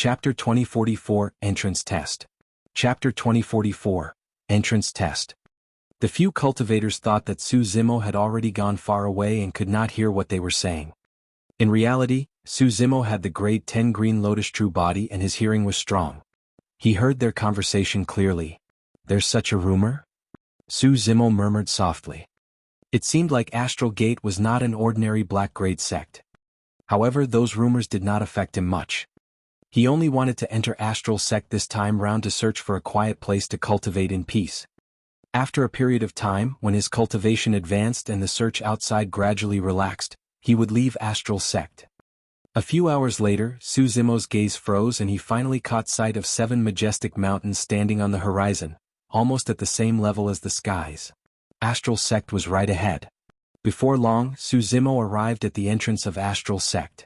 Chapter 2044 Entrance Test. Chapter 2044 Entrance Test. The few cultivators thought that Su Zimo had already gone far away and could not hear what they were saying. In reality, Su Zimo had the grade 10 green lotus true body and his hearing was strong. He heard their conversation clearly. "There's such a rumor?" Su Zimo murmured softly. It seemed like Astral Gate was not an ordinary black grade sect. However, those rumors did not affect him much. He only wanted to enter Astral Sect this time round to search for a quiet place to cultivate in peace. After a period of time, when his cultivation advanced and the search outside gradually relaxed, he would leave Astral Sect. A few hours later, Su Zimo's gaze froze and he finally caught sight of 7 majestic mountains standing on the horizon, almost at the same level as the skies. Astral Sect was right ahead. Before long, Su Zimo arrived at the entrance of Astral Sect.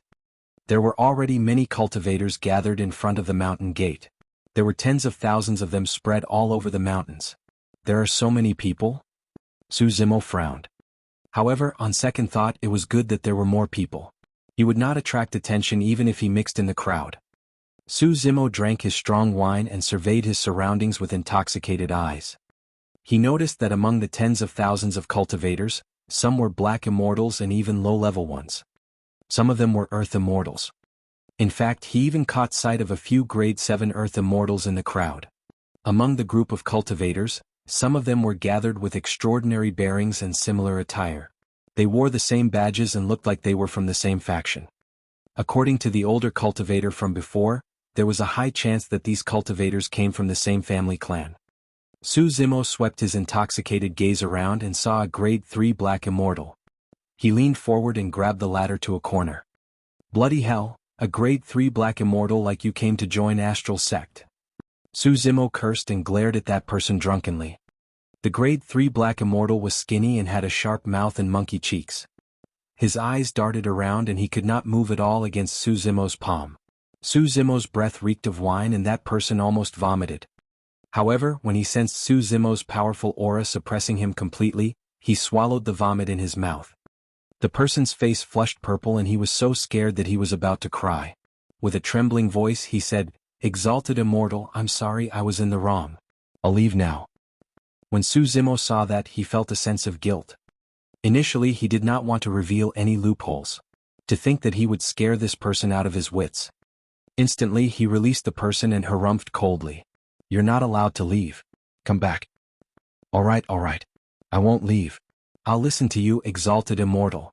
There were already many cultivators gathered in front of the mountain gate. There were tens of thousands of them spread all over the mountains. There are so many people? Su Zimo frowned. However, on second thought, it was good that there were more people. He would not attract attention even if he mixed in the crowd. Su Zimo drank his strong wine and surveyed his surroundings with intoxicated eyes. He noticed that among the tens of thousands of cultivators, some were black immortals and even low-level ones. Some of them were earth immortals. In fact, he even caught sight of a few grade 7 earth immortals in the crowd. Among the group of cultivators, some of them were gathered with extraordinary bearings and similar attire. They wore the same badges and looked like they were from the same faction. According to the older cultivator from before, there was a high chance that these cultivators came from the same family clan. Su Zimo swept his intoxicated gaze around and saw a grade 3 black immortal. He leaned forward and grabbed the ladder to a corner. "Bloody hell, a grade 3 black immortal like you came to join Astral Sect." Su Zimo cursed and glared at that person drunkenly. The grade 3 black immortal was skinny and had a sharp mouth and monkey cheeks. His eyes darted around and he could not move at all against Su Zimo's palm. Su Zimo's breath reeked of wine and that person almost vomited. However, when he sensed Su Zimo's powerful aura suppressing him completely, he swallowed the vomit in his mouth. The person's face flushed purple and he was so scared that he was about to cry. With a trembling voice he said, "Exalted Immortal, I'm sorry I was in the wrong. I'll leave now." When Su Zimo saw that, he felt a sense of guilt. Initially he did not want to reveal any loopholes. To think that he would scare this person out of his wits. Instantly he released the person and harumphed coldly. "You're not allowed to leave. Come back." All right. I won't leave. I'll listen to you, Exalted Immortal."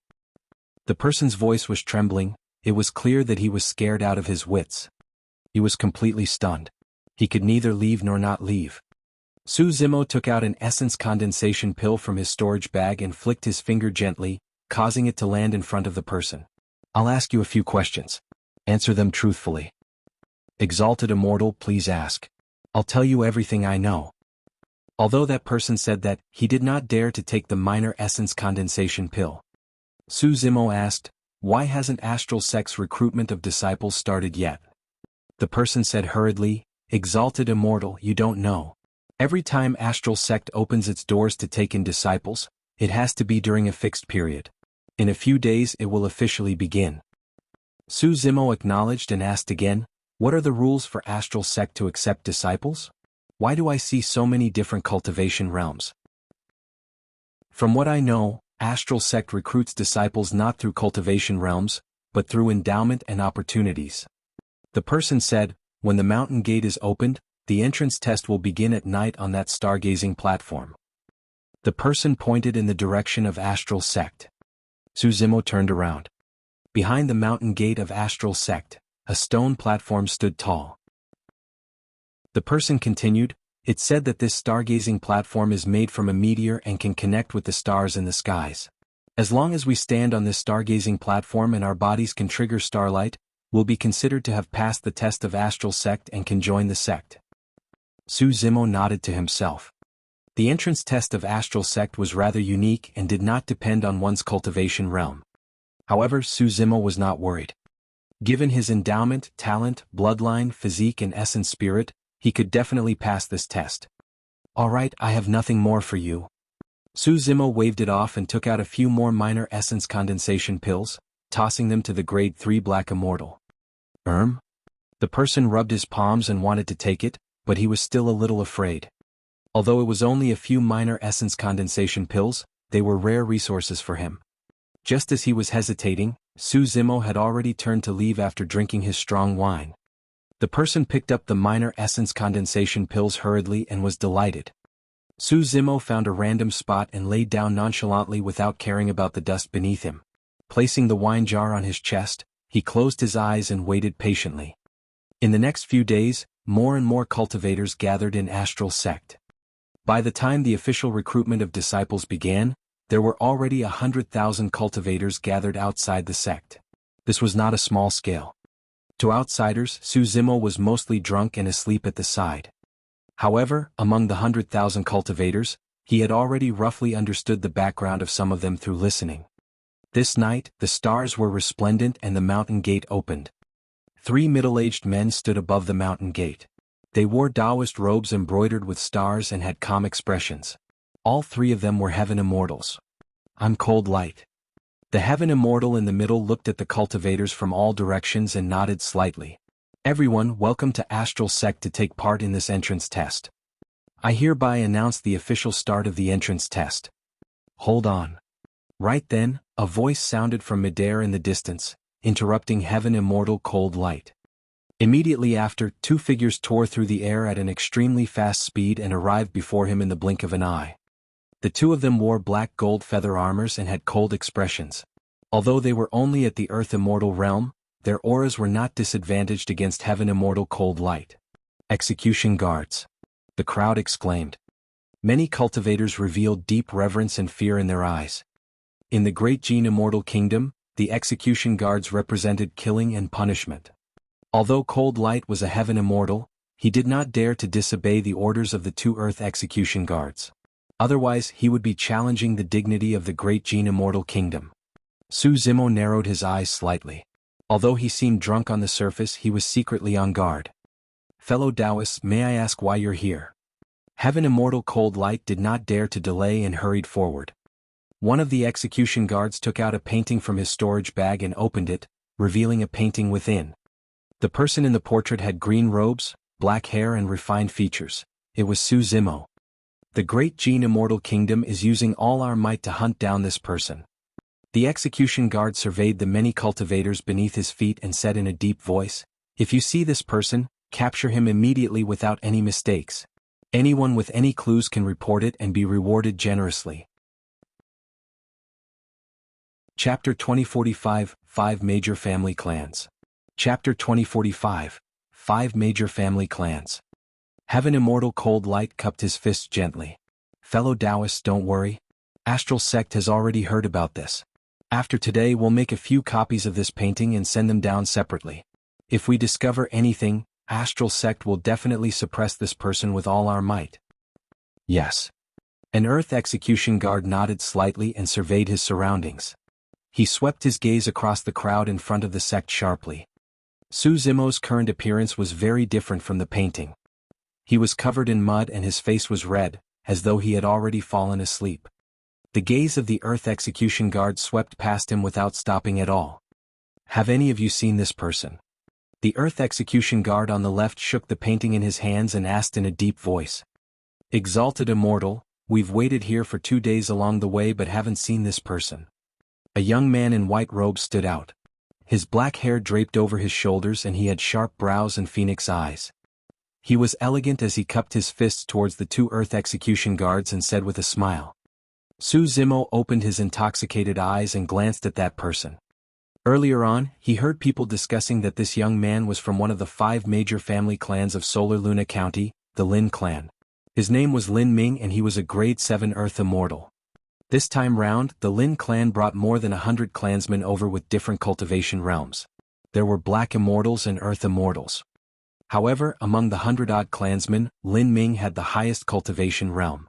The person's voice was trembling. It was clear that he was scared out of his wits. He was completely stunned. He could neither leave nor not leave. Su Zimo took out an essence condensation pill from his storage bag and flicked his finger gently, causing it to land in front of the person. "I'll ask you a few questions. Answer them truthfully." "Exalted Immortal, please ask. I'll tell you everything I know." Although that person said that, he did not dare to take the minor essence condensation pill. Su Zimo asked, "Why hasn't Astral Sect's recruitment of disciples started yet?" The person said hurriedly, "Exalted Immortal, you don't know. Every time Astral Sect opens its doors to take in disciples, it has to be during a fixed period. In a few days it will officially begin." Su Zimo acknowledged and asked again, "What are the rules for Astral Sect to accept disciples? Why do I see so many different cultivation realms?" "From what I know, Astral Sect recruits disciples not through cultivation realms, but through endowment and opportunities." The person said, "When the mountain gate is opened, the entrance test will begin at night on that stargazing platform." The person pointed in the direction of Astral Sect. Su Zimo turned around. Behind the mountain gate of Astral Sect, a stone platform stood tall. The person continued, "It said that this stargazing platform is made from a meteor and can connect with the stars in the skies. As long as we stand on this stargazing platform and our bodies can trigger starlight, we'll be considered to have passed the test of Astral Sect and can join the sect." Su Zimo nodded to himself. The entrance test of Astral Sect was rather unique and did not depend on one's cultivation realm. However, Su Zimo was not worried. Given his endowment, talent, bloodline, physique and essence spirit, he could definitely pass this test. "All right, I have nothing more for you." Su Zimo waved it off and took out a few more minor essence condensation pills, tossing them to the grade 3 black immortal. The person rubbed his palms and wanted to take it, but he was still a little afraid. Although it was only a few minor essence condensation pills, they were rare resources for him. Just as he was hesitating, Su Zimo had already turned to leave after drinking his strong wine. The person picked up the minor essence condensation pills hurriedly and was delighted. Su Zimo found a random spot and laid down nonchalantly without caring about the dust beneath him. Placing the wine jar on his chest, he closed his eyes and waited patiently. In the next few days, more and more cultivators gathered in Astral Sect. By the time the official recruitment of disciples began, there were already 100,000 cultivators gathered outside the sect. This was not a small scale. To outsiders, Su Zimo was mostly drunk and asleep at the side. However, among the 100,000 cultivators, he had already roughly understood the background of some of them through listening. This night, the stars were resplendent and the mountain gate opened. 3 middle-aged men stood above the mountain gate. They wore Taoist robes embroidered with stars and had calm expressions. All 3 of them were heaven immortals. "I'm Cold Light." The heaven immortal in the middle looked at the cultivators from all directions and nodded slightly. "Everyone, welcome to Astral Sect to take part in this entrance test. I hereby announce the official start of the entrance test." "Hold on." Right then, a voice sounded from midair in the distance, interrupting heaven immortal Cold Light. Immediately after, 2 figures tore through the air at an extremely fast speed and arrived before him in the blink of an eye. The 2 of them wore black gold feather armors and had cold expressions. Although they were only at the Earth Immortal realm, their auras were not disadvantaged against Heaven Immortal Cold Light. "Execution guards!" the crowd exclaimed. Many cultivators revealed deep reverence and fear in their eyes. In the Great Qian Immortal Kingdom, the execution guards represented killing and punishment. Although Cold Light was a Heaven Immortal, he did not dare to disobey the orders of the 2 Earth execution guards. Otherwise, he would be challenging the dignity of the Great Qian Immortal Kingdom. Su Zimo narrowed his eyes slightly. Although he seemed drunk on the surface, he was secretly on guard. "Fellow Taoists, may I ask why you're here?" Heaven Immortal Cold Light did not dare to delay and hurried forward. One of the execution guards took out a painting from his storage bag and opened it, revealing a painting within. The person in the portrait had green robes, black hair and refined features. It was Su Zimo. "The Great Qian Immortal Kingdom is using all our might to hunt down this person." The execution guard surveyed the many cultivators beneath his feet and said in a deep voice, "If you see this person, capture him immediately without any mistakes. Anyone with any clues can report it and be rewarded generously." Chapter 2045, 5 Major Family Clans. Chapter 2045, 5 Major Family Clans. Heaven Immortal Cold Light cupped his fists gently. "Fellow Taoists, don't worry. Astral Sect has already heard about this. After today we'll make a few copies of this painting and send them down separately. If we discover anything, Astral Sect will definitely suppress this person with all our might." "Yes." An Earth execution guard nodded slightly and surveyed his surroundings. He swept his gaze across the crowd in front of the sect sharply. Su Zimo's current appearance was very different from the painting. He was covered in mud and his face was red, as though he had already fallen asleep. The gaze of the Earth execution guard swept past him without stopping at all. "Have any of you seen this person?" The Earth execution guard on the left shook the painting in his hands and asked in a deep voice. "Exalted Immortal, we've waited here for 2 days along the way but haven't seen this person." A young man in white robes stood out. His black hair draped over his shoulders and he had sharp brows and phoenix eyes. He was elegant as he cupped his fists towards the 2 Earth execution guards and said with a smile. Su Zimo opened his intoxicated eyes and glanced at that person. Earlier on, he heard people discussing that this young man was from one of the 5 major family clans of Solar Luna County, the Lin clan. His name was Lin Ming and he was a grade 7 Earth Immortal. This time round, the Lin clan brought more than 100 clansmen over with different cultivation realms. There were Black Immortals and Earth Immortals. However, among the 100-odd clansmen, Lin Ming had the highest cultivation realm.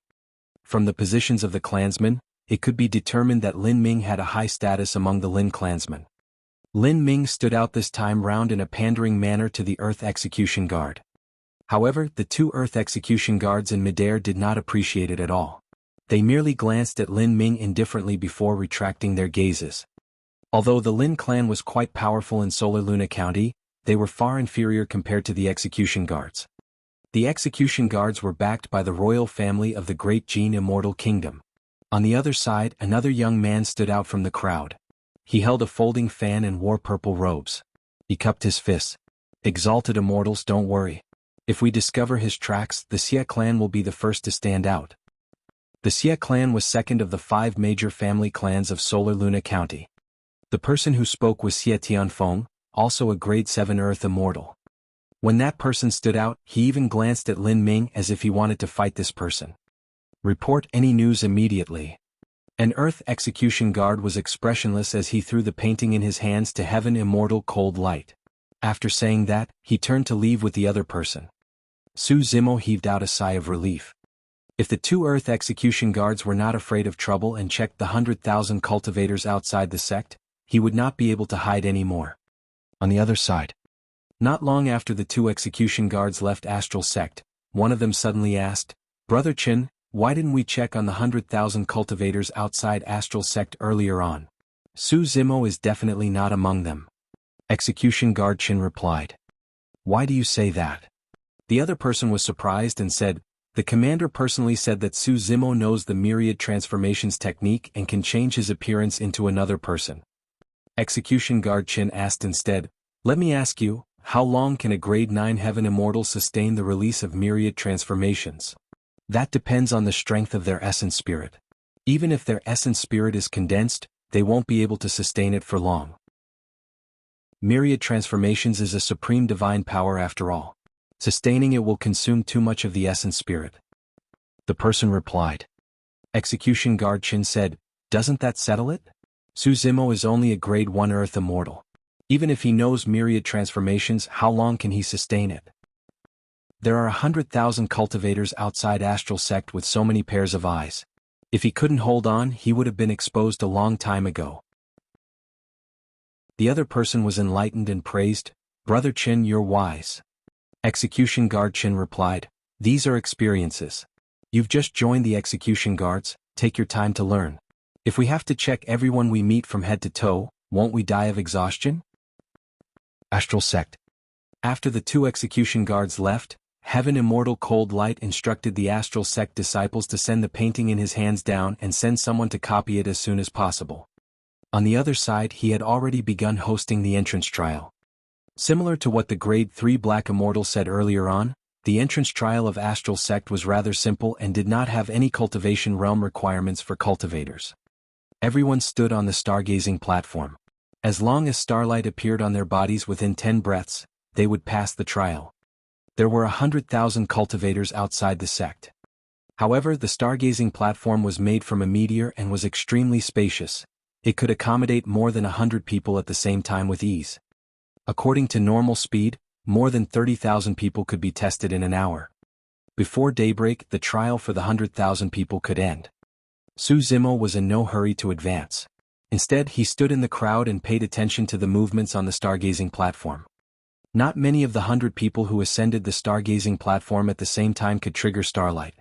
From the positions of the clansmen, it could be determined that Lin Ming had a high status among the Lin clansmen. Lin Ming stood out this time round in a pandering manner to the Earth Execution Guard. However, the 2 Earth Execution Guards in midair did not appreciate it at all. They merely glanced at Lin Ming indifferently before retracting their gazes. Although the Lin clan was quite powerful in Solar Luna County, they were far inferior compared to the execution guards. The execution guards were backed by the royal family of the great Qian immortal kingdom. On the other side, another young man stood out from the crowd. He held a folding fan and wore purple robes. He cupped his fists. Exalted immortals, don't worry. If we discover his tracks, the Xie clan will be the first to stand out. The Xie clan was second of the 5 major family clans of Solar Luna County. The person who spoke was Xie Tianhuang, also a grade 7 Earth immortal. When that person stood out, he even glanced at Lin Ming as if he wanted to fight this person. Report any news immediately. An Earth execution guard was expressionless as he threw the painting in his hands to Heaven Immortal Cold Light. After saying that, he turned to leave with the other person. Su Zimo heaved out a sigh of relief. If the 2 Earth execution guards were not afraid of trouble and checked the 100,000 cultivators outside the sect, he would not be able to hide anymore. On the other side. Not long after the 2 execution guards left Astral Sect, one of them suddenly asked, "Brother Qian, why didn't we check on the 100,000 cultivators outside Astral Sect earlier on? Su Zimo is definitely not among them." Execution guard Qian replied. "Why do you say that?" The other person was surprised and said, "The commander personally said that Su Zimo knows the myriad transformations technique and can change his appearance into another person." Execution guard Qian asked instead, "Let me ask you, how long can a grade 9 heaven immortal sustain the release of myriad transformations?" "That depends on the strength of their essence spirit. Even if their essence spirit is condensed, they won't be able to sustain it for long. Myriad transformations is a supreme divine power after all. Sustaining it will consume too much of the essence spirit." The person replied. Execution guard Qian said, "Doesn't that settle it? Su Zimo is only a grade 1 Earth immortal. Even if he knows myriad transformations, how long can he sustain it? There are 100,000 cultivators outside Astral Sect with so many pairs of eyes. If he couldn't hold on, he would have been exposed a long time ago." The other person was enlightened and praised, "Brother Qian, you're wise." Execution guard Qian replied, "These are experiences. You've just joined the execution guards, take your time to learn. If we have to check everyone we meet from head to toe, won't we die of exhaustion?" Astral Sect. After the 2 execution guards left, Heaven Immortal Cold Light instructed the Astral Sect disciples to send the painting in his hands down and send someone to copy it as soon as possible. On the other side, he had already begun hosting the entrance trial. Similar to what the grade 3 Black Immortal said earlier on, the entrance trial of Astral Sect was rather simple and did not have any cultivation realm requirements for cultivators. Everyone stood on the stargazing platform. As long as starlight appeared on their bodies within 10 breaths, they would pass the trial. There were 100,000 cultivators outside the sect. However, the stargazing platform was made from a meteor and was extremely spacious. It could accommodate more than 100 people at the same time with ease. According to normal speed, more than 30,000 people could be tested in an hour. Before daybreak, the trial for the 100,000 people could end. Su Zimo was in no hurry to advance. Instead, he stood in the crowd and paid attention to the movements on the stargazing platform. Not many of the 100 people who ascended the stargazing platform at the same time could trigger starlight.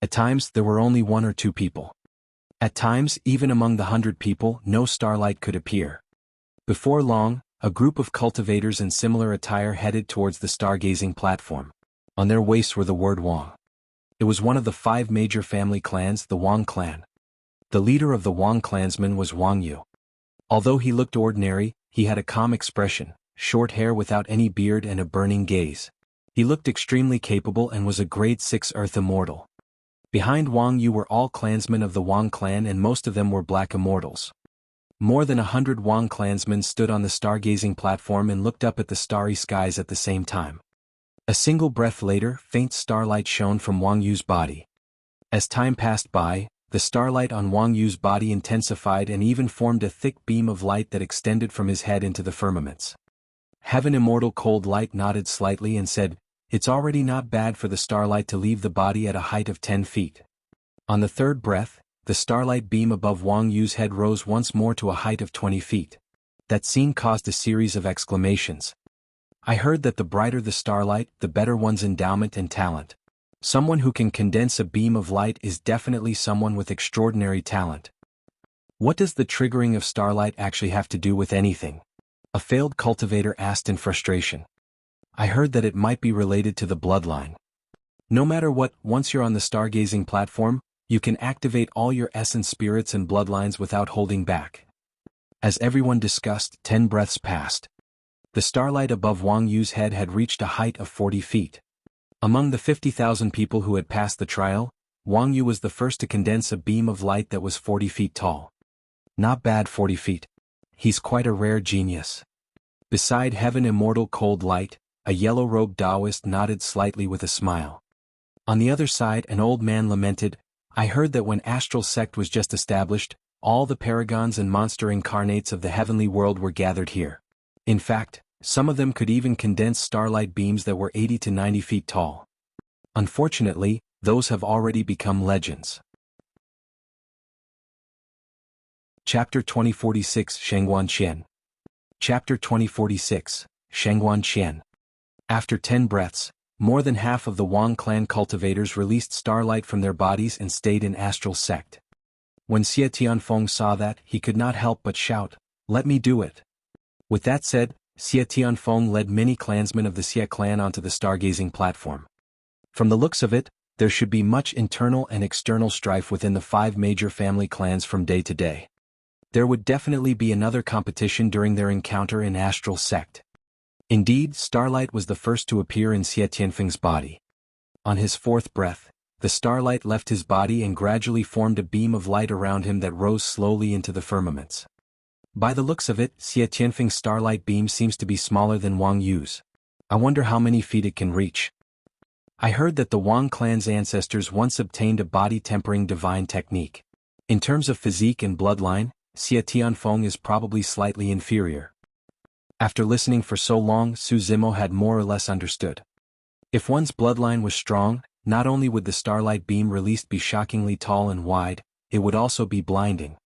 At times, there were only 1 or 2 people. At times, even among the 100 people, no starlight could appear. Before long, a group of cultivators in similar attire headed towards the stargazing platform. On their waists were the word Wang. It was one of the 5 major family clans, the Wang clan. The leader of the Wang clansmen was Wang Yu. Although he looked ordinary, he had a calm expression, short hair without any beard and a burning gaze. He looked extremely capable and was a grade 6 Earth immortal. Behind Wang Yu were all clansmen of the Wang clan and most of them were black immortals. More than 100 Wang clansmen stood on the stargazing platform and looked up at the starry skies at the same time. A single breath later, faint starlight shone from Wang Yu's body. As time passed by, the starlight on Wang Yu's body intensified and even formed a thick beam of light that extended from his head into the firmaments. Heaven Immortal Cold Light nodded slightly and said, "It's already not bad for the starlight to leave the body at a height of 10 feet. On the 3rd breath, the starlight beam above Wang Yu's head rose once more to a height of 20 feet. That scene caused a series of exclamations. I heard that the brighter the starlight, the better one's endowment and talent. Someone who can condense a beam of light is definitely someone with extraordinary talent. What does the triggering of starlight actually have to do with anything? A failed cultivator asked in frustration. I heard that it might be related to the bloodline. No matter what, once you're on the stargazing platform, you can activate all your essence spirits and bloodlines without holding back. As everyone discussed, 10 breaths passed. The starlight above Wang Yu's head had reached a height of 40 feet. Among the 50,000 people who had passed the trial, Wang Yu was the first to condense a beam of light that was 40 feet tall. Not bad 40 feet. He's quite a rare genius. Beside heaven immortal cold light, a yellow-robed Taoist nodded slightly with a smile. On the other side an old man lamented, I heard that when Astral Sect was just established, all the paragons and monster incarnates of the heavenly world were gathered here. In fact, some of them could even condense starlight beams that were 80 to 90 feet tall. Unfortunately, those have already become legends. Chapter 2046 Shangguan Qian. Chapter 2046, Shangguan Qian. After 10 breaths, more than half of the Wang clan cultivators released starlight from their bodies and stayed in Astral Sect. When Tianhuang saw that, he could not help but shout, "Let me do it." With that said, Tianhuang led many clansmen of the Xie clan onto the stargazing platform. From the looks of it, there should be much internal and external strife within the 5 major family clans from day to day. There would definitely be another competition during their encounter in Astral Sect. Indeed, starlight was the first to appear in Tianhuang's body. On his 4th breath, the starlight left his body and gradually formed a beam of light around him that rose slowly into the firmaments. By the looks of it, Tianhuang's starlight beam seems to be smaller than Wang Yu's. I wonder how many feet it can reach. I heard that the Wang clan's ancestors once obtained a body-tempering divine technique. In terms of physique and bloodline, Tianhuang is probably slightly inferior. After listening for so long, Su Zimo had more or less understood. If one's bloodline was strong, not only would the starlight beam released be shockingly tall and wide, it would also be blinding.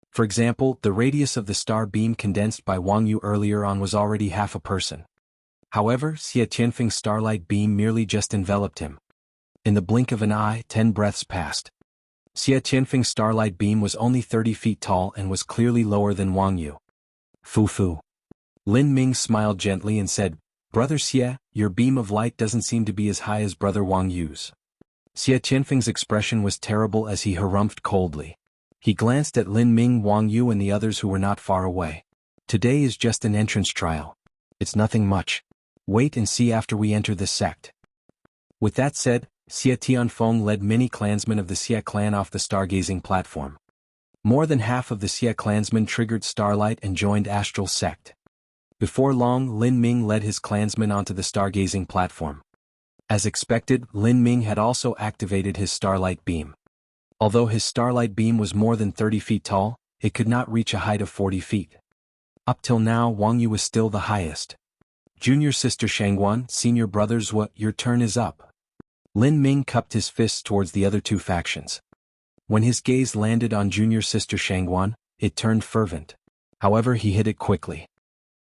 For example, the radius of the star beam condensed by Wang Yu earlier on was already half a person. However, Tianhuang's starlight beam merely just enveloped him. In the blink of an eye, 10 breaths passed. Tianhuang's starlight beam was only 30 feet tall and was clearly lower than Wang Yu. Fu. Lin Ming smiled gently and said, Brother Xie, your beam of light doesn't seem to be as high as Brother Wang Yu's. Tianhuang's expression was terrible as he harumphed coldly. He glanced at Lin Ming, Wang Yu and the others who were not far away. Today is just an entrance trial. It's nothing much. Wait and see after we enter the sect. With that said, Tianhuang led many clansmen of the Xie clan off the stargazing platform. More than half of the Xie clansmen triggered starlight and joined Astral Sect. Before long, Lin Ming led his clansmen onto the stargazing platform. As expected, Lin Ming had also activated his starlight beam. Although his starlight beam was more than 30 feet tall, it could not reach a height of 40 feet. Up till now, Wang Yu was still the highest. Junior sister Shangguan, senior brother Zhuo, your turn is up. Lin Ming cupped his fists towards the other 2 factions. When his gaze landed on junior sister Shangguan, it turned fervent. However, he hid it quickly.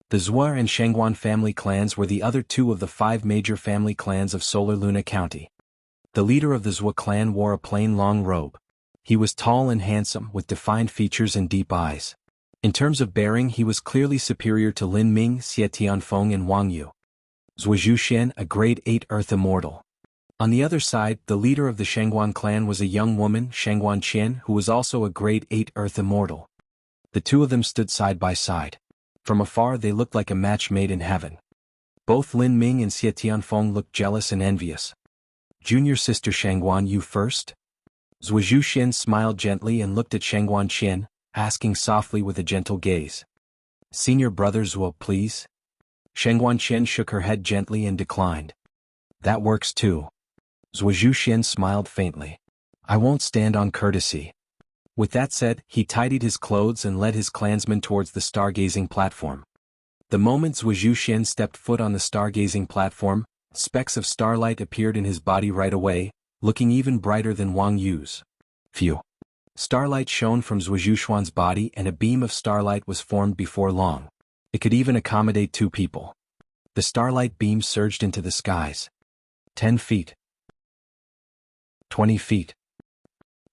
The Zhuo and Shangguan family clans were the other 2 of the 5 major family clans of Solar Luna County. The leader of the Zhuo clan wore a plain long robe. He was tall and handsome with defined features and deep eyes. In terms of bearing, he was clearly superior to Lin Ming, Tianhuang and Wang Yu. Zhuo, a grade 8 Earth Immortal. On the other side, the leader of the Shangguan clan was a young woman, Shangguan Qian, who was also a grade 8 Earth Immortal. The 2 of them stood side by side. From afar they looked like a match made in heaven. Both Lin Ming and Tianhuang looked jealous and envious. Junior sister Shangguan, you first? Zhuo smiled gently and looked at Shangguan Qian, asking softly with a gentle gaze. Senior brother Zhuo, please? Shangguan Qian shook her head gently and declined. That works too. Zhuo smiled faintly. I won't stand on courtesy. With that said, he tidied his clothes and led his clansmen towards the stargazing platform. The moment Zhuo stepped foot on the stargazing platform, specks of starlight appeared in his body right away, looking even brighter than Wang Yu's. Phew. Starlight shone from Zhuo's body and a beam of starlight was formed before long. It could even accommodate 2 people. The starlight beam surged into the skies. 10 feet. 20 feet.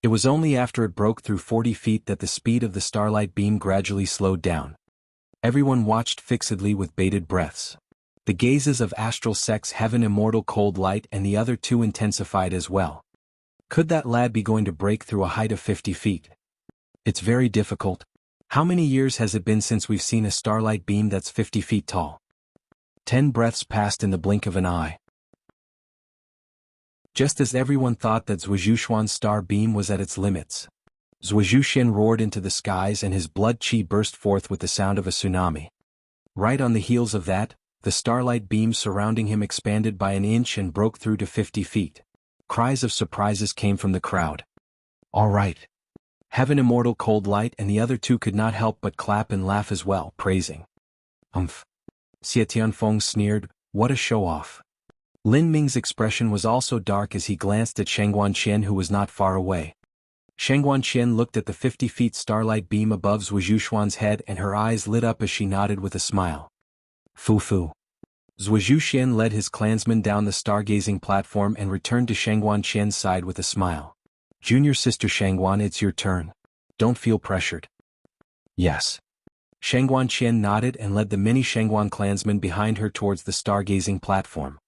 It was only after it broke through 40 feet that the speed of the starlight beam gradually slowed down. Everyone watched fixedly with bated breaths. The gazes of Astral Sect's Heaven Immortal Cold Light and the other two intensified as well. Could that lad be going to break through a height of 50 feet? It's very difficult. How many years has it been since we've seen a starlight beam that's 50 feet tall? 10 breaths passed in the blink of an eye. Just as everyone thought that Zhuoxuan's star beam was at its limits, Zhuoxuan roared into the skies and his blood qi burst forth with the sound of a tsunami. Right on the heels of that, the starlight beam surrounding him expanded by an inch and broke through to 50 feet. Cries of surprises came from the crowd. All right. Heaven Immortal Cold Light and the other two could not help but clap and laugh as well, praising. Tianhuang sneered, what a show-off. Lin Ming's expression was also dark as he glanced at Shangguan who was not far away. Shangguan looked at the 50 feet starlight beam above Zhuoxuan's head and her eyes lit up as she nodded with a smile. Fu. Zhuoxuan led his clansmen down the stargazing platform and returned to Shangguan's side with a smile. Junior sister Shangguan, it's your turn. Don't feel pressured. Yes. Shangguan nodded and led the many Shangguan clansmen behind her towards the stargazing platform.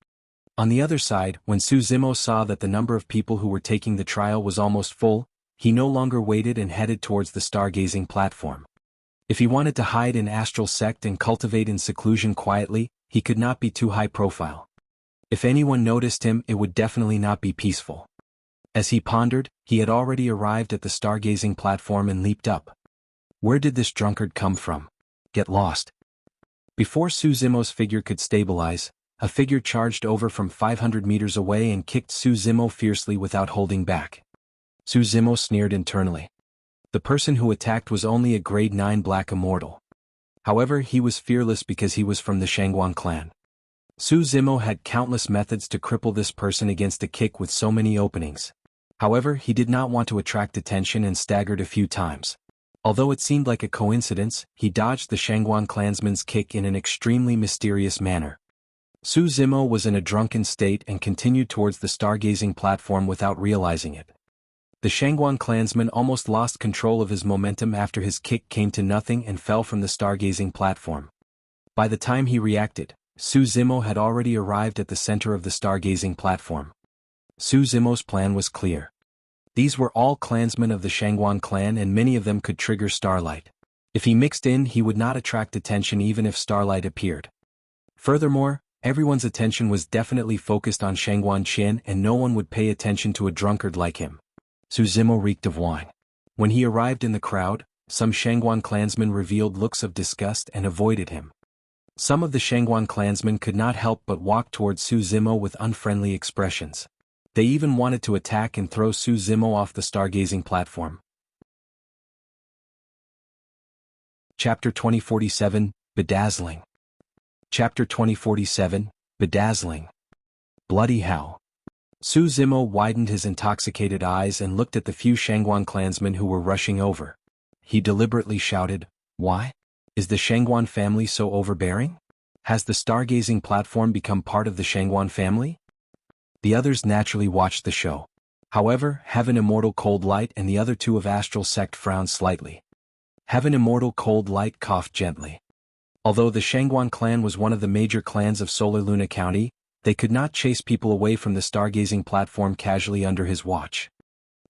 On the other side, when Su Zimo saw that the number of people who were taking the trial was almost full, he no longer waited and headed towards the stargazing platform. If he wanted to hide in Astral Sect and cultivate in seclusion quietly, he could not be too high profile. If anyone noticed him, it would definitely not be peaceful. As he pondered, he had already arrived at the stargazing platform and leaped up. Where did this drunkard come from? Get lost. Before Su Zimo's figure could stabilize, a figure charged over from 500 meters away and kicked Su Zimo fiercely without holding back. Su Zimo sneered internally. The person who attacked was only a grade 9 black immortal. However, he was fearless because he was from the Shangguan clan. Su Zimo had countless methods to cripple this person against a kick with so many openings. However, he did not want to attract attention and staggered a few times. Although it seemed like a coincidence, he dodged the Shangguan clansman's kick in an extremely mysterious manner. Su Zimo was in a drunken state and continued towards the stargazing platform without realizing it. The Shangguan clansman almost lost control of his momentum after his kick came to nothing and fell from the stargazing platform. By the time he reacted, Su Zimo had already arrived at the center of the stargazing platform. Su Zimo's plan was clear. These were all clansmen of the Shangguan clan and many of them could trigger starlight. If he mixed in, he would not attract attention even if starlight appeared. Furthermore, everyone's attention was definitely focused on Shangguan and no one would pay attention to a drunkard like him. Su Zimo reeked of wine. When he arrived in the crowd, some Shangguan clansmen revealed looks of disgust and avoided him. Some of the Shangguan clansmen could not help but walk towards Su Zimo with unfriendly expressions. They even wanted to attack and throw Su Zimo off the stargazing platform. Chapter 2047, Bedazzling. Chapter 2047, Bedazzling. Bloody hell. Su Zimo widened his intoxicated eyes and looked at the few Shangguan clansmen who were rushing over. He deliberately shouted, "Why? Is the Shangguan family so overbearing? Has the stargazing platform become part of the Shangguan family?" The others naturally watched the show. However, Heaven Immortal Cold Light and the other two of Astral Sect frowned slightly. Heaven Immortal Cold Light coughed gently. Although the Shangguan clan was one of the major clans of Solar Luna County, they could not chase people away from the stargazing platform casually under his watch.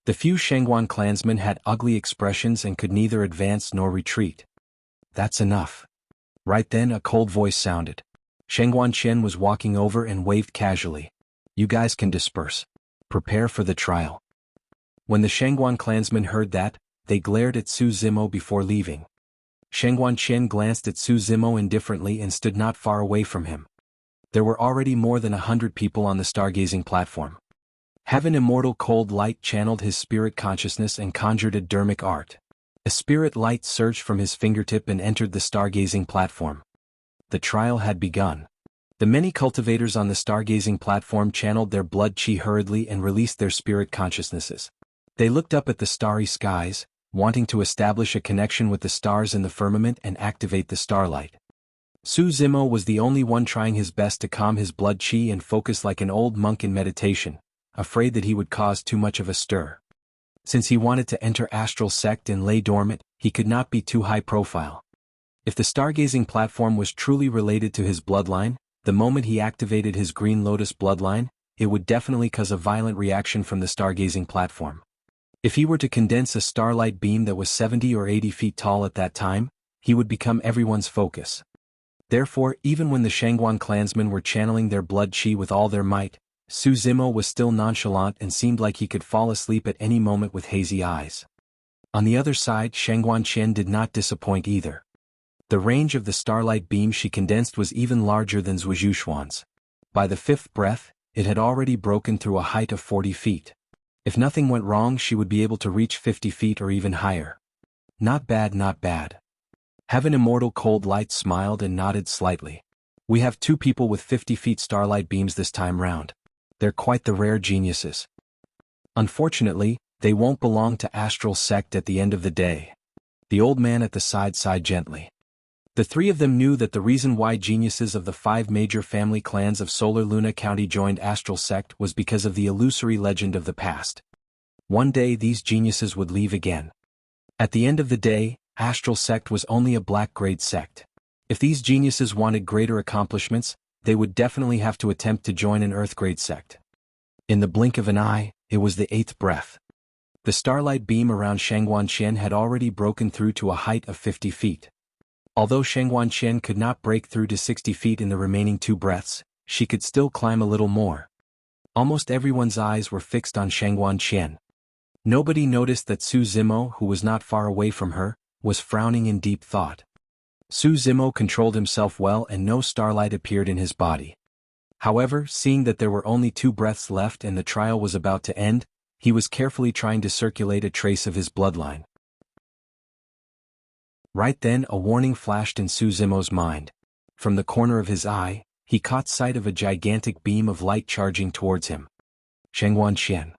The few Shangguan clansmen had ugly expressions and could neither advance nor retreat. That's enough. Right then a cold voice sounded. Shangguan was walking over and waved casually. You guys can disperse. Prepare for the trial. When the Shangguan clansmen heard that, they glared at Su Zimo before leaving. Shangguan glanced at Su Zimo indifferently and stood not far away from him. There were already more than 100 people on the stargazing platform. Heaven Immortal Cold Light channeled his spirit consciousness and conjured a dermic art. A spirit light surged from his fingertip and entered the stargazing platform. The trial had begun. The many cultivators on the stargazing platform channeled their blood qi hurriedly and released their spirit consciousnesses. They looked up at the starry skies, wanting to establish a connection with the stars in the firmament and activate the starlight. Su Zimo was the only one trying his best to calm his blood qi and focus like an old monk in meditation, afraid that he would cause too much of a stir. Since he wanted to enter Astral Sect and lay dormant, he could not be too high profile. If the stargazing platform was truly related to his bloodline, the moment he activated his Green Lotus bloodline, it would definitely cause a violent reaction from the stargazing platform. If he were to condense a starlight beam that was 70 or 80 feet tall at that time, he would become everyone's focus. Therefore, even when the Shangguan clansmen were channeling their blood qi with all their might, Su Zimo was still nonchalant and seemed like he could fall asleep at any moment with hazy eyes. On the other side, Shangguan Qian did not disappoint either. The range of the starlight beam she condensed was even larger than Zhuxuan's. By the fifth breath, it had already broken through a height of 40 feet. If nothing went wrong, she would be able to reach 50 feet or even higher. Not bad, not bad. Heaven Immortal Cold Light smiled and nodded slightly. We have 2 people with 50 feet starlight beams this time round. They're quite the rare geniuses. Unfortunately, they won't belong to Astral Sect at the end of the day. The old man at the side sighed gently. The 3 of them knew that the reason why geniuses of the 5 major family clans of Solar Luna County joined Astral Sect was because of the illusory legend of the past. One day these geniuses would leave again. At the end of the day, Astral Sect was only a black-grade sect. If these geniuses wanted greater accomplishments, they would definitely have to attempt to join an Earth-grade sect. In the blink of an eye, it was the 8th breath. The starlight beam around Shangguan Qian had already broken through to a height of 50 feet. Although Shangguan Qian could not break through to 60 feet in the remaining 2 breaths, she could still climb a little more. Almost everyone's eyes were fixed on Shangguan Qian. Nobody noticed that Su Zimo, who was not far away from her, was frowning in deep thought. Su Zimo controlled himself well and no starlight appeared in his body. However, seeing that there were only 2 breaths left and the trial was about to end, he was carefully trying to circulate a trace of his bloodline. Right then a warning flashed in Su Zimo's mind. From the corner of his eye, he caught sight of a gigantic beam of light charging towards him. Shangguan Qian.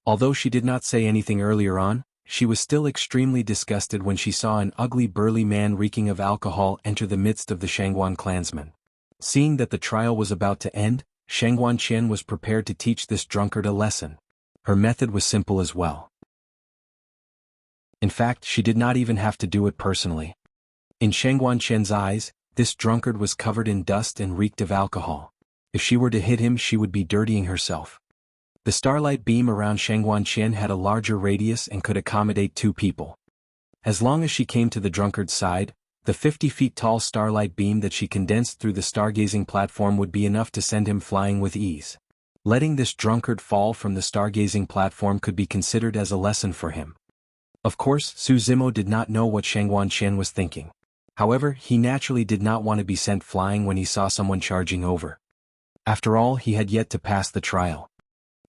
Although she did not say anything earlier on, she was still extremely disgusted when she saw an ugly burly man reeking of alcohol enter the midst of the Shangguan clansmen. Seeing that the trial was about to end, Shangguan Qian was prepared to teach this drunkard a lesson. Her method was simple as well. In fact, she did not even have to do it personally. In Shangguan Qian's eyes, this drunkard was covered in dust and reeked of alcohol. If she were to hit him, she would be dirtying herself. The starlight beam around Shangguan Qian had a larger radius and could accommodate 2 people. As long as she came to the drunkard's side, the 50 feet tall starlight beam that she condensed through the stargazing platform would be enough to send him flying with ease. Letting this drunkard fall from the stargazing platform could be considered as a lesson for him. Of course, Su Zimo did not know what Shangguan Qian was thinking. However, he naturally did not want to be sent flying when he saw someone charging over. After all, he had yet to pass the trial.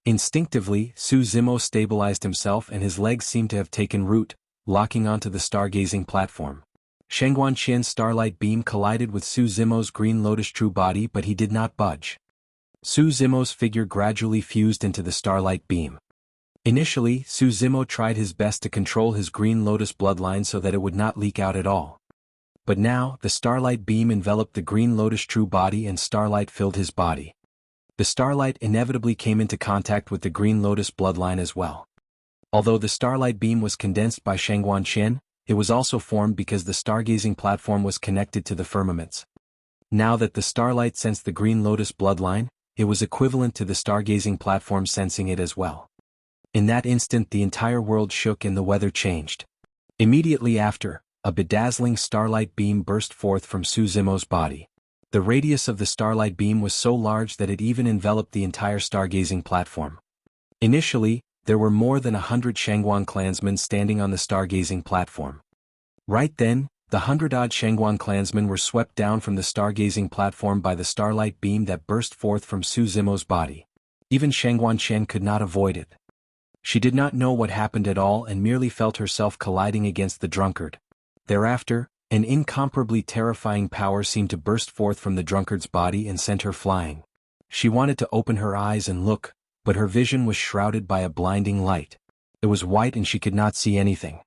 Instinctively, Su Zimo stabilized himself and his legs seemed to have taken root, locking onto the stargazing platform. Shangguan Qian's starlight beam collided with Su Zimo's Green Lotus true body, but he did not budge. Su Zimo's figure gradually fused into the starlight beam. Initially, Su Zimo tried his best to control his Green Lotus bloodline so that it would not leak out at all. But now, the starlight beam enveloped the Green Lotus true body and starlight filled his body. The starlight inevitably came into contact with the Green Lotus bloodline as well. Although the starlight beam was condensed by Shangguan Qian, it was also formed because the stargazing platform was connected to the firmaments. Now that the starlight sensed the Green Lotus bloodline, it was equivalent to the stargazing platform sensing it as well. In that instant the entire world shook and the weather changed. Immediately after, a bedazzling starlight beam burst forth from Su Zimo's body. The radius of the starlight beam was so large that it even enveloped the entire stargazing platform. Initially, there were more than 100 Shangguan clansmen standing on the stargazing platform. Right then, the 100-odd Shangguan clansmen were swept down from the stargazing platform by the starlight beam that burst forth from Su Zimo's body. Even Shangguan Qian could not avoid it. She did not know what happened at all and merely felt herself colliding against the drunkard. Thereafter, an incomparably terrifying power seemed to burst forth from the drunkard's body and sent her flying. She wanted to open her eyes and look, but her vision was shrouded by a blinding light. It was white and she could not see anything.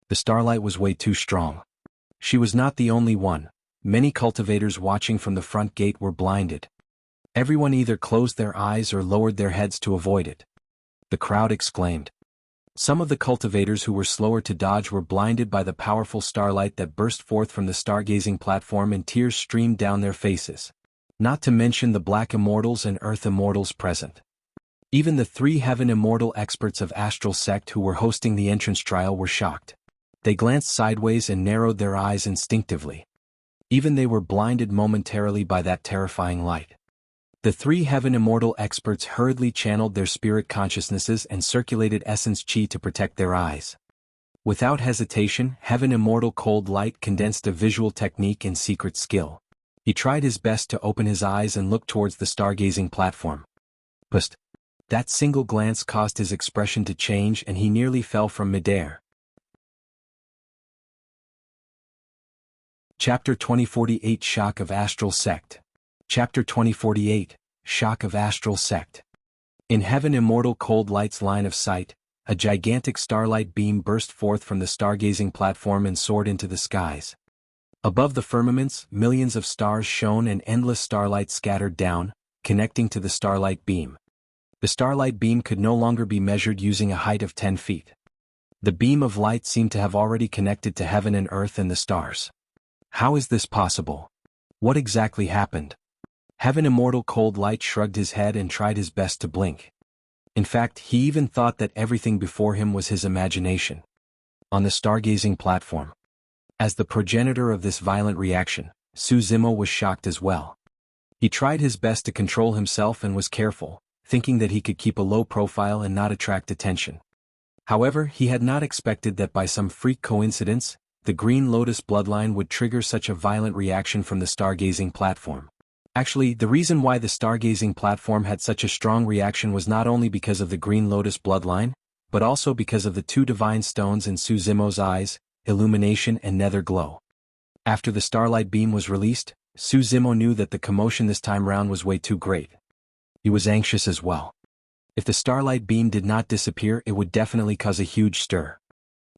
The starlight was way too strong. She was not the only one. Many cultivators watching from the front gate were blinded. Everyone either closed their eyes or lowered their heads to avoid it. The crowd exclaimed. Some of the cultivators who were slower to dodge were blinded by the powerful starlight that burst forth from the stargazing platform, and tears streamed down their faces. Not to mention the Black Immortals and Earth Immortals present. Even the 3 Heaven Immortal experts of Astral Sect who were hosting the entrance trial were shocked. They glanced sideways and narrowed their eyes instinctively. Even they were blinded momentarily by that terrifying light. The 3 Heaven Immortal experts hurriedly channeled their spirit consciousnesses and circulated essence chi to protect their eyes. Without hesitation, Heaven Immortal Cold Light condensed a visual technique and secret skill. He tried his best to open his eyes and look towards the stargazing platform. But that single glance caused his expression to change, and he nearly fell from midair. Chapter 2048 Shock of Astral Sect. Chapter 2048 Shock of Astral Sect. In Heaven Immortal Cold Light's line of sight, a gigantic starlight beam burst forth from the stargazing platform and soared into the skies. Above the firmaments, millions of stars shone and endless starlight scattered down, connecting to the starlight beam. The starlight beam could no longer be measured using a height of 10 feet. The beam of light seemed to have already connected to heaven and earth and the stars. How is this possible? What exactly happened? Heaven Immortal Cold Light shrugged his head and tried his best to blink. In fact, he even thought that everything before him was his imagination. On the stargazing platform. As the progenitor of this violent reaction, Su Zimo was shocked as well. He tried his best to control himself and was careful, thinking that he could keep a low profile and not attract attention. However, he had not expected that by some freak coincidence, the Green Lotus bloodline would trigger such a violent reaction from the stargazing platform. Actually, the reason why the stargazing platform had such a strong reaction was not only because of the Green Lotus bloodline, but also because of the 2 divine stones in Su Zimo's eyes, illumination and nether glow. After the starlight beam was released, Su Zimo knew that the commotion this time round was way too great. He was anxious as well. If the starlight beam did not disappear, it would definitely cause a huge stir.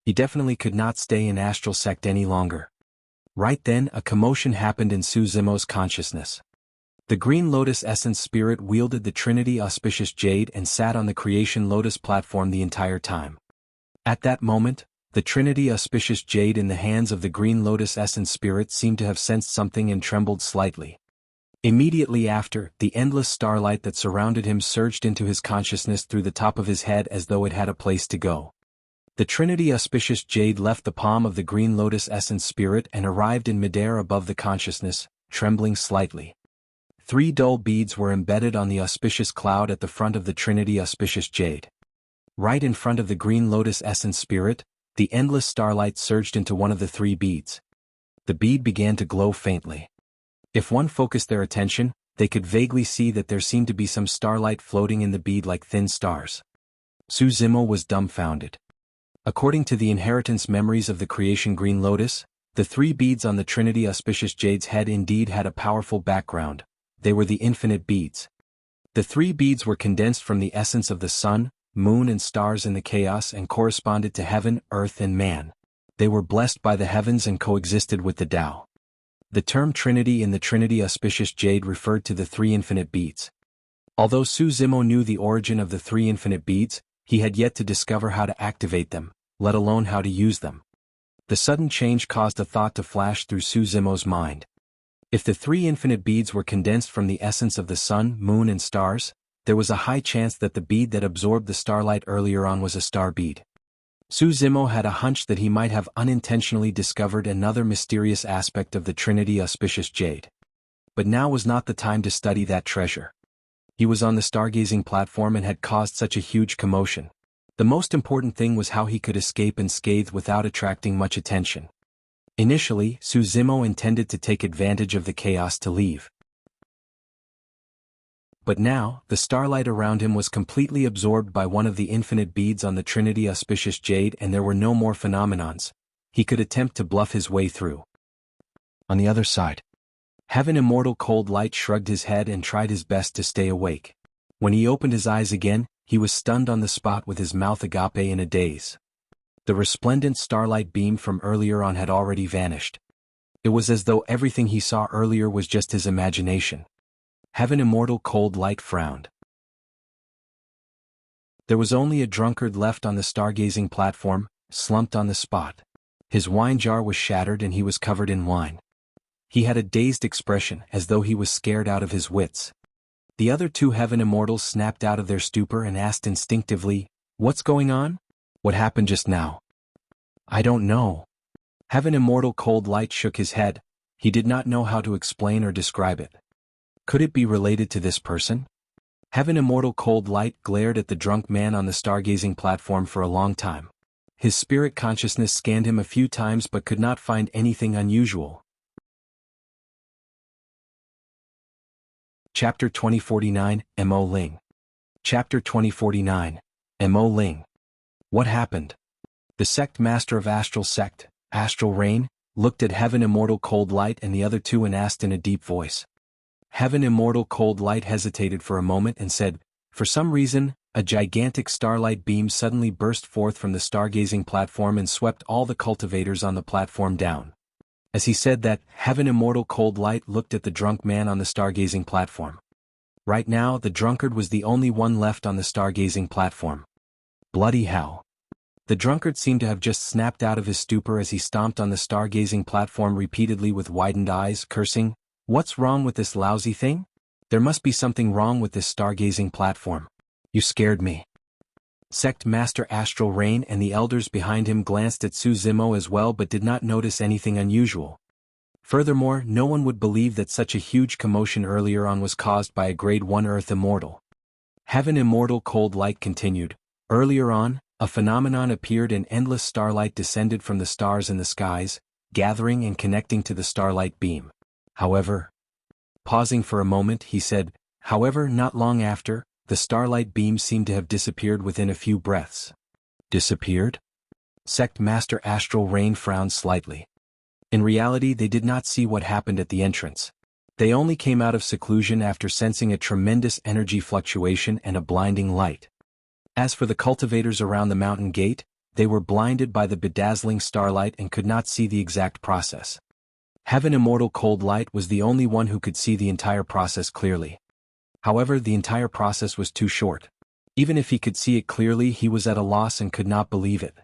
He definitely could not stay in Astral Sect any longer. Right then, a commotion happened in Su Zimo's consciousness. The Green Lotus Essence Spirit wielded the Trinity Auspicious Jade and sat on the Creation Lotus platform the entire time. At that moment, the Trinity Auspicious Jade in the hands of the Green Lotus Essence Spirit seemed to have sensed something and trembled slightly. Immediately after, the endless starlight that surrounded him surged into his consciousness through the top of his head as though it had a place to go. The Trinity Auspicious Jade left the palm of the Green Lotus Essence Spirit and arrived in midair above the consciousness, trembling slightly. 3 dull beads were embedded on the auspicious cloud at the front of the Trinity Auspicious Jade. Right in front of the Green Lotus Essence Spirit, the endless starlight surged into one of the 3 beads. The bead began to glow faintly. If one focused their attention, they could vaguely see that there seemed to be some starlight floating in the bead like thin stars. Su Zimo was dumbfounded. According to the inheritance memories of the creation Green Lotus, the 3 beads on the Trinity Auspicious Jade's head indeed had a powerful background. They were the infinite beads. The 3 beads were condensed from the essence of the sun, moon and stars in the chaos and corresponded to heaven, earth and man. They were blessed by the heavens and coexisted with the Tao. The term Trinity in the Trinity Auspicious Jade referred to the 3 infinite beads. Although Su Zimo knew the origin of the 3 infinite beads, he had yet to discover how to activate them, let alone how to use them. The sudden change caused a thought to flash through Su Zimo's mind. If the 3 infinite beads were condensed from the essence of the sun, moon and stars, there was a high chance that the bead that absorbed the starlight earlier on was a star bead. Su Zimo had a hunch that he might have unintentionally discovered another mysterious aspect of the Trinity Auspicious Jade. But now was not the time to study that treasure. He was on the stargazing platform and had caused such a huge commotion. The most important thing was how he could escape unscathed without attracting much attention. Initially, Su Zimo intended to take advantage of the chaos to leave. But now, the starlight around him was completely absorbed by one of the infinite beads on the Trinity Auspicious Jade and there were no more phenomenons. He could attempt to bluff his way through. On the other side, Heaven Immortal Cold Light shrugged his head and tried his best to stay awake. When he opened his eyes again, he was stunned on the spot with his mouth agape in a daze. The resplendent starlight beam from earlier on had already vanished. It was as though everything he saw earlier was just his imagination. Heaven Immortal Cold Light frowned. There was only a drunkard left on the stargazing platform, slumped on the spot. His wine jar was shattered and he was covered in wine. He had a dazed expression, as though he was scared out of his wits. The other two heaven immortals snapped out of their stupor and asked instinctively, "What's going on? What happened just now?" "I don't know." Heaven Immortal Cold Light shook his head. He did not know how to explain or describe it. Could it be related to this person? Heaven Immortal Cold Light glared at the drunk man on the stargazing platform for a long time. His spirit consciousness scanned him a few times but could not find anything unusual. Chapter 2049, Mo Ling. Chapter 2049, Mo Ling. What happened? The sect master of Astral Sect, Astral Rain, looked at Heaven Immortal Cold Light and the other two and asked in a deep voice. Heaven Immortal Cold Light hesitated for a moment and said, "For some reason, a gigantic starlight beam suddenly burst forth from the stargazing platform and swept all the cultivators on the platform down." As he said that, Heaven Immortal Cold Light looked at the drunk man on the stargazing platform. Right now, the drunkard was the only one left on the stargazing platform. Bloody hell. The drunkard seemed to have just snapped out of his stupor as he stomped on the stargazing platform repeatedly with widened eyes, cursing, "What's wrong with this lousy thing? There must be something wrong with this stargazing platform. You scared me." Sect Master Astral Rain and the elders behind him glanced at Su Zimo as well but did not notice anything unusual. Furthermore, no one would believe that such a huge commotion earlier on was caused by a Grade 1 Earth Immortal. Heaven Immortal Cold Light continued, "Earlier on, a phenomenon appeared and endless starlight descended from the stars in the skies, gathering and connecting to the starlight beam. However," pausing for a moment, he said, "however, not long after, the starlight beam seemed to have disappeared within a few breaths." Disappeared? Sect Master Astral Rain frowned slightly. In reality, they did not see what happened at the entrance. They only came out of seclusion after sensing a tremendous energy fluctuation and a blinding light. As for the cultivators around the mountain gate, they were blinded by the bedazzling starlight and could not see the exact process. Heaven Immortal Cold Light was the only one who could see the entire process clearly. However, the entire process was too short. Even if he could see it clearly, he was at a loss and could not believe it.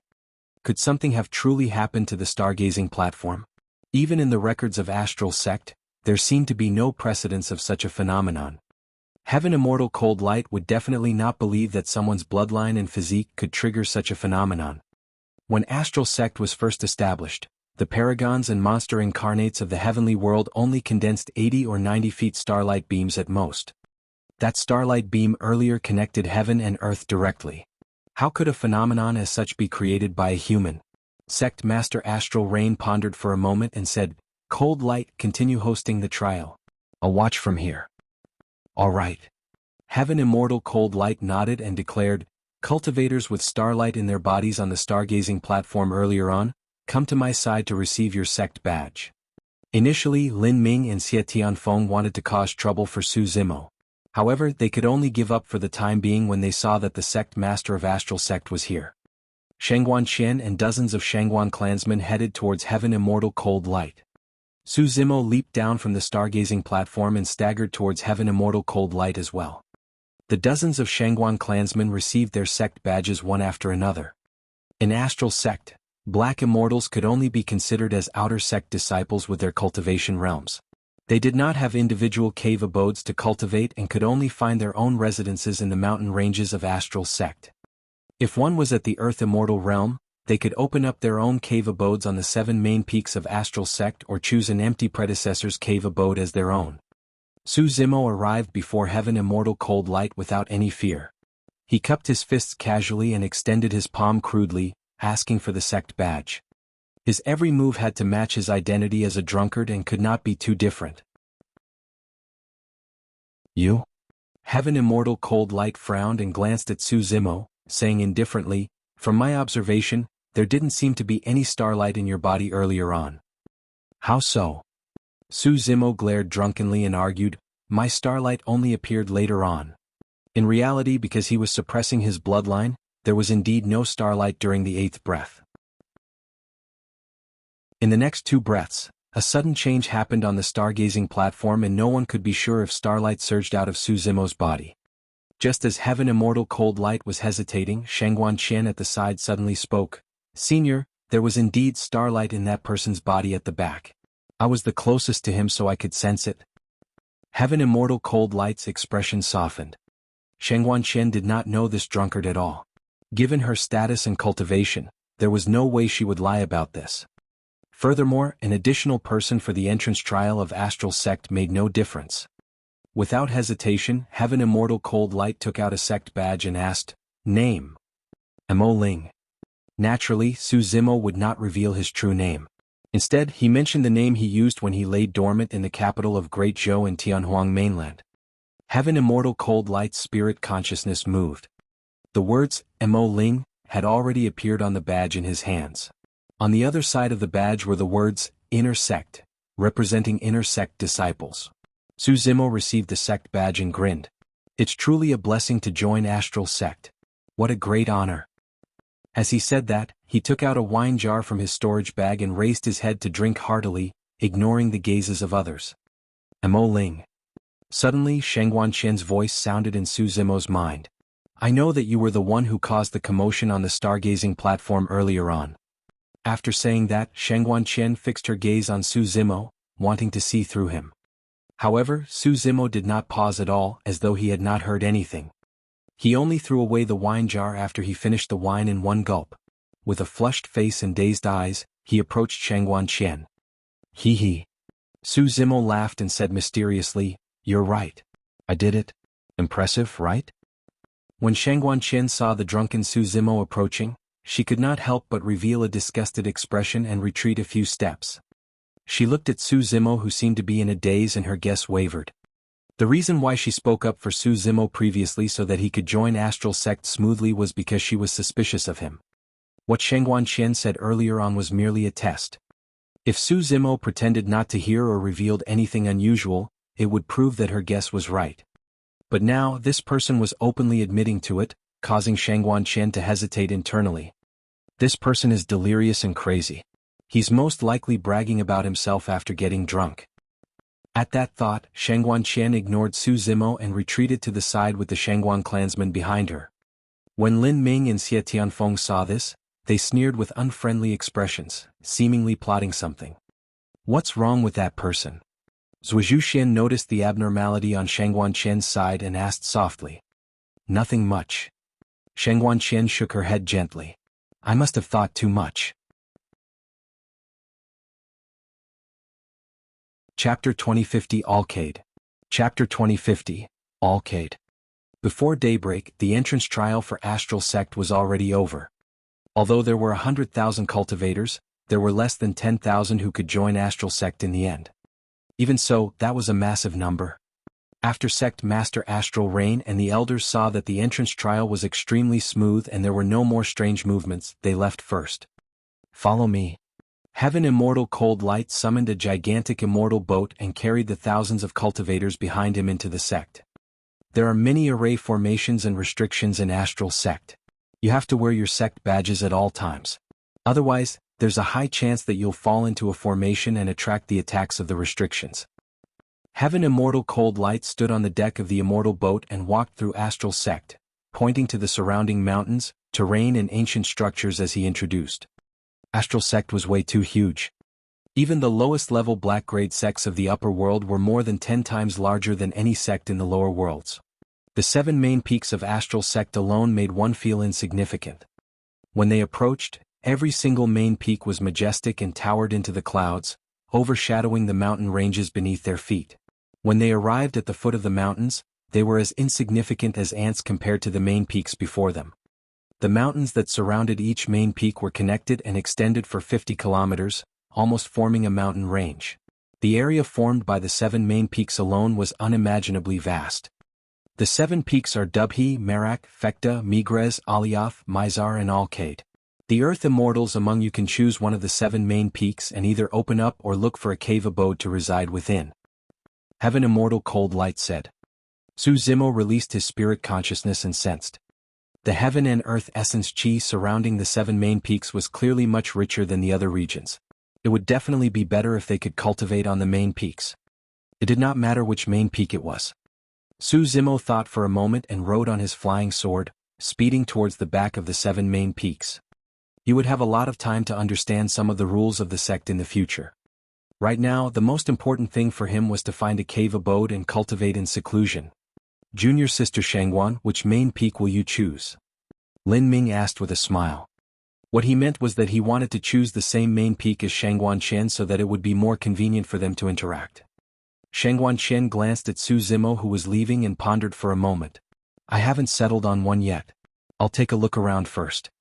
Could something have truly happened to the stargazing platform? Even in the records of Astral Sect, there seemed to be no precedence of such a phenomenon. Heaven Immortal Cold Light would definitely not believe that someone's bloodline and physique could trigger such a phenomenon. When Astral Sect was first established, the paragons and monster incarnates of the heavenly world only condensed 80 or 90 feet starlight beams at most. That starlight beam earlier connected heaven and earth directly. How could a phenomenon as such be created by a human? Sect Master Astral Rain pondered for a moment and said, "Cold Light, continue hosting the trial. I'll watch from here." "All right." Heaven Immortal Cold Light nodded and declared, "Cultivators with starlight in their bodies on the stargazing platform earlier on, come to my side to receive your sect badge." Initially, Lin Ming and Xie Tianhuang wanted to cause trouble for Su Zimo. However, they could only give up for the time being when they saw that the sect master of Astral Sect was here. Shangguan Qian and dozens of Shangguan clansmen headed towards Heaven Immortal Cold Light. Su Zimo leaped down from the stargazing platform and staggered towards Heaven Immortal Cold Light as well. The dozens of Shangguan clansmen received their sect badges one after another. In Astral Sect, Black Immortals could only be considered as outer sect disciples with their cultivation realms. They did not have individual cave abodes to cultivate and could only find their own residences in the mountain ranges of Astral Sect. If one was at the Earth Immortal realm, they could open up their own cave abodes on the 7 main peaks of Astral Sect or choose an empty predecessor's cave abode as their own. Su Zimo arrived before Heaven Immortal Cold Light without any fear. He cupped his fists casually and extended his palm crudely, asking for the sect badge. His every move had to match his identity as a drunkard and could not be too different. "You?" Heaven Immortal Cold Light frowned and glanced at Su Zimo, saying indifferently, "From my observation, there didn't seem to be any starlight in your body earlier on." "How so?" Su Zimo glared drunkenly and argued, "My starlight only appeared later on." In reality, because he was suppressing his bloodline, there was indeed no starlight during the 8th breath. In the next 2 breaths, a sudden change happened on the stargazing platform and no one could be sure if starlight surged out of Su Zimo's body. Just as Heaven Immortal Cold Light was hesitating, Shangguan at the side suddenly spoke. Senior, there was indeed starlight in that person's body at the back. I was the closest to him so I could sense it. Heaven Immortal Cold Light's expression softened. Shangguan did not know this drunkard at all. Given her status and cultivation, there was no way she would lie about this. Furthermore, an additional person for the entrance trial of Astral Sect made no difference. Without hesitation, Heaven Immortal Cold Light took out a sect badge and asked, Name. Mo Ling. Naturally, Su Zimo would not reveal his true name. Instead, he mentioned the name he used when he lay dormant in the capital of Great Zhou in Tianhuang Mainland. Heaven Immortal Cold Light's spirit consciousness moved. The words, Mo Ling, had already appeared on the badge in his hands. On the other side of the badge were the words, Inner Sect, representing Inner Sect disciples. Su Zimo received the sect badge and grinned. It's truly a blessing to join Astral Sect. What a great honor. As he said that, he took out a wine jar from his storage bag and raised his head to drink heartily, ignoring the gazes of others. Mo Ling. Suddenly Shangguan's voice sounded in Su Zimo's mind. I know that you were the one who caused the commotion on the stargazing platform earlier on. After saying that, Shangguan fixed her gaze on Su Zimo, wanting to see through him. However, Su Zimo did not pause at all, as though he had not heard anything. He only threw away the wine jar after he finished the wine in one gulp. With a flushed face and dazed eyes, he approached Shangguan. Hee hee. Su Zimo laughed and said mysteriously, You're right. I did it. Impressive, right? When Shangguan saw the drunken Su Zimo approaching, she could not help but reveal a disgusted expression and retreat a few steps. She looked at Su Zimo, who seemed to be in a daze, and her guess wavered. The reason why she spoke up for Su Zimo previously so that he could join Astral Sect smoothly was because she was suspicious of him. What Shangguan said earlier on was merely a test. If Su Zimo pretended not to hear or revealed anything unusual, it would prove that her guess was right. But now this person was openly admitting to it, causing Shangguan to hesitate internally. This person is delirious and crazy. He's most likely bragging about himself after getting drunk. At that thought, Shangguan ignored Su Zimo and retreated to the side with the Shangguan clansmen behind her. When Lin Ming and Xie Tianfeng saw this, they sneered with unfriendly expressions, seemingly plotting something. What's wrong with that person? Zhuxian noticed the abnormality on Shangguan's side and asked softly. Nothing much. Shangguan shook her head gently. I must have thought too much. Chapter 2050 Alkaid. Chapter 2050, Alkaid. Before daybreak, the entrance trial for Astral Sect was already over. Although there were 100,000 cultivators, there were less than 10,000 who could join Astral Sect in the end. Even so, that was a massive number. After Sect Master Astral Rain and the elders saw that the entrance trial was extremely smooth and there were no more strange movements, they left first. Follow me. Heaven Immortal Cold Light summoned a gigantic immortal boat and carried the thousands of cultivators behind him into the sect. There are many array formations and restrictions in Astral Sect. You have to wear your sect badges at all times. Otherwise, there's a high chance that you'll fall into a formation and attract the attacks of the restrictions. Heaven Immortal Cold Light stood on the deck of the immortal boat and walked through Astral Sect, pointing to the surrounding mountains, terrain and ancient structures as he introduced. Astral Sect was way too huge. Even the lowest level black-grade sects of the upper world were more than 10 times larger than any sect in the lower worlds. The 7 main peaks of Astral Sect alone made one feel insignificant. When they approached, every single main peak was majestic and towered into the clouds, overshadowing the mountain ranges beneath their feet. When they arrived at the foot of the mountains, they were as insignificant as ants compared to the main peaks before them. The mountains that surrounded each main peak were connected and extended for 50 kilometers, almost forming a mountain range. The area formed by the 7 main peaks alone was unimaginably vast. The 7 peaks are Dubhe, Merak, Fekta, Migrez, Alioth, Mizar and Alkaid. The Earth Immortals among you can choose one of the 7 main peaks and either open up or look for a cave abode to reside within. Heaven Immortal Cold Light said. Su Zimo released his spirit consciousness and sensed. The heaven and earth essence chi surrounding the 7 main peaks was clearly much richer than the other regions. It would definitely be better if they could cultivate on the main peaks. It did not matter which main peak it was. Su Zimo thought for a moment and rode on his flying sword, speeding towards the back of the 7 main peaks. He would have a lot of time to understand some of the rules of the sect in the future. Right now, the most important thing for him was to find a cave abode and cultivate in seclusion. Junior sister Shangguan, which main peak will you choose? Lin Ming asked with a smile. What he meant was that he wanted to choose the same main peak as Shangguan Qian so that it would be more convenient for them to interact. Shangguan Qian glanced at Su Zimo who was leaving and pondered for a moment. I haven't settled on one yet. I'll take a look around first.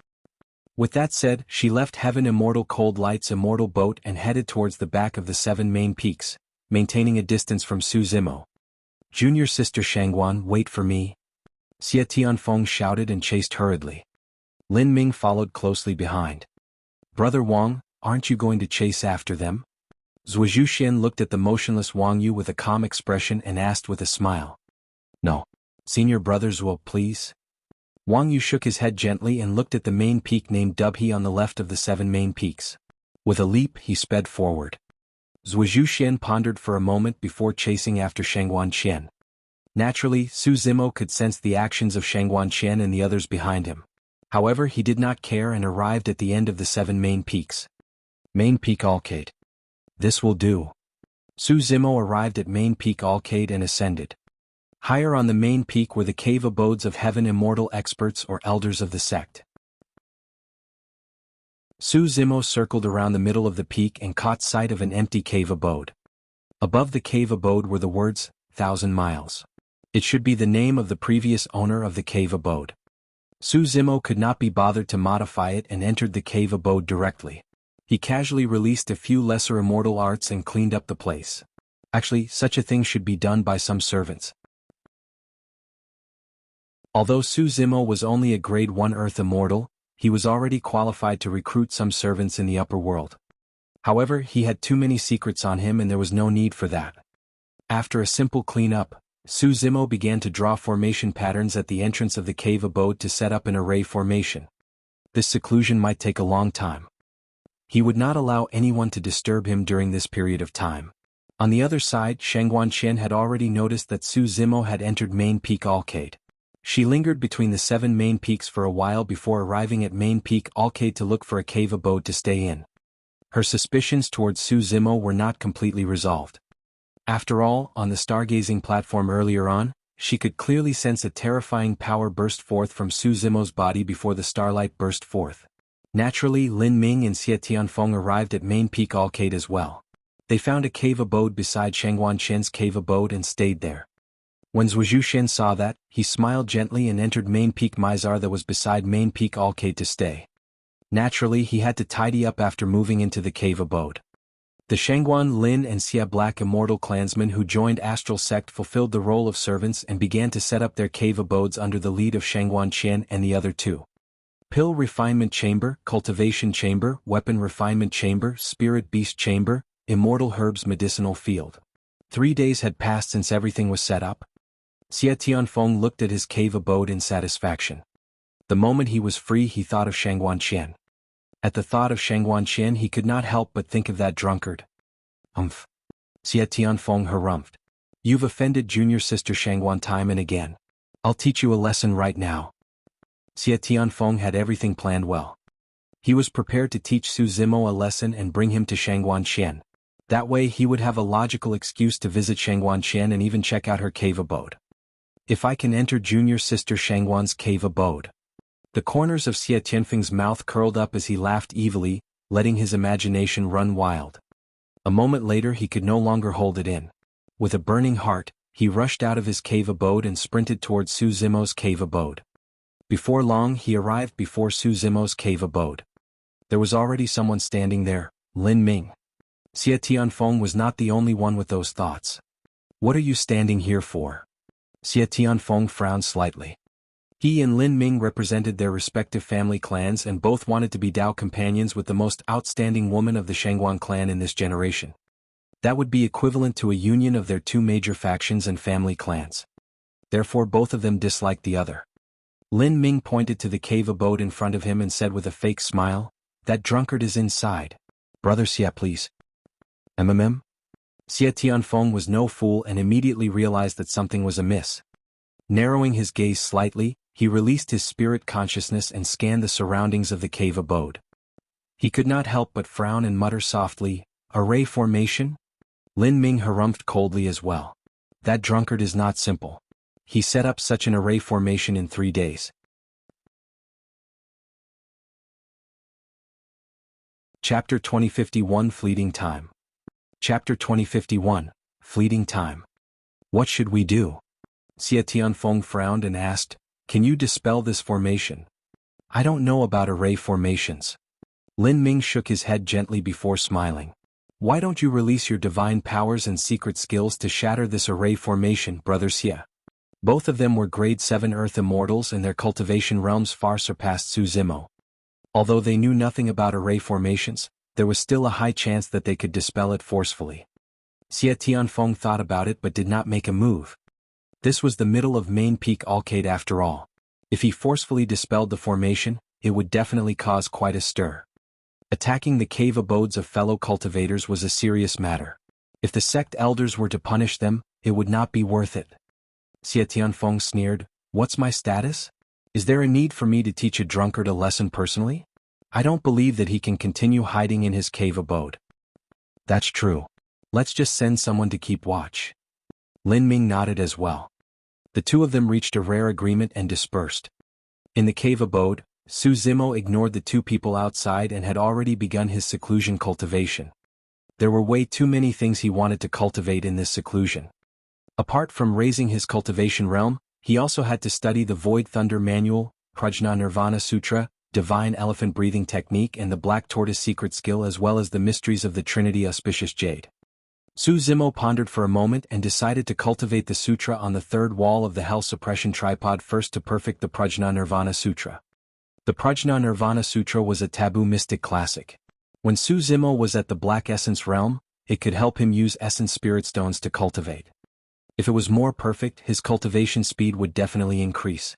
With that said, she left Heaven Immortal Cold Light's immortal boat and headed towards the back of the 7 main peaks, maintaining a distance from Su Zimo. Junior sister Shangguan, wait for me. Xie Tianfeng shouted and chased hurriedly. Lin Ming followed closely behind. Brother Wang, aren't you going to chase after them? Zhuo Xian looked at the motionless Wang Yu with a calm expression and asked with a smile. No. Senior brother Zhuo, please. Wang Yu shook his head gently and looked at the main peak named Dubhe on the left of the 7 main peaks. With a leap he sped forward. Zhuo Xian pondered for a moment before chasing after Shangguan Qian. Naturally, Su Zimo could sense the actions of Shangguan Qian and the others behind him. However, he did not care and arrived at the end of the 7 main peaks. Main Peak Alkaid. This will do. Su Zimo arrived at Main Peak Alkaid and ascended. Higher on the main peak were the cave abodes of Heaven Immortal experts or elders of the sect. Su Zimo circled around the middle of the peak and caught sight of an empty cave abode. Above the cave abode were the words, 1,000 miles. It should be the name of the previous owner of the cave abode. Su Zimo could not be bothered to modify it and entered the cave abode directly. He casually released a few lesser immortal arts and cleaned up the place. Actually, such a thing should be done by some servants. Although Su Zimo was only a grade 1 Earth Immortal, he was already qualified to recruit some servants in the upper world. However, he had too many secrets on him and there was no need for that. After a simple cleanup, Su Zimo began to draw formation patterns at the entrance of the cave abode to set up an array formation. This seclusion might take a long time. He would not allow anyone to disturb him during this period of time. On the other side, Shangguan Qian had already noticed that Su Zimo had entered Main Peak Alkaid. She lingered between the 7 main peaks for a while before arriving at Main Peak Alkaid to look for a cave abode to stay in. Her suspicions towards Su Zimo were not completely resolved. After all, on the stargazing platform earlier on, she could clearly sense a terrifying power burst forth from Su Zimo's body before the starlight burst forth. Naturally, Lin Ming and Xie Tianfeng arrived at Main Peak Alkaid as well. They found a cave abode beside Shangguan Qian's cave abode and stayed there. When Zhuo Xian saw that, he smiled gently and entered Main Peak Mizar that was beside Main Peak Alkaid to stay. Naturally, he had to tidy up after moving into the cave abode. The Shangguan, Lin and Xie Black Immortal clansmen who joined Astral Sect fulfilled the role of servants and began to set up their cave abodes under the lead of Shangguan Qian and the other 2. Pill Refinement Chamber, Cultivation Chamber, Weapon Refinement Chamber, Spirit Beast Chamber, Immortal Herbs Medicinal Field. 3 days had passed since everything was set up. Xie Tianfeng looked at his cave abode in satisfaction. The moment he was free he thought of Shangguan Qian. At the thought of Shangguan Qian he could not help but think of that drunkard. Xie Tianfeng harumphed. You've offended junior sister Shangguan time and again. I'll teach you a lesson right now. Xie Tianfeng had everything planned well. He was prepared to teach Su Zimo a lesson and bring him to Shangguan Qian. That way he would have a logical excuse to visit Shangguan Qian and even check out her cave abode. If I can enter junior sister Shangguan's cave abode. The corners of Xie Tianfeng's mouth curled up as he laughed evilly, letting his imagination run wild. A moment later he could no longer hold it in. With a burning heart, he rushed out of his cave abode and sprinted towards Su Zimo's cave abode. Before long he arrived before Su Zimo's cave abode. There was already someone standing there, Lin Ming. Xie Tianfeng was not the only one with those thoughts. What are you standing here for? Xie Tianfeng frowned slightly. He and Lin Ming represented their respective family clans and both wanted to be Dao companions with the most outstanding woman of the Shangguan clan in this generation. That would be equivalent to a union of their 2 major factions and family clans. Therefore both of them disliked the other. Lin Ming pointed to the cave abode in front of him and said with a fake smile, "That drunkard is inside. Brother Xie, please." Xie Tianfeng was no fool and immediately realized that something was amiss. Narrowing his gaze slightly, he released his spirit consciousness and scanned the surroundings of the cave abode. He could not help but frown and mutter softly, "Array formation?" Lin Ming harumphed coldly as well. That drunkard is not simple. He set up such an array formation in 3 days. Chapter 2051 Fleeting Time. Chapter 2051 Fleeting Time. What should we do? Tianhuang frowned and asked, "Can you dispel this formation?" "I don't know about array formations." Lin Ming shook his head gently before smiling. "Why don't you release your divine powers and secret skills to shatter this array formation, Brother Xia?" Both of them were grade 7 Earth Immortals and their cultivation realms far surpassed Su Zimo. Although they knew nothing about array formations, there was still a high chance that they could dispel it forcefully. Tianhuang thought about it but did not make a move. This was the middle of Main Peak Alkaid after all. If he forcefully dispelled the formation, it would definitely cause quite a stir. Attacking the cave abodes of fellow cultivators was a serious matter. If the sect elders were to punish them, it would not be worth it. Tianhuang sneered, "What's my status? Is there a need for me to teach a drunkard a lesson personally? I don't believe that he can continue hiding in his cave abode." "That's true. Let's just send someone to keep watch." Lin Ming nodded as well. The two of them reached a rare agreement and dispersed. In the cave abode, Su Zimo ignored the two people outside and had already begun his seclusion cultivation. There were way too many things he wanted to cultivate in this seclusion. Apart from raising his cultivation realm, he also had to study the Void Thunder Manual, Prajna Nirvana Sutra, Divine Elephant Breathing Technique and the Black Tortoise Secret Skill as well as the mysteries of the Trinity Auspicious Jade. Su Zimo pondered for a moment and decided to cultivate the sutra on the third wall of the Hell Suppression tripod first to perfect the Prajna Nirvana Sutra. The Prajna Nirvana Sutra was a taboo mystic classic. When Su Zimo was at the Black Essence realm, it could help him use Essence Spirit Stones to cultivate. If it was more perfect, his cultivation speed would definitely increase.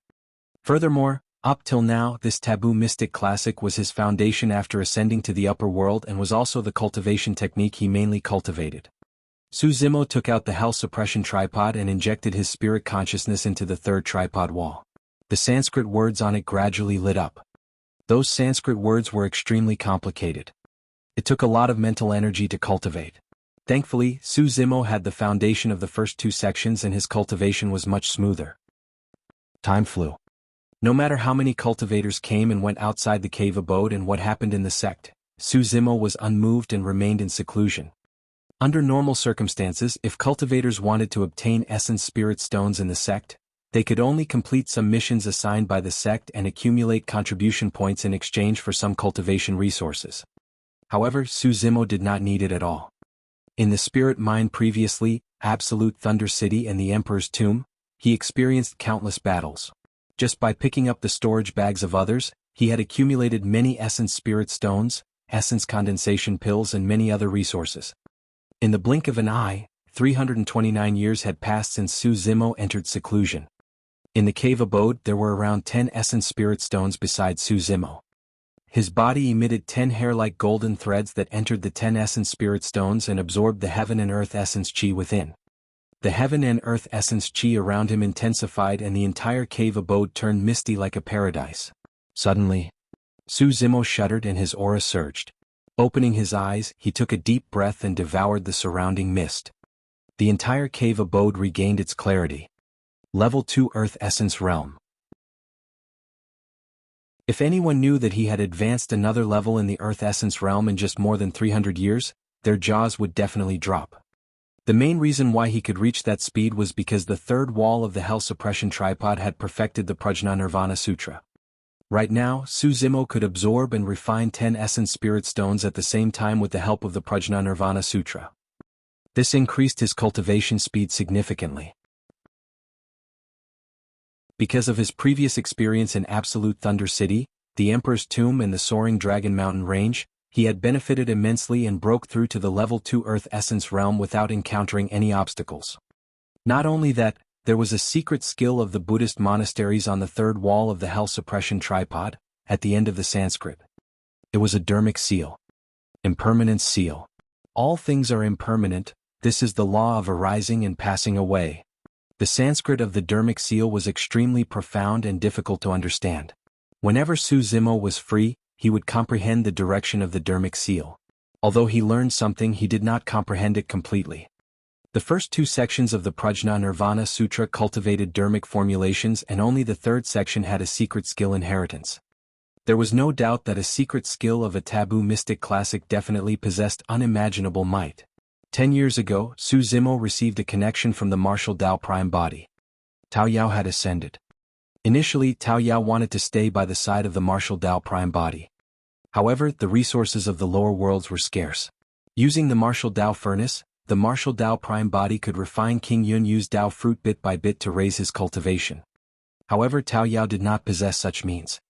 Furthermore, up till now, this taboo mystic classic was his foundation after ascending to the upper world and was also the cultivation technique he mainly cultivated. Su Zimo took out the Hell Suppression tripod and injected his spirit consciousness into the third tripod wall. The Sanskrit words on it gradually lit up. Those Sanskrit words were extremely complicated. It took a lot of mental energy to cultivate. Thankfully, Su Zimo had the foundation of the first two sections and his cultivation was much smoother. Time flew. No matter how many cultivators came and went outside the cave abode and what happened in the sect, Su Zimo was unmoved and remained in seclusion. Under normal circumstances, if cultivators wanted to obtain Essence Spirit Stones in the sect, they could only complete some missions assigned by the sect and accumulate contribution points in exchange for some cultivation resources. However, Su Zimo did not need it at all. In the spirit mine previously, Absolute Thunder City and the Emperor's Tomb, he experienced countless battles. Just by picking up the storage bags of others, he had accumulated many Essence Spirit Stones, Essence Condensation Pills and many other resources. In the blink of an eye, 329 years had passed since Su Zimo entered seclusion. In the cave abode there were around 10 Essence Spirit Stones besides Su Zimo. His body emitted 10 hair-like golden threads that entered the 10 Essence Spirit Stones and absorbed the Heaven and Earth Essence Chi within. The Heaven and Earth Essence Chi around him intensified and the entire cave abode turned misty like a paradise. Suddenly, Su Zimo shuddered and his aura surged. Opening his eyes, he took a deep breath and devoured the surrounding mist. The entire cave abode regained its clarity. Level 2 Earth Essence Realm. If anyone knew that he had advanced another level in the Earth Essence Realm in just more than 300 years, their jaws would definitely drop. The main reason why he could reach that speed was because the third wall of the Hell Suppression tripod had perfected the Prajna Nirvana Sutra. Right now, Su Zimo could absorb and refine 10 Essence Spirit Stones at the same time with the help of the Prajna Nirvana Sutra. This increased his cultivation speed significantly. Because of his previous experience in Absolute Thunder City, the Emperor's Tomb and the Soaring Dragon Mountain Range, he had benefited immensely and broke through to the Level 2 Earth Essence Realm without encountering any obstacles. Not only that, there was a secret skill of the Buddhist monasteries on the third wall of the Hell Suppression tripod, at the end of the Sanskrit. It was a dermic seal. Impermanence seal. All things are impermanent, this is the law of arising and passing away. The Sanskrit of the Dermic seal was extremely profound and difficult to understand. Whenever Su Zimo was free, he would comprehend the direction of the Dermic seal. Although he learned something, he did not comprehend it completely. The first two sections of the Prajna Nirvana Sutra cultivated Dermic formulations, and only the third section had a secret skill inheritance. There was no doubt that a secret skill of a taboo mystic classic definitely possessed unimaginable might. 10 years ago, Su Zimo received a connection from the martial Tao prime body. Tao Yao had ascended. Initially, Tao Yao wanted to stay by the side of the martial Tao prime body. However, the resources of the lower worlds were scarce. Using the martial Tao furnace, the martial Tao prime body could refine King Yun's Tao fruit bit by bit to raise his cultivation. However, Tao Yao did not possess such means.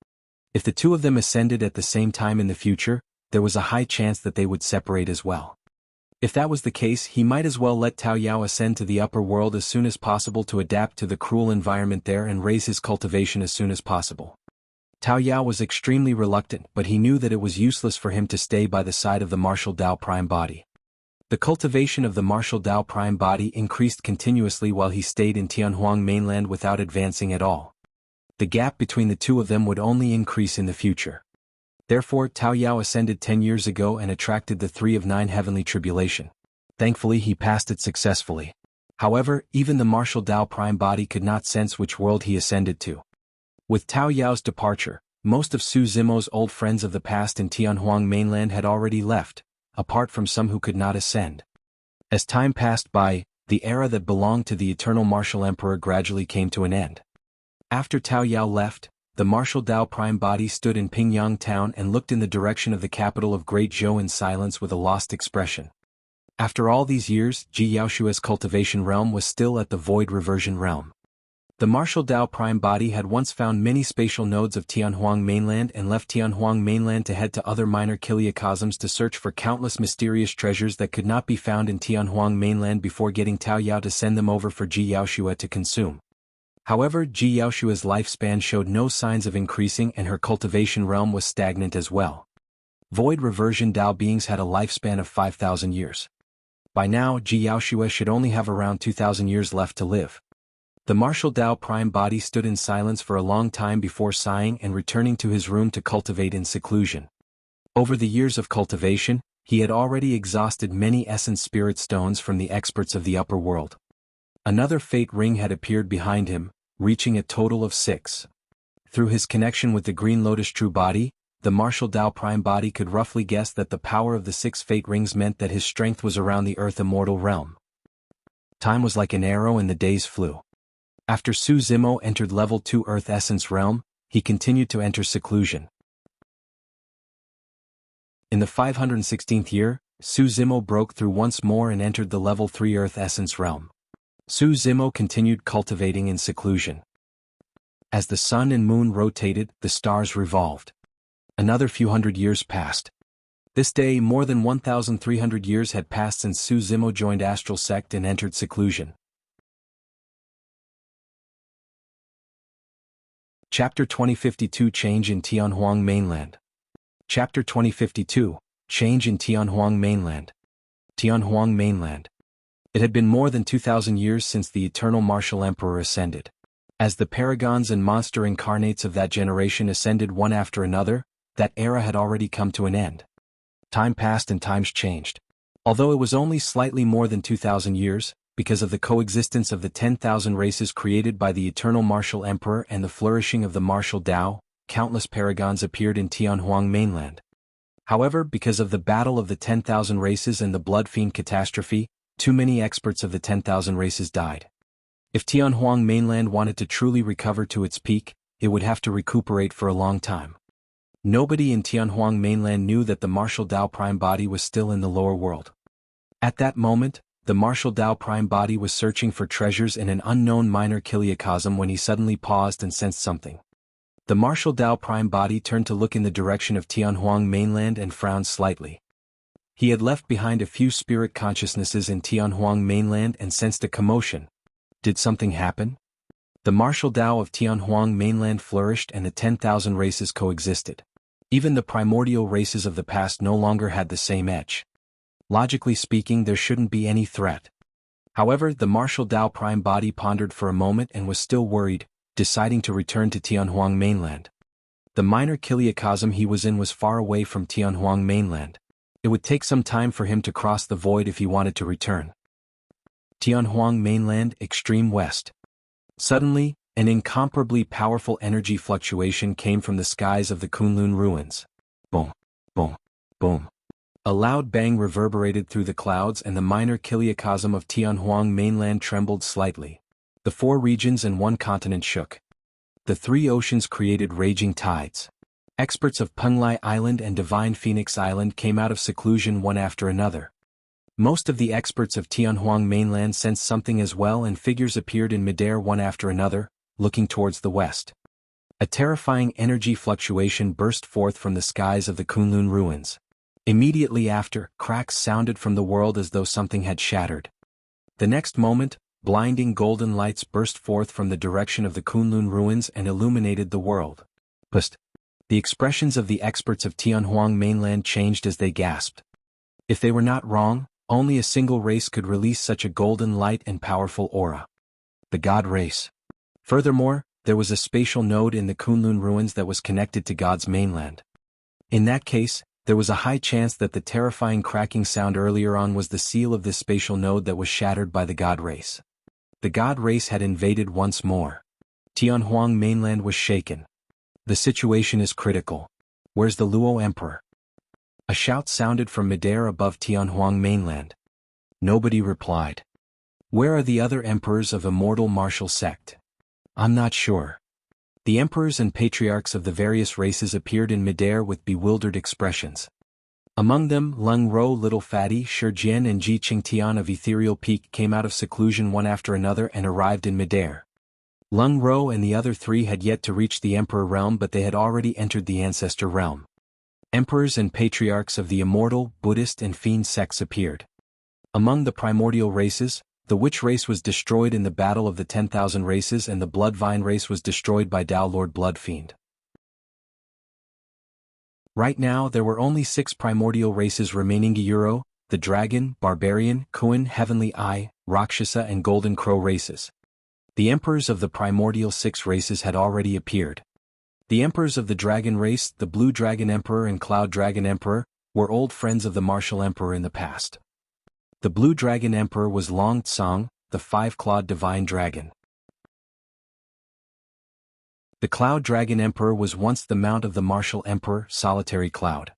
If the two of them ascended at the same time in the future, there was a high chance that they would separate as well. If that was the case, he might as well let Tao Yao ascend to the upper world as soon as possible to adapt to the cruel environment there and raise his cultivation as soon as possible. Tao Yao was extremely reluctant, but he knew that it was useless for him to stay by the side of the martial Tao prime body. The cultivation of the martial Tao prime body increased continuously while he stayed in Tianhuang mainland without advancing at all. The gap between the two of them would only increase in the future. Therefore, Tao Yao ascended 10 years ago and attracted the 3 of 9 heavenly tribulation. Thankfully, he passed it successfully. However, even the martial Tao prime body could not sense which world he ascended to. With Tao Yao's departure, most of Su Zimo's old friends of the past in Tianhuang mainland had already left, apart from some who could not ascend. As time passed by, the era that belonged to the eternal martial emperor gradually came to an end. After Tao Yao left, the martial Tao prime body stood in Pingyang town and looked in the direction of the capital of Great Zhou in silence with a lost expression. After all these years, Ji Yaoshua's cultivation realm was still at the void reversion realm. The martial Tao prime body had once found many spatial nodes of Tianhuang mainland and left Tianhuang mainland to head to other minor kiliacosms to search for countless mysterious treasures that could not be found in Tianhuang mainland before getting Tao Yao to send them over for Ji Yaoshua to consume. However, Ji Yaoshua's lifespan showed no signs of increasing and her cultivation realm was stagnant as well. Void reversion Tao beings had a lifespan of 5,000 years. By now, Ji Yaoshua should only have around 2,000 years left to live. The martial Tao prime body stood in silence for a long time before sighing and returning to his room to cultivate in seclusion. Over the years of cultivation, he had already exhausted many essence spirit stones from the experts of the upper world. Another fate ring had appeared behind him, reaching a total of 6. Through his connection with the Green Lotus true body, the martial Tao prime body could roughly guess that the power of the 6 fate rings meant that his strength was around the earth immortal realm. Time was like an arrow and the days flew. After Su Zimo entered level 2 earth essence realm, he continued to enter seclusion. In the 516th year, Su Zimo broke through once more and entered the level 3 earth essence realm. Su Zimo continued cultivating in seclusion. As the sun and moon rotated, the stars revolved. Another few hundred years passed. This day, more than 1,300 years had passed since Su Zimo joined Astral Sect and entered seclusion. Chapter 2052 Change in Tianhuang Mainland. Chapter 2052 Change in Tianhuang Mainland. Tianhuang Mainland. It had been more than 2,000 years since the eternal martial emperor ascended. As the paragons and monster incarnates of that generation ascended one after another, that era had already come to an end. Time passed and times changed. Although it was only slightly more than 2,000 years, because of the coexistence of the 10,000 races created by the eternal martial emperor and the flourishing of the martial Tao, countless paragons appeared in Tianhuang mainland. However, because of the battle of the 10,000 races and the blood fiend catastrophe, too many experts of the 10,000 races died. If Tianhuang mainland wanted to truly recover to its peak, it would have to recuperate for a long time. Nobody in Tianhuang mainland knew that the martial Tao prime body was still in the lower world. At that moment, the martial Tao prime body was searching for treasures in an unknown minor kiliacosm when he suddenly paused and sensed something. The martial Tao prime body turned to look in the direction of Tianhuang mainland and frowned slightly. He had left behind a few spirit consciousnesses in Tianhuang mainland and sensed a commotion. Did something happen? The martial Tao of Tianhuang mainland flourished and the 10,000 races coexisted. Even the primordial races of the past no longer had the same edge. Logically speaking, there shouldn't be any threat. However, the martial Dao prime body pondered for a moment and was still worried, deciding to return to Tianhuang mainland. The minor kiliacosm he was in was far away from Tianhuang mainland. It would take some time for him to cross the void if he wanted to return. Tianhuang mainland, extreme west. Suddenly, an incomparably powerful energy fluctuation came from the skies of the Kunlun ruins. Boom, boom, boom. A loud bang reverberated through the clouds and the minor kiliacosm of Tianhuang mainland trembled slightly. The 4 regions and 1 continent shook. The 3 oceans created raging tides. Experts of Penglai Island and Divine Phoenix Island came out of seclusion one after another. Most of the experts of Tianhuang mainland sensed something as well, and figures appeared in midair one after another, looking towards the west. A terrifying energy fluctuation burst forth from the skies of the Kunlun ruins. Immediately after, cracks sounded from the world as though something had shattered. The next moment, blinding golden lights burst forth from the direction of the Kunlun ruins and illuminated the world. The expressions of the experts of Tianhuang mainland changed as they gasped. If they were not wrong, only a single race could release such a golden light and powerful aura. The God race. Furthermore, there was a spatial node in the Kunlun ruins that was connected to God's mainland. In that case, there was a high chance that the terrifying cracking sound earlier on was the seal of this spatial node that was shattered by the God race. The God race had invaded once more. Tianhuang mainland was shaken. The situation is critical. Where's the Luo Emperor? A shout sounded from midair above Tianhuang mainland. Nobody replied. Where are the other emperors of immortal martial sect? I'm not sure. The emperors and patriarchs of the various races appeared in midair with bewildered expressions. Among them, Leng Ro, Little Fatty, Shijian and Ji Qingtian of Ethereal Peak came out of seclusion one after another and arrived in midair. Leng Ro and the other 3 had yet to reach the Emperor realm, but they had already entered the Ancestor realm. Emperors and patriarchs of the immortal, Buddhist and Fiend sects appeared. Among the primordial races, the Witch race was destroyed in the Battle of the 10,000 Races, and the Bloodvine race was destroyed by Dao Lord Bloodfiend. Right now there were only 6 primordial races remaining: Gyuro, the Dragon, Barbarian, Kuan, Heavenly Eye, Rakshasa and Golden Crow races. The emperors of the primordial 6 races had already appeared. The emperors of the Dragon race, the Blue Dragon Emperor and Cloud Dragon Emperor, were old friends of the Martial Emperor in the past. The Blue Dragon Emperor was Long Tsang, the 5-clawed divine dragon. The Cloud Dragon Emperor was once the mount of the Martial Emperor, Solitary Cloud.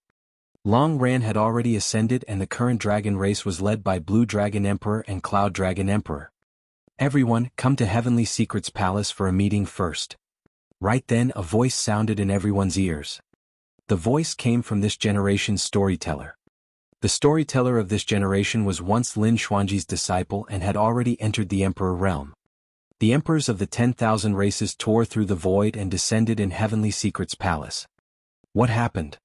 Long Ran had already ascended, and the current dragon race was led by Blue Dragon Emperor and Cloud Dragon Emperor. Everyone, come to Heavenly Secrets Palace for a meeting first. Right then a voice sounded in everyone's ears. The voice came from this generation's storyteller. The storyteller of this generation was once Lin Xuanji's disciple and had already entered the Emperor realm. The emperors of the 10,000 races tore through the void and descended in Heavenly Secrets Palace. What happened?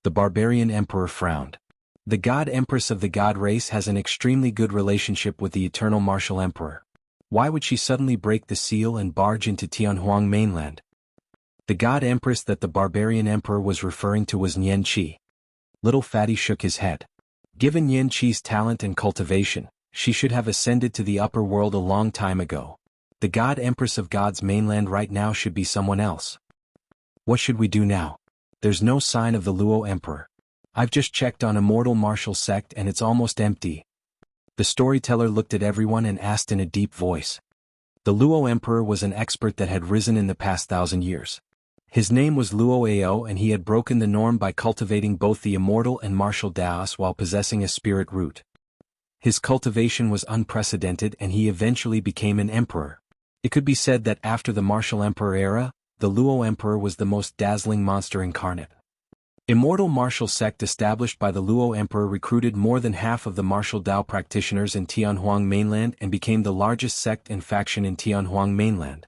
The Barbarian Emperor frowned. The God Empress of the God race has an extremely good relationship with the Eternal Martial Emperor. Why would she suddenly break the seal and barge into Tianhuang mainland? The God Empress that the Barbarian Emperor was referring to was Nian Qi. Little Fatty shook his head. Given Nian Qi's talent and cultivation, she should have ascended to the upper world a long time ago. The God Empress of God's mainland right now should be someone else. What should we do now? There's no sign of the Luo Emperor. I've just checked on Immortal Martial Sect and it's almost empty. The storyteller looked at everyone and asked in a deep voice. The Luo Emperor was an expert that had risen in the past 1,000 years. His name was Luo Ao, and he had broken the norm by cultivating both the immortal and martial Daos while possessing a spirit root. His cultivation was unprecedented and he eventually became an emperor. It could be said that after the martial emperor era, the Luo Emperor was the most dazzling monster incarnate. Immortal Martial Sect established by the Luo Emperor recruited more than half of the martial Dao practitioners in Tianhuang mainland and became the largest sect and faction in Tianhuang mainland.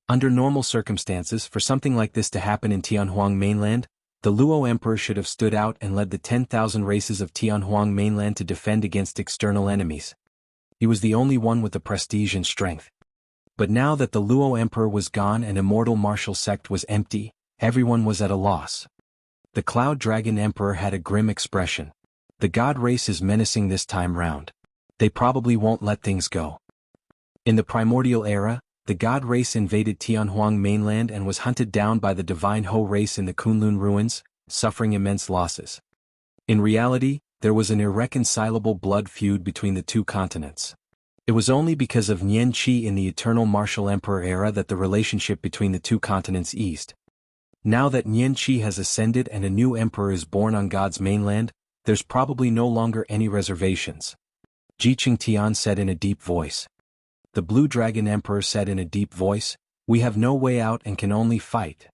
Under normal circumstances, for something like this to happen in Tianhuang mainland, the Luo Emperor should have stood out and led the 10,000 races of Tianhuang mainland to defend against external enemies. He was the only one with the prestige and strength. But now that the Luo Emperor was gone and Immortal Martial Sect was empty, everyone was at a loss. The Cloud Dragon Emperor had a grim expression. The God race is menacing this time round. They probably won't let things go. In the primordial era, the god race invaded Tianhuang mainland and was hunted down by the divine Ho race in the Kunlun ruins, suffering immense losses. In reality, there was an irreconcilable blood feud between the two continents. It was only because of Nian Qi in the eternal martial emperor era that the relationship between the two continents eased. Now that Nian Qi has ascended and a new emperor is born on God's mainland, there's probably no longer any reservations. Jiqing Tian said in a deep voice. The Blue Dragon Emperor said in a deep voice, "We have no way out and can only fight.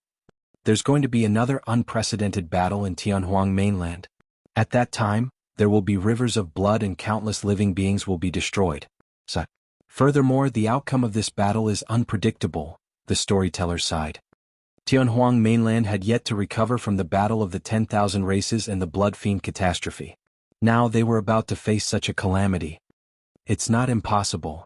There's going to be another unprecedented battle in Tianhuang mainland. At that time, there will be rivers of blood and countless living beings will be destroyed." Furthermore, the outcome of this battle is unpredictable, the storyteller sighed. Tianhuang mainland had yet to recover from the battle of the 10,000 races and the blood fiend catastrophe. Now they were about to face such a calamity. It's not impossible.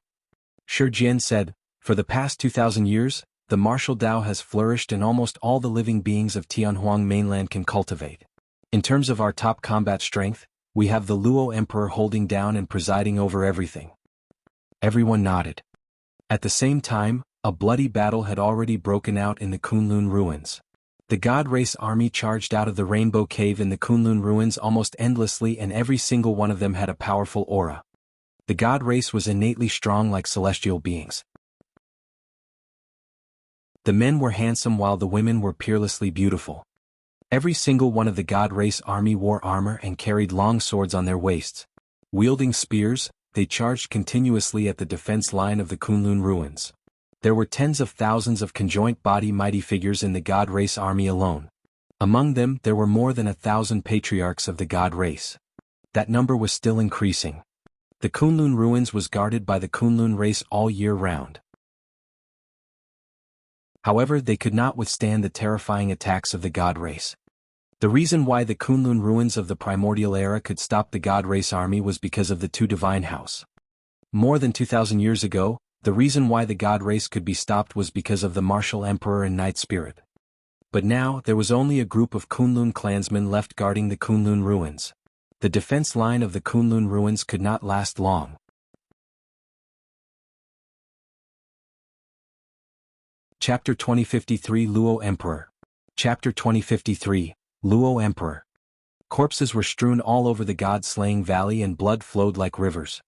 Shi Jian said, "For the past 2,000 years, the martial Tao has flourished and almost all the living beings of Tianhuang mainland can cultivate. In terms of our top combat strength, we have the Luo Emperor holding down and presiding over everything." Everyone nodded. At the same time, a bloody battle had already broken out in the Kunlun ruins. The God Race army charged out of the Rainbow Cave in the Kunlun ruins almost endlessly, and every single one of them had a powerful aura. The God Race was innately strong like celestial beings. The men were handsome while the women were peerlessly beautiful. Every single one of the God Race army wore armor and carried long swords on their waists. Wielding spears, they charged continuously at the defense line of the Kunlun ruins. There were tens of thousands of conjoint body mighty figures in the God Race army alone. Among them there were more than 1,000 patriarchs of the God Race. That number was still increasing. The Kunlun ruins was guarded by the Kunlun race all year round. However, they could not withstand the terrifying attacks of the God Race. The reason why the Kunlun ruins of the primordial era could stop the God Race army was because of the two divine house. More than 2,000 years ago, the reason why the God Race could be stopped was because of the martial emperor and night spirit. But now, there was only a group of Kunlun clansmen left guarding the Kunlun ruins. The defense line of the Kunlun ruins could not last long. Chapter 2053 Luo Emperor. Chapter 2053 Luo Emperor. Corpses were strewn all over the God-slaying valley and blood flowed like rivers.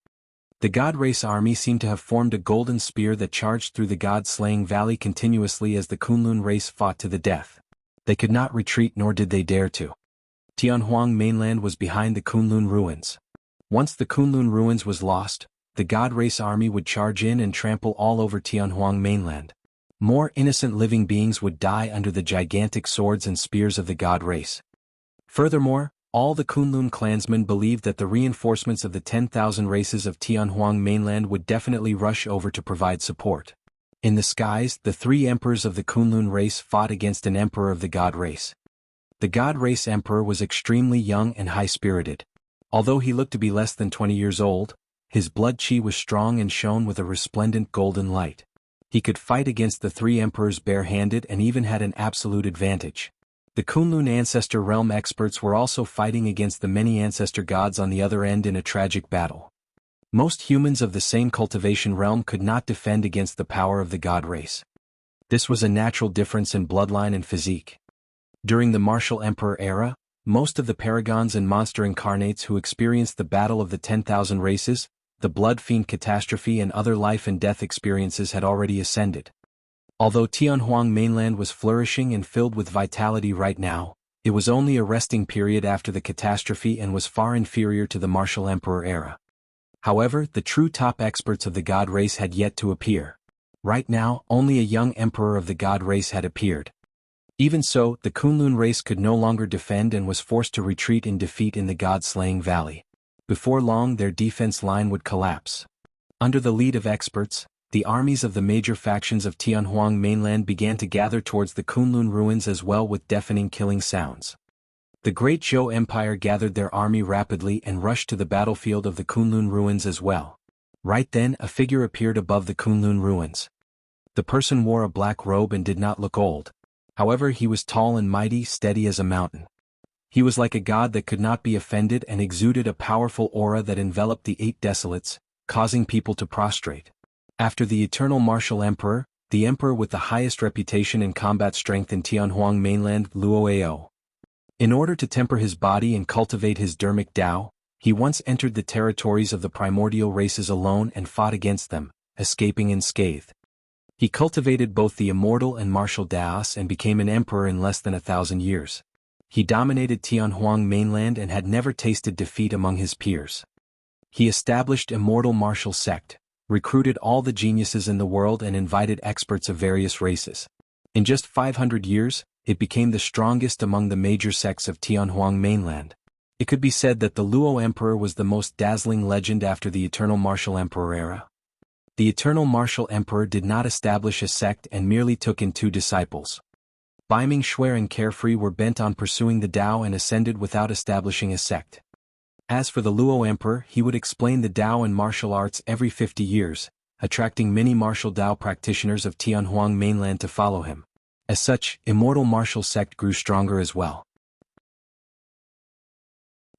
The God Race army seemed to have formed a golden spear that charged through the God-slaying valley continuously as the Kunlun race fought to the death. They could not retreat nor did they dare to. Tianhuang mainland was behind the Kunlun ruins. Once the Kunlun ruins was lost, the God Race army would charge in and trample all over Tianhuang mainland. More innocent living beings would die under the gigantic swords and spears of the God Race. Furthermore, all the Kunlun clansmen believed that the reinforcements of the 10,000 races of Tianhuang mainland would definitely rush over to provide support. In the skies, the three emperors of the Kunlun race fought against an emperor of the God Race. The God Race emperor was extremely young and high-spirited. Although he looked to be less than 20 years old, his blood qi was strong and shone with a resplendent golden light. He could fight against the three emperors bare-handed and even had an absolute advantage. The Kunlun ancestor realm experts were also fighting against the many ancestor gods on the other end in a tragic battle. Most humans of the same cultivation realm could not defend against the power of the God Race. This was a natural difference in bloodline and physique. During the martial emperor era, most of the paragons and monster incarnates who experienced the battle of the 10,000 races, the blood fiend catastrophe and other life and death experiences had already ascended. Although Tianhuang mainland was flourishing and filled with vitality right now, it was only a resting period after the catastrophe and was far inferior to the martial emperor era. However, the true top experts of the God Race had yet to appear. Right now, only a young emperor of the God Race had appeared. Even so, the Kunlun race could no longer defend and was forced to retreat in defeat in the God-slaying valley. Before long their defense line would collapse. Under the lead of experts, the armies of the major factions of Tianhuang mainland began to gather towards the Kunlun ruins as well with deafening killing sounds. The great Zhou Empire gathered their army rapidly and rushed to the battlefield of the Kunlun ruins as well. Right then a figure appeared above the Kunlun ruins. The person wore a black robe and did not look old. However, he was tall and mighty, steady as a mountain. He was like a god that could not be offended and exuded a powerful aura that enveloped the 8 desolates, causing people to prostrate. After the Eternal Martial Emperor, the emperor with the highest reputation in combat strength in Tianhuang Mainland, Luo Ao. In order to temper his body and cultivate his dermic Tao, he once entered the territories of the primordial races alone and fought against them, escaping unscathed. He cultivated both the immortal and martial Daos and became an emperor in less than 1,000 years. He dominated Tianhuang Mainland and had never tasted defeat among his peers. He established immortal martial sect, recruited all the geniuses in the world and invited experts of various races. In just 500 years, it became the strongest among the major sects of Tianhuang Mainland. It could be said that the Luo Emperor was the most dazzling legend after the Eternal Martial Emperor era. The Eternal Martial Emperor did not establish a sect and merely took in 2 disciples. Baiming Shuai and Carefree were bent on pursuing the Tao and ascended without establishing a sect. As for the Luo Emperor, he would explain the Tao and martial arts every 50 years, attracting many martial Tao practitioners of Tianhuang Mainland to follow him. As such, immortal martial sect grew stronger as well.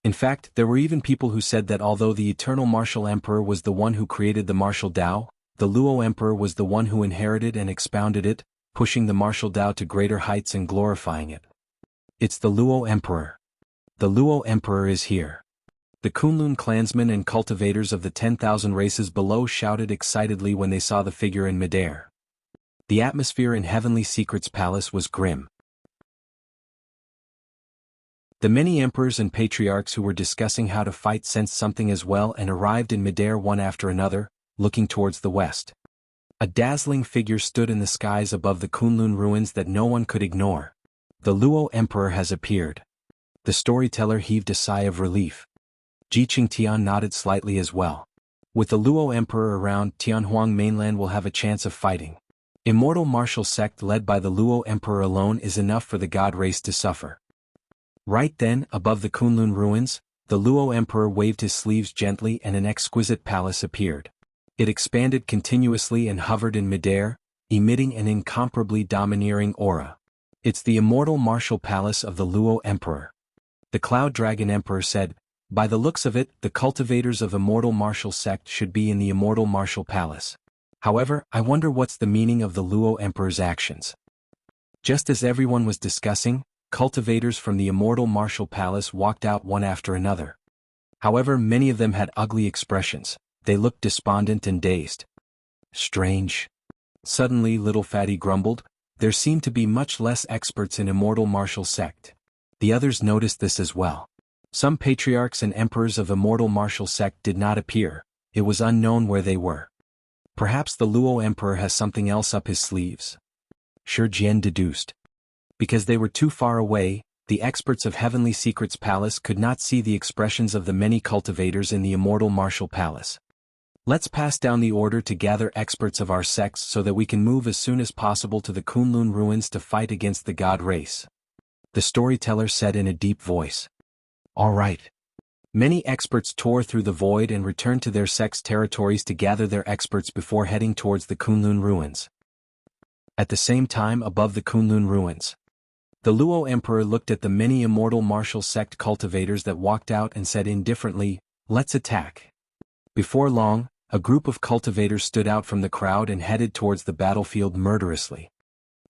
In fact, there were even people who said that although the Eternal Martial Emperor was the one who created the martial Tao, the Luo Emperor was the one who inherited and expounded it, pushing the martial Tao to greater heights and glorifying it. It's the Luo Emperor. The Luo Emperor is here. The Kunlun clansmen and cultivators of the 10,000 races below shouted excitedly when they saw the figure in midair. The atmosphere in Heavenly Secret's palace was grim. The many emperors and patriarchs who were discussing how to fight sensed something as well and arrived in midair one after another, looking towards the west. A dazzling figure stood in the skies above the Kunlun ruins that no one could ignore. The Luo Emperor has appeared. The storyteller heaved a sigh of relief. Tian nodded slightly as well. With the Luo Emperor around, Tianhuang Mainland will have a chance of fighting. Immortal martial sect led by the Luo Emperor alone is enough for the god race to suffer. Right then, above the Kunlun ruins, the Luo Emperor waved his sleeves gently and an exquisite palace appeared. It expanded continuously and hovered in midair, emitting an incomparably domineering aura. It's the immortal martial palace of the Luo Emperor. The Cloud Dragon Emperor said, "By the looks of it, the cultivators of immortal martial sect should be in the immortal martial palace. However, I wonder what's the meaning of the Luo Emperor's actions." Just as everyone was discussing, cultivators from the immortal martial palace walked out one after another. However, many of them had ugly expressions. They looked despondent and dazed. Strange. Suddenly Little Fatty grumbled, there seemed to be much less experts in immortal martial sect. The others noticed this as well. Some patriarchs and emperors of immortal martial sect did not appear. It was unknown where they were. Perhaps the Luo Emperor has something else up his sleeves. Shi Jian deduced. Because they were too far away, the experts of Heavenly Secret's palace could not see the expressions of the many cultivators in the immortal martial palace. Let's pass down the order to gather experts of our sects so that we can move as soon as possible to the Kunlun ruins to fight against the god race. The storyteller said in a deep voice. All right. Many experts tore through the void and returned to their sect's territories to gather their experts before heading towards the Kunlun ruins. At the same time, above the Kunlun ruins, the Luo Emperor looked at the many immortal martial sect cultivators that walked out and said indifferently, "Let's attack." Before long, a group of cultivators stood out from the crowd and headed towards the battlefield murderously.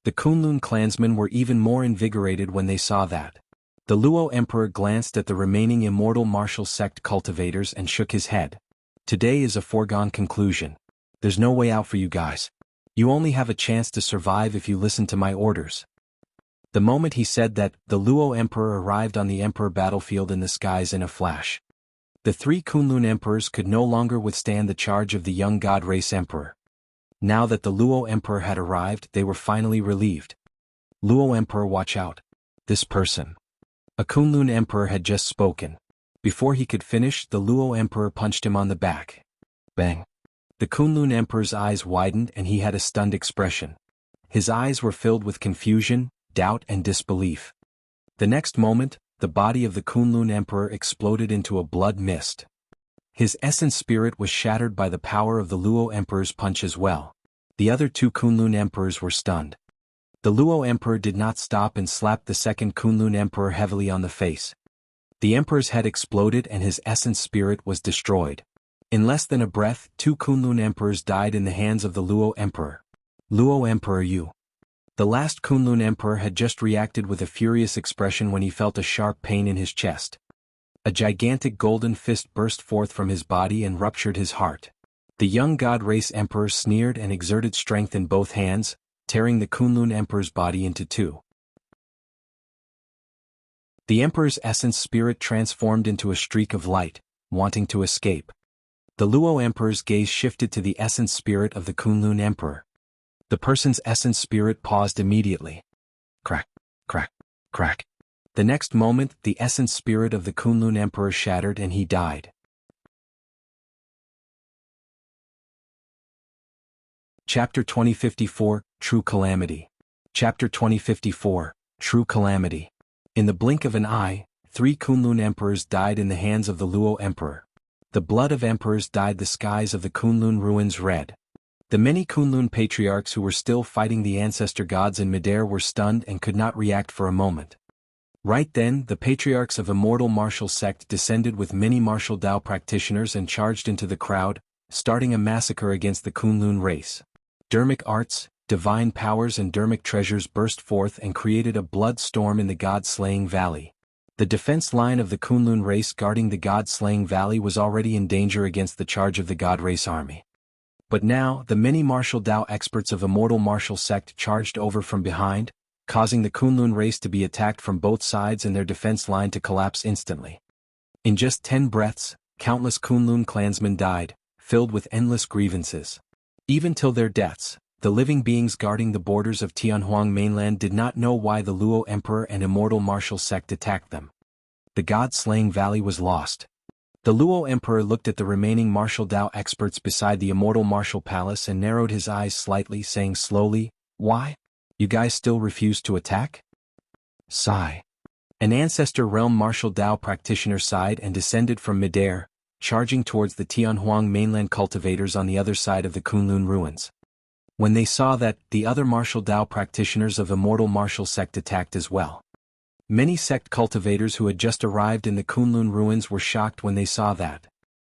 The Kunlun clansmen were even more invigorated when they saw that. The Luo Emperor glanced at the remaining immortal martial sect cultivators and shook his head. Today is a foregone conclusion. There's no way out for you guys. You only have a chance to survive if you listen to my orders. The moment he said that, the Luo Emperor arrived on the Emperor battlefield in the skies in a flash. The 3 Kunlun emperors could no longer withstand the charge of the young god race emperor. Now that the Luo Emperor had arrived, they were finally relieved. Luo Emperor, watch out. This person. A Kunlun emperor had just spoken. Before he could finish, the Luo Emperor punched him on the back. Bang. The Kunlun emperor's eyes widened and he had a stunned expression. His eyes were filled with confusion, doubt and disbelief. The next moment, the body of the Kunlun Emperor exploded into a blood mist. His essence spirit was shattered by the power of the Luo Emperor's punch as well. The other 2 Kunlun Emperors were stunned. The Luo Emperor did not stop and slapped the second Kunlun Emperor heavily on the face. The Emperor's head exploded and his essence spirit was destroyed. In less than a breath, 2 Kunlun emperors died in the hands of the Luo Emperor. Luo Emperor you. The last Kunlun Emperor had just reacted with a furious expression when he felt a sharp pain in his chest. A gigantic golden fist burst forth from his body and ruptured his heart. The young God Race Emperor sneered and exerted strength in both hands, tearing the Kunlun Emperor's body into 2. The Emperor's essence spirit transformed into a streak of light, wanting to escape. The Luo Emperor's gaze shifted to the essence spirit of the Kunlun Emperor. The person's essence spirit paused immediately. Crack, crack, crack. The next moment, the essence spirit of the Kunlun Emperor shattered and he died. Chapter 2054, True Calamity. Chapter 2054, True Calamity. In the blink of an eye, 3 Kunlun emperors died in the hands of the Luo Emperor. The blood of emperors dyed the skies of the Kunlun ruins red. The many Kunlun patriarchs who were still fighting the ancestor gods in midair were stunned and could not react for a moment. Right then, the patriarchs of Immortal Martial Sect descended with many martial Dao practitioners and charged into the crowd, starting a massacre against the Kunlun race. Dermic arts, divine powers and dermic treasures burst forth and created a blood storm in the god-slaying valley. The defense line of the Kunlun race guarding the god-slaying valley was already in danger against the charge of the god race army. But now, the many martial Dao experts of Immortal Martial Sect charged over from behind, causing the Kunlun race to be attacked from both sides and their defense line to collapse instantly. In just 10 breaths, countless Kunlun clansmen died, filled with endless grievances. Even till their deaths, the living beings guarding the borders of Tianhuang mainland did not know why the Luo Emperor and Immortal Martial Sect attacked them. The god-slaying valley was lost. The Luo Emperor looked at the remaining martial Dao experts beside the Immortal Martial Palace and narrowed his eyes slightly, saying slowly, "Why? You guys still refuse to attack?" Sigh. An ancestor realm martial Dao practitioner sighed and descended from midair, charging towards the Tianhuang mainland cultivators on the other side of the Kunlun ruins. When they saw that, the other martial Dao practitioners of Immortal Martial Sect attacked as well. Many sect cultivators who had just arrived in the Kunlun ruins were shocked when they saw that.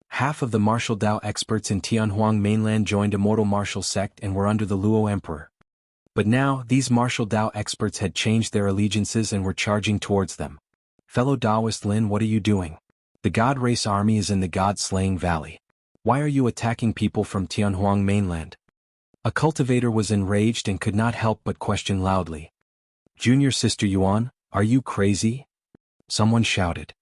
Half of the martial Dao experts in Tianhuang mainland joined Immortal Martial Sect and were under the Luo Emperor. But now, these martial Dao experts had changed their allegiances and were charging towards them. "Fellow Daoist Lin, what are you doing? The God Race army is in the God-slaying valley. Why are you attacking people from Tianhuang mainland?" A cultivator was enraged and could not help but question loudly. "Junior Sister Yuan, are you crazy?" Someone shouted.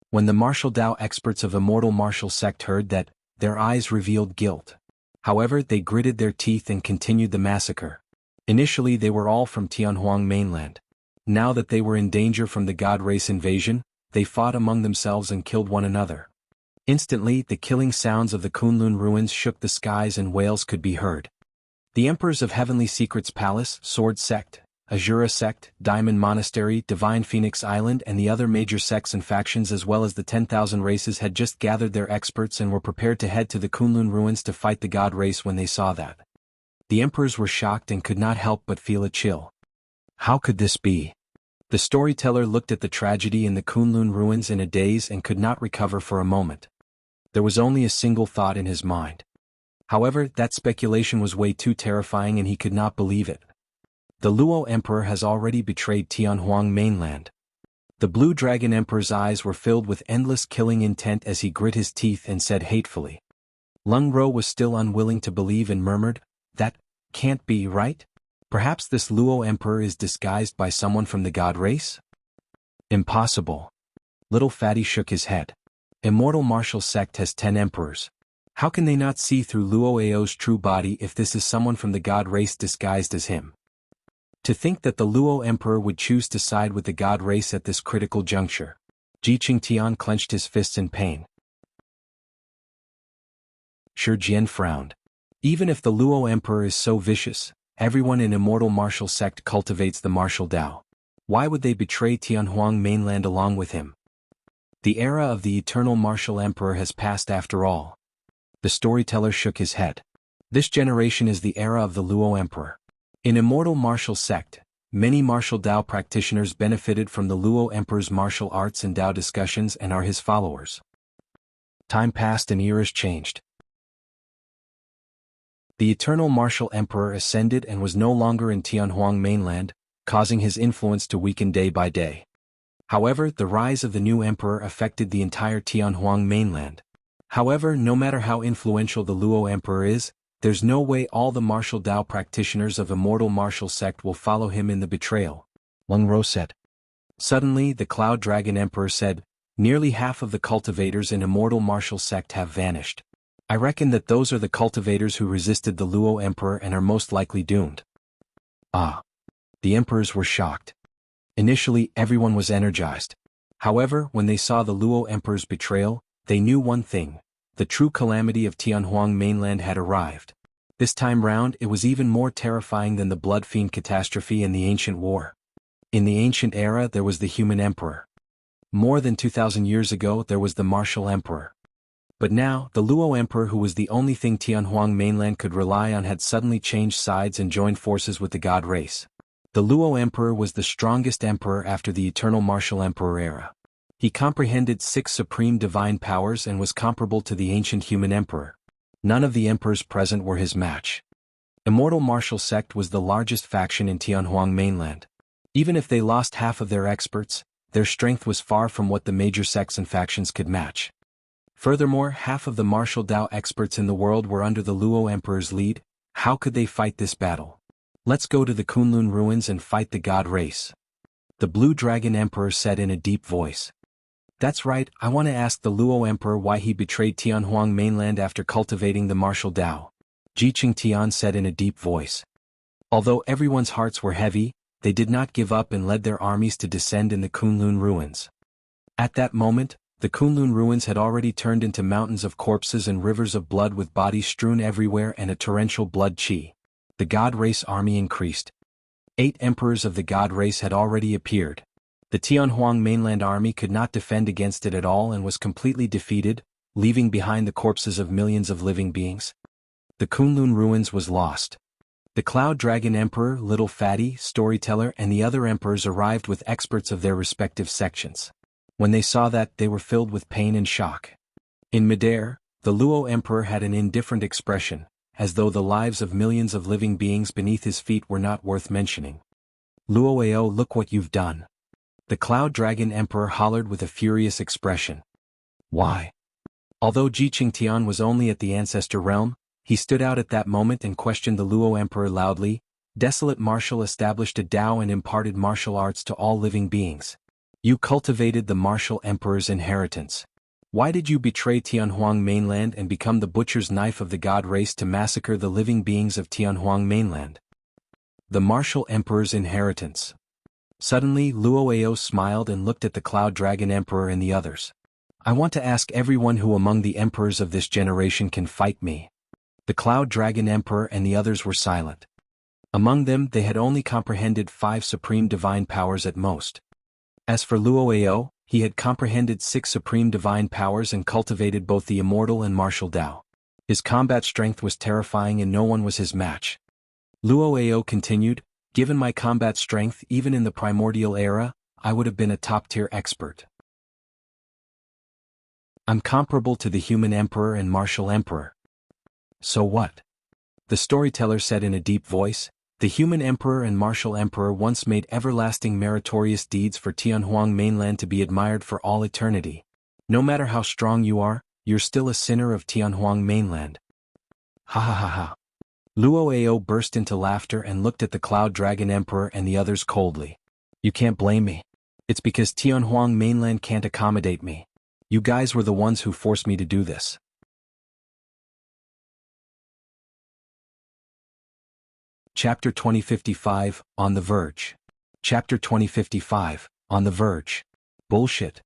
When the martial Dao experts of Immortal Martial Sect heard that, their eyes revealed guilt. However, they gritted their teeth and continued the massacre. Initially they were all from Tianhuang mainland. Now that they were in danger from the God Race invasion, they fought among themselves and killed one another. Instantly, the killing sounds of the Kunlun ruins shook the skies and wails could be heard. The emperors of Heavenly Secrets Palace, Sword Sect, Azura Sect, Diamond Monastery, Divine Phoenix Island and the other major sects and factions as well as the 10,000 races had just gathered their experts and were prepared to head to the Kunlun ruins to fight the God Race when they saw that. The emperors were shocked and could not help but feel a chill. How could this be? The storyteller looked at the tragedy in the Kunlun ruins in a daze and could not recover for a moment. There was only a single thought in his mind. However, that speculation was way too terrifying and he could not believe it. The Luo Emperor has already betrayed Tianhuang mainland. The Blue Dragon Emperor's eyes were filled with endless killing intent as he grit his teeth and said hatefully. Lung Ro was still unwilling to believe and murmured, "That can't be right? Perhaps this Luo Emperor is disguised by someone from the God Race?" "Impossible." Little Fatty shook his head. Immortal Martial Sect has 10 emperors. How can they not see through Luo Ao's true body if this is someone from the God Race disguised as him? To think that the Luo Emperor would choose to side with the God Race at this critical juncture. Ji Qingtian clenched his fists in pain. Shi Jian frowned. Even if the Luo Emperor is so vicious, everyone in Immortal Martial Sect cultivates the martial Dao. Why would they betray Tianhuang mainland along with him? The era of the Eternal Martial Emperor has passed after all. The storyteller shook his head. This generation is the era of the Luo Emperor. In Immortal Martial Sect, many martial Dao practitioners benefited from the Luo Emperor's martial arts and Dao discussions and are his followers. Time passed and eras changed. The eternal martial emperor ascended and was no longer in Tianhuang mainland, causing his influence to weaken day by day. However, the rise of the new emperor affected the entire Tianhuang mainland. However, no matter how influential the Luo Emperor is, there's no way all the martial Dao practitioners of Immortal Martial Sect will follow him in the betrayal, Lung Ro said. Suddenly, the Cloud Dragon Emperor said, nearly half of the cultivators in Immortal Martial Sect have vanished. I reckon that those are the cultivators who resisted the Luo Emperor and are most likely doomed. Ah. The emperors were shocked. Initially, everyone was energized. However, when they saw the Luo Emperor's betrayal, they knew one thing: the true calamity of Tianhuang mainland had arrived. This time round, it was even more terrifying than the Blood Fiend catastrophe in the ancient war. In the ancient era, there was the human emperor. More than 2,000 years ago, there was the martial emperor. But now, the Luo Emperor, who was the only thing Tianhuang mainland could rely on, had suddenly changed sides and joined forces with the god race. The Luo Emperor was the strongest emperor after the Eternal Martial Emperor era. He comprehended 6 supreme divine powers and was comparable to the ancient human emperor. None of the emperors present were his match. Immortal Martial Sect was the largest faction in Tianhuang mainland. Even if they lost half of their experts, their strength was far from what the major sects and factions could match. Furthermore, half of the martial Dao experts in the world were under the Luo Emperor's lead. How could they fight this battle? Let's go to the Kunlun ruins and fight the god race. The Blue Dragon Emperor said in a deep voice. That's right, I want to ask the Luo Emperor why he betrayed Tianhuang mainland after cultivating the martial Dao. Jiqing Tian said in a deep voice. Although everyone's hearts were heavy, they did not give up and led their armies to descend in the Kunlun ruins. At that moment, the Kunlun ruins had already turned into mountains of corpses and rivers of blood with bodies strewn everywhere and a torrential blood qi. The god race army increased. 8 emperors of the god race had already appeared. The Tianhuang mainland army could not defend against it at all and was completely defeated, leaving behind the corpses of millions of living beings. The Kunlun ruins was lost. The Cloud Dragon Emperor, Little Fatty, Storyteller and the other emperors arrived with experts of their respective sections. When they saw that, they were filled with pain and shock. In midair, the Luo Emperor had an indifferent expression, as though the lives of millions of living beings beneath his feet were not worth mentioning. Luoao, look what you've done. The Cloud Dragon Emperor hollered with a furious expression. Why? Although Jiqing Tian was only at the Ancestor realm, he stood out at that moment and questioned the Luo Emperor loudly. Desolate Martial established a Dao and imparted martial arts to all living beings. You cultivated the Martial Emperor's inheritance. Why did you betray Tianhuang mainland and become the butcher's knife of the god race to massacre the living beings of Tianhuang mainland? The Martial Emperor's inheritance. Suddenly, Luoao smiled and looked at the Cloud Dragon Emperor and the others. I want to ask everyone who among the emperors of this generation can fight me. The Cloud Dragon Emperor and the others were silent. Among them, they had only comprehended 5 supreme divine powers at most. As for Luoao, he had comprehended 6 supreme divine powers and cultivated both the immortal and martial Dao. His combat strength was terrifying and no one was his match. Luoao continued, given my combat strength even in the primordial era, I would have been a top-tier expert. I'm comparable to the human emperor and martial emperor. So what? The storyteller said in a deep voice. The human emperor and martial emperor once made everlasting meritorious deeds for Tianhuang mainland to be admired for all eternity. No matter how strong you are, you're still a sinner of Tianhuang mainland. Ha ha ha ha. Luoao burst into laughter and looked at the Cloud Dragon Emperor and the others coldly. You can't blame me. It's because Tianhuang mainland can't accommodate me. You guys were the ones who forced me to do this. Chapter 2055, On the Verge. Chapter 2055, On the Verge. Bullshit.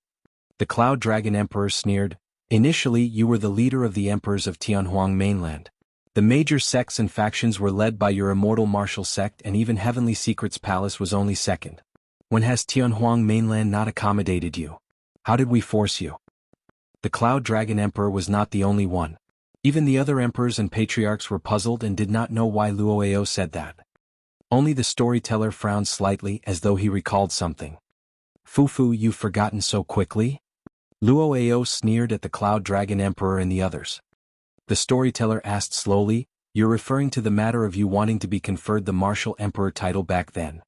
The Cloud Dragon Emperor sneered. Initially, you were the leader of the emperors of Tianhuang mainland. The major sects and factions were led by your Immortal Martial Sect and even Heavenly Secrets Palace was only second. When has Tianhuang mainland not accommodated you? How did we force you? The Cloud Dragon Emperor was not the only one. Even the other emperors and patriarchs were puzzled and did not know why Luoao said that. Only the storyteller frowned slightly as though he recalled something. Fufu, you've forgotten so quickly? Luoao sneered at the Cloud Dragon Emperor and the others. The storyteller asked slowly, You're referring to the matter of you wanting to be conferred the Martial Emperor title back then.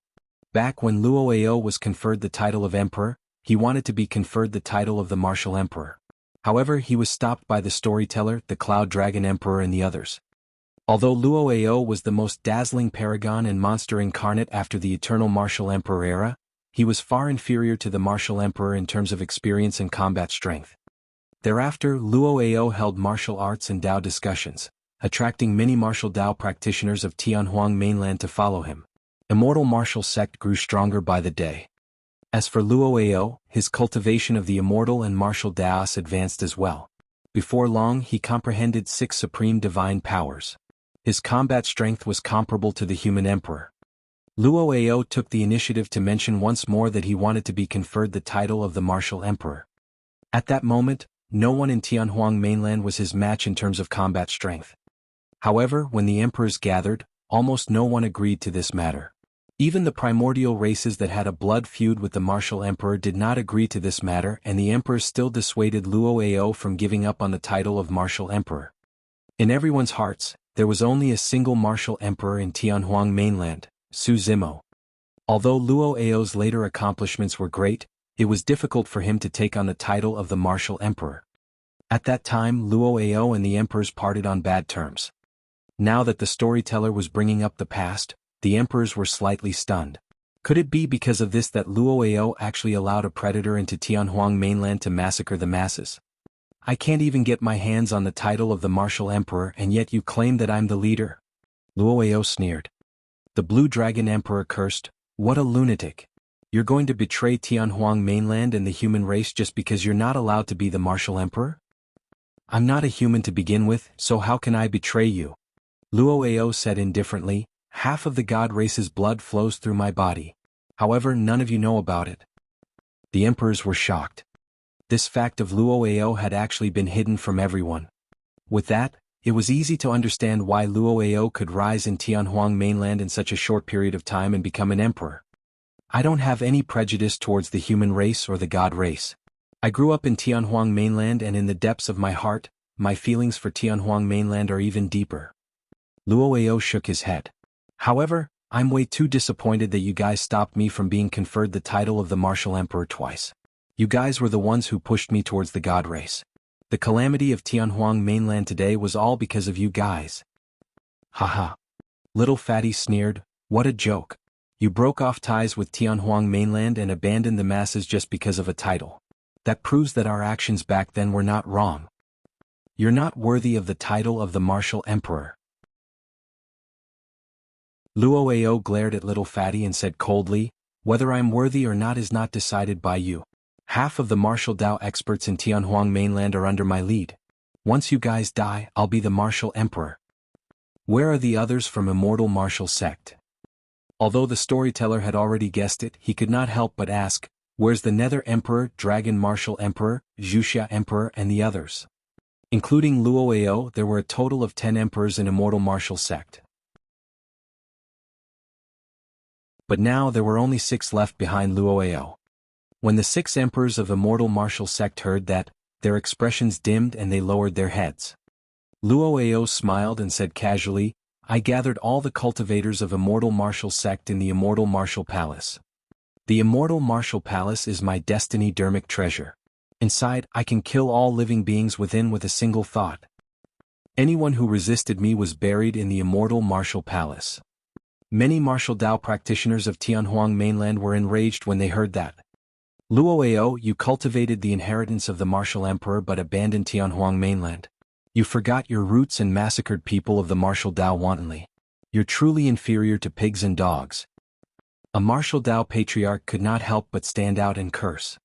Back when Luo was conferred the title of Emperor, he wanted to be conferred the title of the Martial Emperor. However, he was stopped by the storyteller, the Cloud Dragon Emperor and the others. Although Luo was the most dazzling paragon and monster incarnate after the Eternal Martial Emperor era, he was far inferior to the Martial Emperor in terms of experience and combat strength. Thereafter, Luo held martial arts and Dao discussions, attracting many martial Dao practitioners of Tianhuang Mainland to follow him. Immortal martial sect grew stronger by the day. As for Luo, his cultivation of the immortal and martial Daos advanced as well. Before long he comprehended 6 supreme divine powers. His combat strength was comparable to the human emperor. Luo took the initiative to mention once more that he wanted to be conferred the title of the martial emperor. At that moment, no one in Tianhuang Mainland was his match in terms of combat strength. However, when the emperors gathered, almost no one agreed to this matter. Even the primordial races that had a blood feud with the martial emperor did not agree to this matter, and the emperors still dissuaded Luo from giving up on the title of martial emperor. In everyone's hearts, there was only a single martial emperor in Tianhuang Mainland, Su Zimo. Although Luo's later accomplishments were great, it was difficult for him to take on the title of the martial emperor. At that time Luo and the emperors parted on bad terms. Now that the storyteller was bringing up the past, the emperors were slightly stunned. Could it be because of this that Luo actually allowed a predator into Tianhuang Mainland to massacre the masses? I can't even get my hands on the title of the martial emperor and yet you claim that I'm the leader? Luo sneered. The Blue Dragon Emperor cursed, "What a lunatic. You're going to betray Tianhuang Mainland and the human race just because you're not allowed to be the martial emperor? I'm not a human to begin with, so how can I betray you?" Luo said indifferently, "Half of the god race's blood flows through my body. However, none of you know about it." The emperors were shocked. This fact of Luo had actually been hidden from everyone. With that, it was easy to understand why Luo could rise in Tianhuang Mainland in such a short period of time and become an emperor. I don't have any prejudice towards the human race or the god race. I grew up in Tianhuang Mainland and in the depths of my heart, my feelings for Tianhuang Mainland are even deeper. Luo shook his head. However, I'm way too disappointed that you guys stopped me from being conferred the title of the martial emperor twice. You guys were the ones who pushed me towards the god race. The calamity of Tianhuang Mainland today was all because of you guys. Haha. Little Fatty sneered, "What a joke. You broke off ties with Tianhuang Mainland and abandoned the masses just because of a title. That proves that our actions back then were not wrong. You're not worthy of the title of the martial emperor." Luo glared at Little Fatty and said coldly, "Whether I'm worthy or not is not decided by you. Half of the martial Dao experts in Tianhuang Mainland are under my lead. Once you guys die, I'll be the martial emperor. Where are the others from Immortal Martial Sect?" Although the storyteller had already guessed it, he could not help but ask, "Where's the Nether Emperor, Dragon Martial Emperor, Wuxia Emperor and the others?" Including Luo, there were a total of 10 emperors in Immortal Martial Sect. But now there were only 6 left behind Luo. When the 6 emperors of Immortal Martial Sect heard that, their expressions dimmed and they lowered their heads. Luo smiled and said casually, "I gathered all the cultivators of Immortal Martial Sect in the Immortal Martial Palace. The Immortal Martial Palace is my destiny dermic treasure. Inside, I can kill all living beings within with a single thought. Anyone who resisted me was buried in the Immortal Martial Palace." Many martial Dao practitioners of Tianhuang Mainland were enraged when they heard that. "Luo, you cultivated the inheritance of the martial emperor but abandoned Tianhuang Mainland. You forgot your roots and massacred people of the martial Dao wantonly. You're truly inferior to pigs and dogs." A martial Dao patriarch could not help but stand out and curse.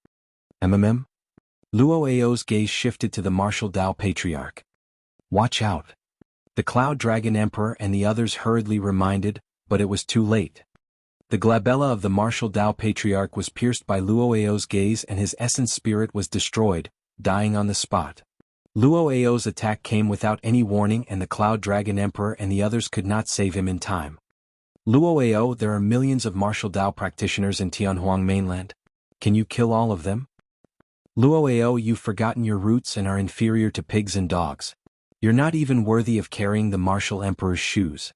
Luo's gaze shifted to the martial Dao patriarch. "Watch out." The Cloud Dragon Emperor and the others hurriedly reminded, but it was too late. The glabella of the martial Dao patriarch was pierced by Luo's gaze and his essence spirit was destroyed, dying on the spot. Luo's attack came without any warning and the Cloud Dragon Emperor and the others could not save him in time. "Luo, there are millions of martial Dao practitioners in Tianhuang Mainland. Can you kill all of them?" "Luo, you've forgotten your roots and are inferior to pigs and dogs. You're not even worthy of carrying the martial emperor's shoes.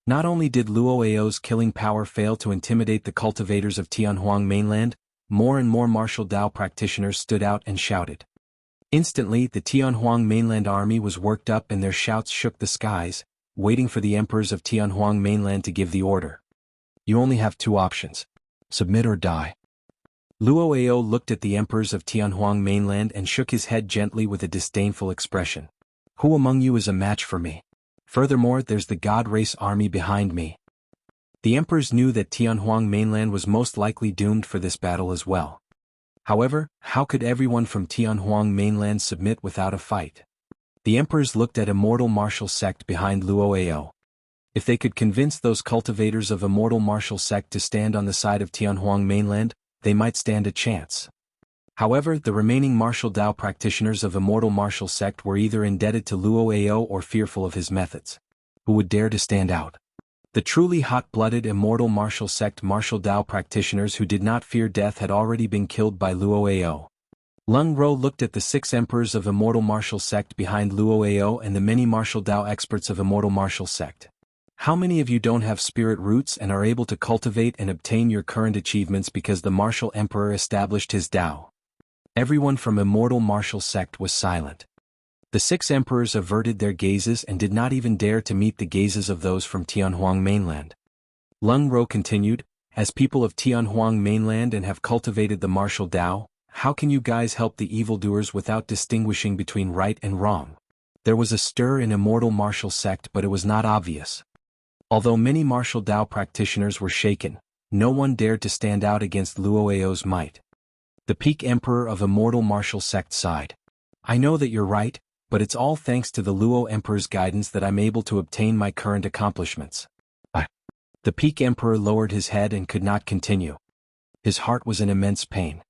Not only did Luo Ao's killing power fail to intimidate the cultivators of Tianhuang mainland, more and more martial Dao practitioners stood out and shouted. Instantly, the Tianhuang mainland army was worked up and their shouts shook the skies, waiting for the emperors of Tianhuang mainland to give the order. You only have two options. Submit or die. Luo Ao looked at the emperors of Tianhuang mainland and shook his head gently with a disdainful expression. Who among you is a match for me? Furthermore, there's the God race army behind me. The emperors knew that Tianhuang mainland was most likely doomed for this battle as well. However, how could everyone from Tianhuang mainland submit without a fight? The emperors looked at immortal martial sect behind Luo Ao. If they could convince those cultivators of immortal martial sect to stand on the side of Tianhuang mainland, they might stand a chance. However, the remaining martial Dao practitioners of immortal martial sect were either indebted to Luo Ao or fearful of his methods. Who would dare to stand out? The truly hot-blooded immortal martial sect martial Dao practitioners who did not fear death had already been killed by Luo Ao. Lung Ro looked at the 6 emperors of immortal martial sect behind Luo Ao and the many martial Dao experts of immortal martial sect. How many of you don't have spirit roots and are able to cultivate and obtain your current achievements because the martial emperor established his Dao? Everyone from immortal martial sect was silent. The 6 emperors averted their gazes and did not even dare to meet the gazes of those from Tianhuang mainland. Lung Ro continued, as people of Tianhuang mainland and have cultivated the martial Dao, how can you guys help the evildoers without distinguishing between right and wrong? There was a stir in immortal martial sect, but it was not obvious. Although many martial Dao practitioners were shaken, no one dared to stand out against Luo Ao's might. The peak emperor of immortal martial sect sighed. I know that you're right, but it's all thanks to the Luo Emperor's guidance that I'm able to obtain my current accomplishments. The peak emperor lowered his head and could not continue. His heart was in immense pain.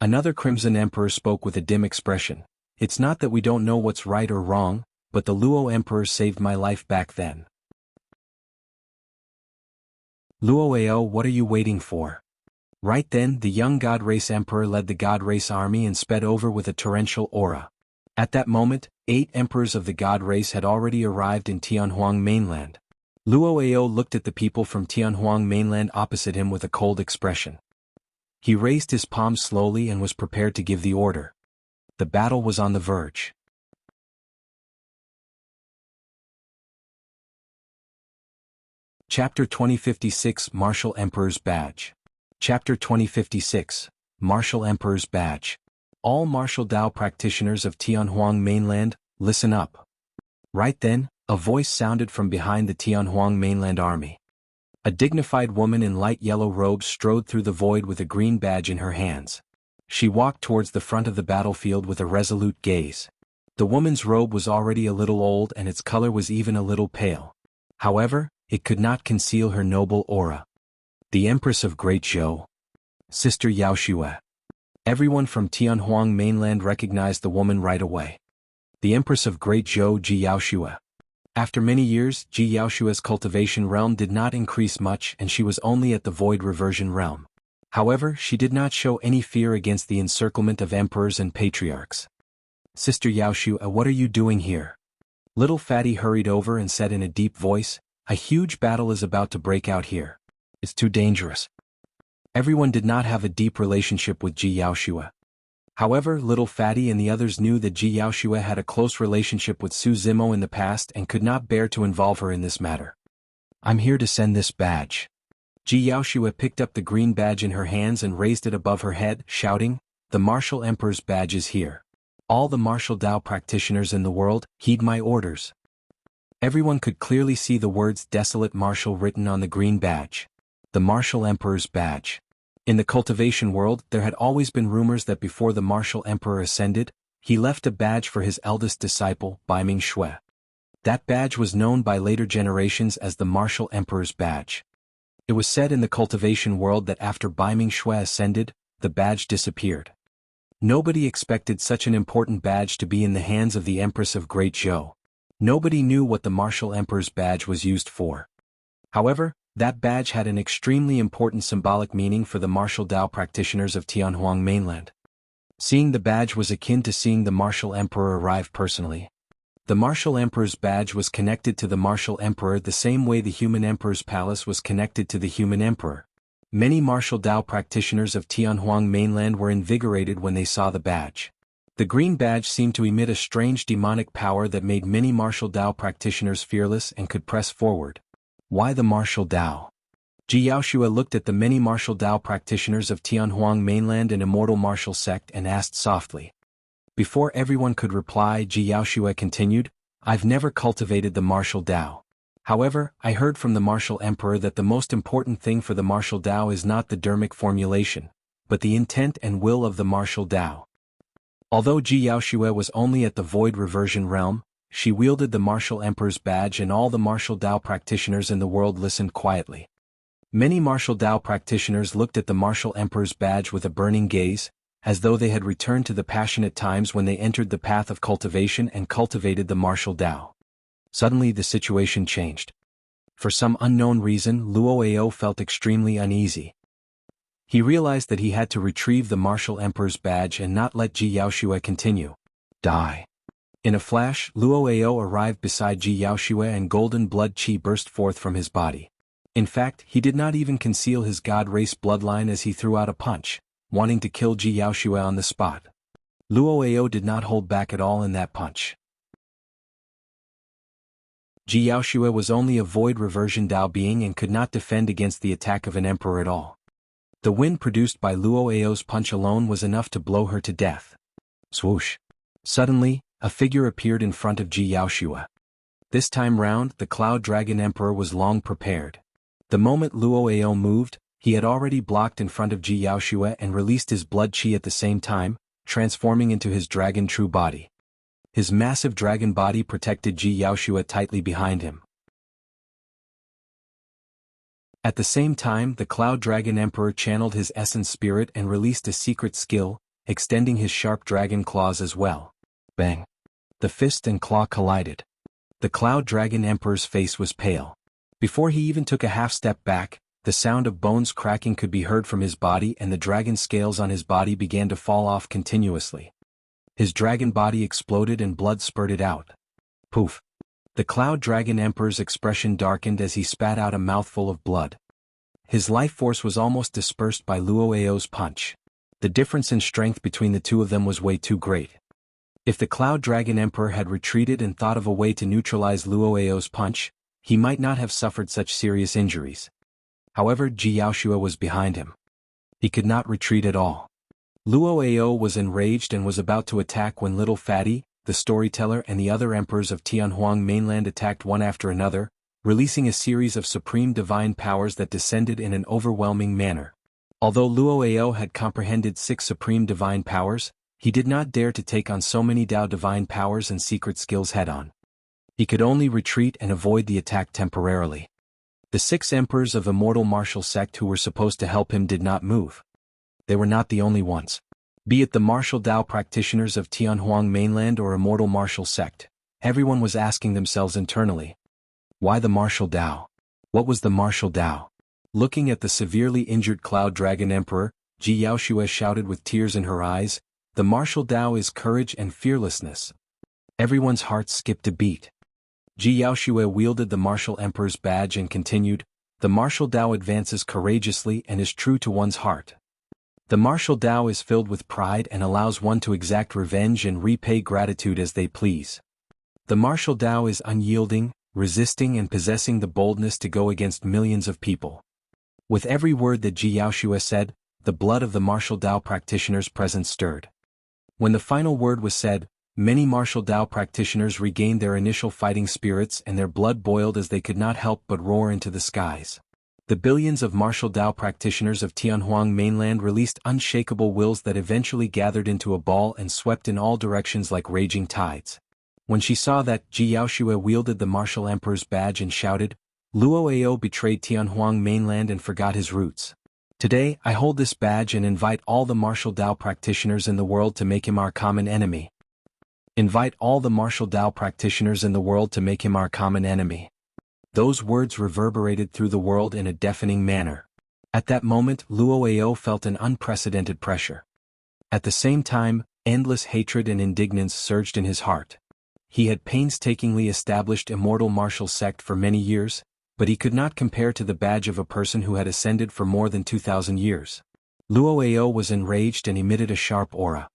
Another Crimson Emperor spoke with a dim expression. It's not that we don't know what's right or wrong, but the Luo Emperor saved my life back then. Luo Ao, what are you waiting for? Right then, the young God Race Emperor led the God Race army and sped over with a torrential aura. At that moment, 8 emperors of the God race had already arrived in Tianhuang mainland. Luo Ao looked at the people from Tianhuang mainland opposite him with a cold expression. He raised his palms slowly and was prepared to give the order. The battle was on the verge. Chapter 2056 Martial Emperor's Badge. Chapter 2056 Martial Emperor's Badge. All martial Dao practitioners of Tianhuang mainland, listen up. Right then, a voice sounded from behind the Tianhuang mainland army. A dignified woman in light yellow robes strode through the void with a green badge in her hands. She walked towards the front of the battlefield with a resolute gaze. The woman's robe was already a little old and its color was even a little pale. However, it could not conceal her noble aura. The Empress of Great Zhou. Sister Yaoxue. Everyone from Tianhuang mainland recognized the woman right away. The Empress of Great Zhou, Ji Yaoxue. After many years, Ji Yaoxue's cultivation realm did not increase much and she was only at the void reversion realm. However, she did not show any fear against the encirclement of emperors and patriarchs. Sister Yaoxue, what are you doing here? Little Fatty hurried over and said in a deep voice, a huge battle is about to break out here. It's too dangerous. Everyone did not have a deep relationship with Ji Yaoxue. However, Little Fatty and the others knew that Ji Yaoxue had a close relationship with Su Zimo in the past and could not bear to involve her in this matter. I'm here to send this badge. Ji Yaoxue picked up the green badge in her hands and raised it above her head, shouting, the Martial Emperor's badge is here. All the martial Dao practitioners in the world, heed my orders. Everyone could clearly see the words Desolate Martial written on the green badge. The Martial Emperor's badge. In the cultivation world, there had always been rumors that before the Martial Emperor ascended, he left a badge for his eldest disciple, Baiming Shui. That badge was known by later generations as the Martial Emperor's badge. It was said in the cultivation world that after Baiming Shui ascended, the badge disappeared. Nobody expected such an important badge to be in the hands of the Empress of Great Zhou. Nobody knew what the Martial Emperor's badge was used for. However, that badge had an extremely important symbolic meaning for the martial Dao practitioners of Tianhuang mainland. Seeing the badge was akin to seeing the Martial Emperor arrive personally. The Martial Emperor's badge was connected to the Martial Emperor the same way the Human Emperor's palace was connected to the Human Emperor. Many martial Dao practitioners of Tianhuang Mainland were invigorated when they saw the badge. The green badge seemed to emit a strange demonic power that made many martial Dao practitioners fearless and could press forward. Why the martial Dao? Jianghu looked at the many martial Dao practitioners of Tianhuang Mainland and Immortal Martial Sect and asked softly. Before everyone could reply, Jianghu continued, I've never cultivated the martial Dao. However, I heard from the Martial Emperor that the most important thing for the martial Dao is not the dermic formulation, but the intent and will of the martial Dao. Although Jianghu was only at the Void Reversion realm, she wielded the Martial Emperor's badge and all the martial Dao practitioners in the world listened quietly. Many martial Dao practitioners looked at the Martial Emperor's badge with a burning gaze, as though they had returned to the passionate times when they entered the path of cultivation and cultivated the martial Dao. Suddenly the situation changed. For some unknown reason, Luo felt extremely uneasy. He realized that he had to retrieve the Martial Emperor's badge and not let Jianghu continue. Die. In a flash, Luo arrived beside Jianghu and golden blood qi burst forth from his body. In fact, he did not even conceal his god race bloodline as he threw out a punch, wanting to kill Jianghu on the spot. Luo did not hold back at all in that punch. Jianghu was only a void reversion Dao being and could not defend against the attack of an emperor at all. The wind produced by Luo's punch alone was enough to blow her to death. Swoosh! Suddenly, a figure appeared in front of Jianghu. This time round, the Cloud Dragon Emperor was long prepared. The moment Luo moved, he had already blocked in front of Jianghu and released his blood qi at the same time, transforming into his dragon true body. His massive dragon body protected Jianghu tightly behind him. At the same time, the Cloud Dragon Emperor channeled his essence spirit and released a secret skill, extending his sharp dragon claws as well. Bang! The fist and claw collided. The Cloud Dragon Emperor's face was pale. Before he even took a half step back, the sound of bones cracking could be heard from his body and the dragon scales on his body began to fall off continuously. His dragon body exploded and blood spurted out. Poof! The Cloud Dragon Emperor's expression darkened as he spat out a mouthful of blood. His life force was almost dispersed by Luo's punch. The difference in strength between the two of them was way too great. If the Cloud Dragon Emperor had retreated and thought of a way to neutralize Luo's punch, he might not have suffered such serious injuries. However, Jianghu was behind him. He could not retreat at all. Luo was enraged and was about to attack when Little Fatty, the storyteller and the other emperors of Tianhuang Mainland attacked one after another, releasing a series of supreme divine powers that descended in an overwhelming manner. Although Luo had comprehended 6 supreme divine powers, he did not dare to take on so many Dao divine powers and secret skills head-on. He could only retreat and avoid the attack temporarily. The 6 emperors of Immortal Martial Sect who were supposed to help him did not move. They were not the only ones. Be it the martial Dao practitioners of Tianhuang Mainland or Immortal Martial Sect, everyone was asking themselves internally. Why the martial Dao? What was the martial Dao? Looking at the severely injured Cloud Dragon Emperor, Jianghu shouted with tears in her eyes, the martial Dao is courage and fearlessness. Everyone's hearts skipped a beat. Jianghu wielded the Martial Emperor's badge and continued, the martial Dao advances courageously and is true to one's heart. The martial Dao is filled with pride and allows one to exact revenge and repay gratitude as they please. The martial Dao is unyielding, resisting and possessing the boldness to go against millions of people. With every word that Jianghu said, the blood of the martial Dao practitioners present stirred. When the final word was said, many martial Dao practitioners regained their initial fighting spirits and their blood boiled as they could not help but roar into the skies. The billions of martial Dao practitioners of Tianhuang Mainland released unshakable wills that eventually gathered into a ball and swept in all directions like raging tides. When she saw that, Jianghu wielded the Martial Emperor's badge and shouted, Luo betrayed Tianhuang Mainland and forgot his roots. Today, I hold this badge and invite all the martial Dao practitioners in the world to make him our common enemy. Invite all the martial Dao practitioners in the world to make him our common enemy. Those words reverberated through the world in a deafening manner. At that moment, Luo felt an unprecedented pressure. At the same time, endless hatred and indignance surged in his heart. He had painstakingly established immortal martial sect for many years, but he could not compare to the badge of a person who had ascended for more than 2,000 years. Luo Ao was enraged and emitted a sharp aura.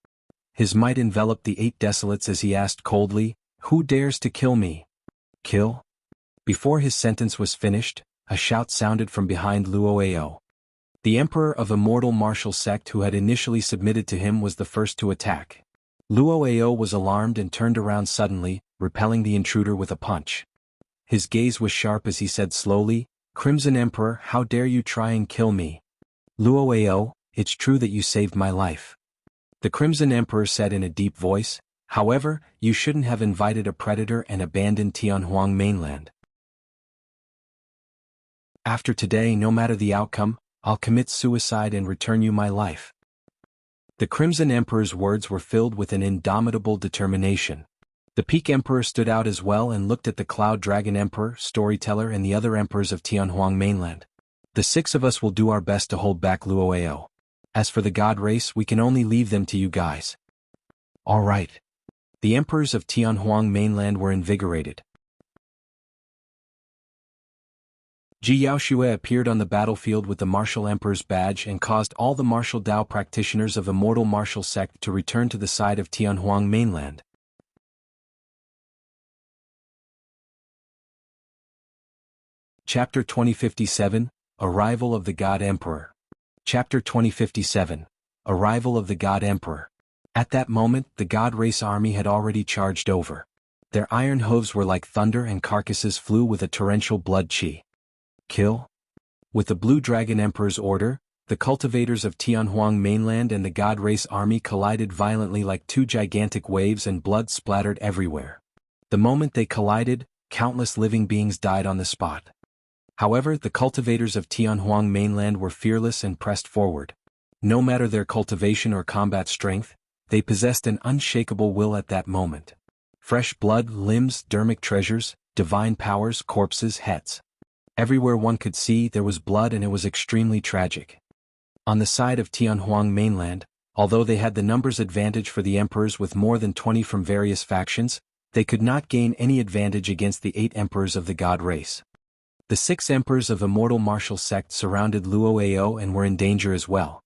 His might enveloped the 8 desolates as he asked coldly, "Who dares to kill me?" "Kill?" Before his sentence was finished, a shout sounded from behind Luo Ao. The emperor of immortal martial sect who had initially submitted to him was the first to attack. Luo Ao was alarmed and turned around suddenly, repelling the intruder with a punch. His gaze was sharp as he said slowly, "Crimson Emperor, how dare you try and kill me?" "Luo Ao, it's true that you saved my life," the Crimson Emperor said in a deep voice. "However, you shouldn't have invited a predator and abandoned Tianhuang Mainland. After today, no matter the outcome, I'll commit suicide and return you my life." The Crimson Emperor's words were filled with an indomitable determination. The Peak Emperor stood out as well and looked at the Cloud Dragon Emperor, Storyteller and the other emperors of Tianhuang Mainland. "The 6 of us will do our best to hold back Luo Ao. As for the God race, we can only leave them to you guys." "All right." The emperors of Tianhuang Mainland were invigorated. Ji Yaoxue appeared on the battlefield with the Martial Emperor's badge and caused all the martial Dao practitioners of Immortal Martial Sect to return to the side of Tianhuang Mainland. Chapter 2057, Arrival of the God Emperor. Chapter 2057, Arrival of the God Emperor. At that moment, the God Race army had already charged over. Their iron hooves were like thunder and carcasses flew with a torrential blood chi. "Kill?" With the Blue Dragon Emperor's order, the cultivators of Tianhuang Mainland and the God Race army collided violently like 2 gigantic waves and blood splattered everywhere. The moment they collided, countless living beings died on the spot. However, the cultivators of Tianhuang Mainland were fearless and pressed forward. No matter their cultivation or combat strength, they possessed an unshakable will at that moment. Fresh blood, limbs, dermic treasures, divine powers, corpses, heads. Everywhere one could see there was blood and it was extremely tragic. On the side of Tianhuang Mainland, although they had the numbers advantage for the emperors with more than 20 from various factions, they could not gain any advantage against the 8 emperors of the God race. The 6 emperors of Immortal Martial Sect surrounded Luo Ao and were in danger as well.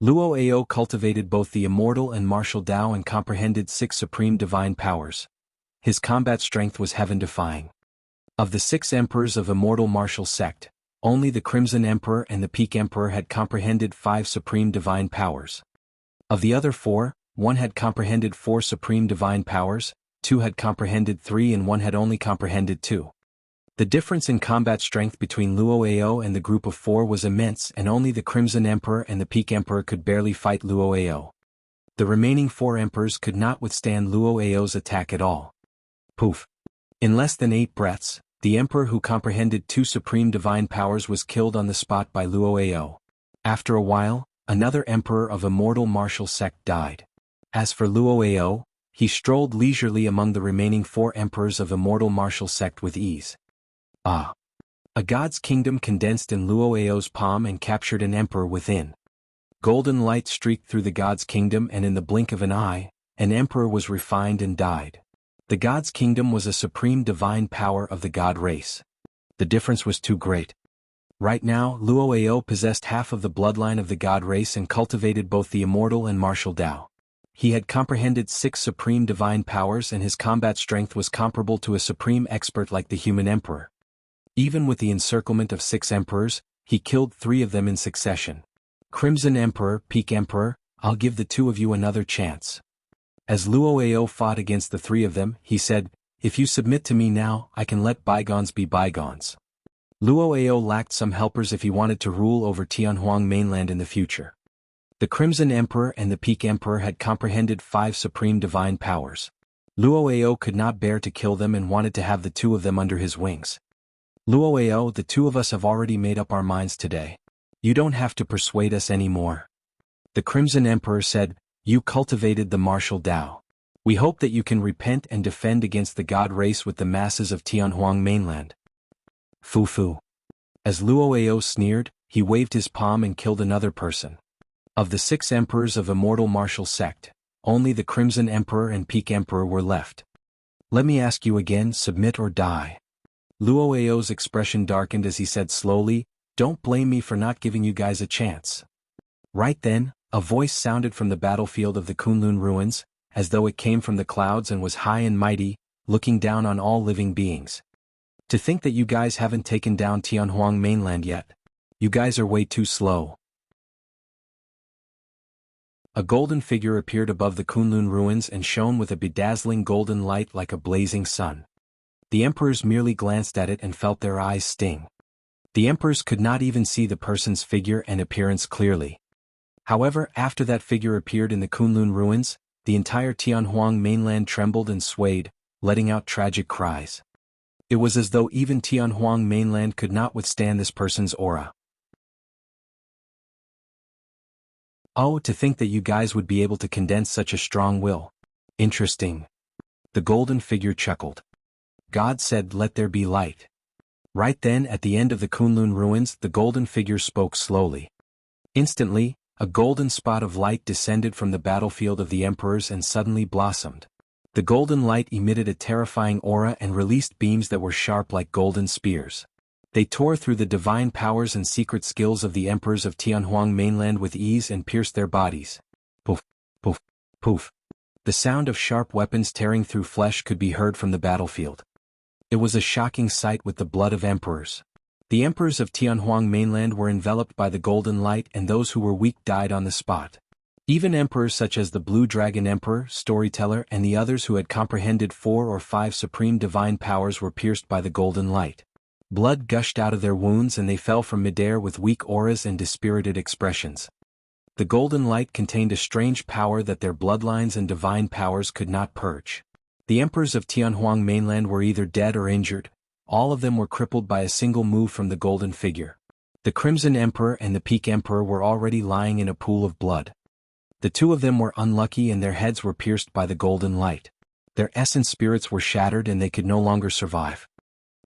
Luo Ao cultivated both the immortal and martial Dao and comprehended 6 supreme divine powers. His combat strength was heaven-defying. Of the 6 emperors of Immortal Martial Sect, only the Crimson Emperor and the Peak Emperor had comprehended 5 supreme divine powers. Of the other 4, 1 had comprehended 4 supreme divine powers, 2 had comprehended 3 and 1 had only comprehended 2. The difference in combat strength between Luo Ao and the group of 4 was immense and only the Crimson Emperor and the Peak Emperor could barely fight Luo Ao. The remaining 4 emperors could not withstand Luo Ao's attack at all. Poof! In less than 8 breaths, the emperor who comprehended 2 supreme divine powers was killed on the spot by Luo Ao. After a while, another emperor of Immortal Martial Sect died. As for Luo Ao, he strolled leisurely among the remaining 4 emperors of Immortal Martial Sect with ease. Ah! A god's kingdom condensed in Luo Ao's palm and captured an emperor within. Golden light streaked through the god's kingdom and in the blink of an eye, an emperor was refined and died. The god's kingdom was a supreme divine power of the god race. The difference was too great. Right now, Luo Ao possessed half of the bloodline of the god race and cultivated both the immortal and martial Dao. He had comprehended 6 supreme divine powers and his combat strength was comparable to a supreme expert like the human emperor. Even with the encirclement of 6 emperors, he killed 3 of them in succession. Crimson Emperor, Peak Emperor, I'll give the 2 of you another chance. As Luo Ao fought against the 3 of them, he said, "If you submit to me now, I can let bygones be bygones." Luo Ao lacked some helpers if he wanted to rule over Tianhuang Mainland in the future. The Crimson Emperor and the Peak Emperor had comprehended 5 supreme divine powers. Luo Ao could not bear to kill them and wanted to have the 2 of them under his wings. "Luo Ao, the 2 of us have already made up our minds today. You don't have to persuade us anymore." The Crimson Emperor said, "You cultivated the martial Dao. We hope that you can repent and defend against the god race with the masses of Tianhuang Mainland." Fu. As Luo Ao sneered, he waved his palm and killed another person. Of the 6 emperors of Immortal Martial Sect, only the Crimson Emperor and Peak Emperor were left. Let me ask you again, submit or die. Luo Ao's expression darkened as he said slowly, don't blame me for not giving you guys a chance. Right then, a voice sounded from the battlefield of the Kunlun ruins, as though it came from the clouds and was high and mighty, looking down on all living beings. To think that you guys haven't taken down Tianhuang mainland yet. You guys are way too slow. A golden figure appeared above the Kunlun ruins and shone with a bedazzling golden light like a blazing sun. The emperors merely glanced at it and felt their eyes sting. The emperors could not even see the person's figure and appearance clearly. However, after that figure appeared in the Kunlun ruins, the entire Tianhuang mainland trembled and swayed, letting out tragic cries. It was as though even Tianhuang mainland could not withstand this person's aura. Oh, to think that you guys would be able to condense such a strong will. Interesting. The golden figure chuckled. God said, let there be light. Right then, at the end of the Kunlun ruins, the golden figure spoke slowly. Instantly, a golden spot of light descended from the battlefield of the emperors and suddenly blossomed. The golden light emitted a terrifying aura and released beams that were sharp like golden spears. They tore through the divine powers and secret skills of the emperors of Tianhuang mainland with ease and pierced their bodies. Poof, poof, poof. The sound of sharp weapons tearing through flesh could be heard from the battlefield. It was a shocking sight with the blood of emperors. The emperors of Tianhuang mainland were enveloped by the golden light and those who were weak died on the spot. Even emperors such as the Blue Dragon Emperor, Storyteller and the others who had comprehended 4 or 5 supreme divine powers were pierced by the golden light. Blood gushed out of their wounds and they fell from midair with weak auras and dispirited expressions. The golden light contained a strange power that their bloodlines and divine powers could not purge. The emperors of Tianhuang mainland were either dead or injured. All of them were crippled by a single move from the golden figure. The Crimson Emperor and the Peak Emperor were already lying in a pool of blood. The two of them were unlucky and their heads were pierced by the golden light. Their essence spirits were shattered and they could no longer survive.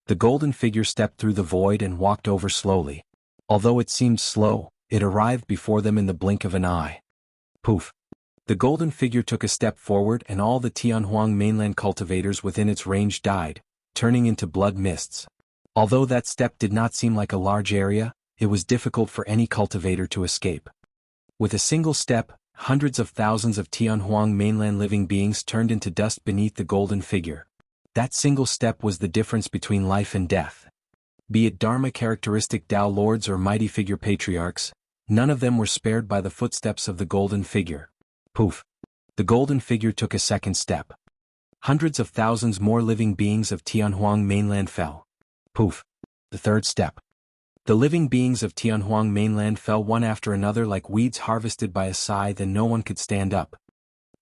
The golden figure stepped through the void and walked over slowly. Although it seemed slow, it arrived before them in the blink of an eye. Poof. The golden figure took a step forward and all the Tianhuang mainland cultivators within its range died, turning into blood mists. Although that step did not seem like a large area, it was difficult for any cultivator to escape. With a single step, hundreds of thousands of Tianhuang mainland living beings turned into dust beneath the golden figure. That single step was the difference between life and death. Be it Dharma characteristic Tao lords or mighty figure patriarchs, none of them were spared by the footsteps of the golden figure. Poof. The golden figure took a second step. Hundreds of thousands more living beings of Tianhuang mainland fell. Poof. The third step. The living beings of Tianhuang mainland fell one after another like weeds harvested by a scythe and no one could stand up.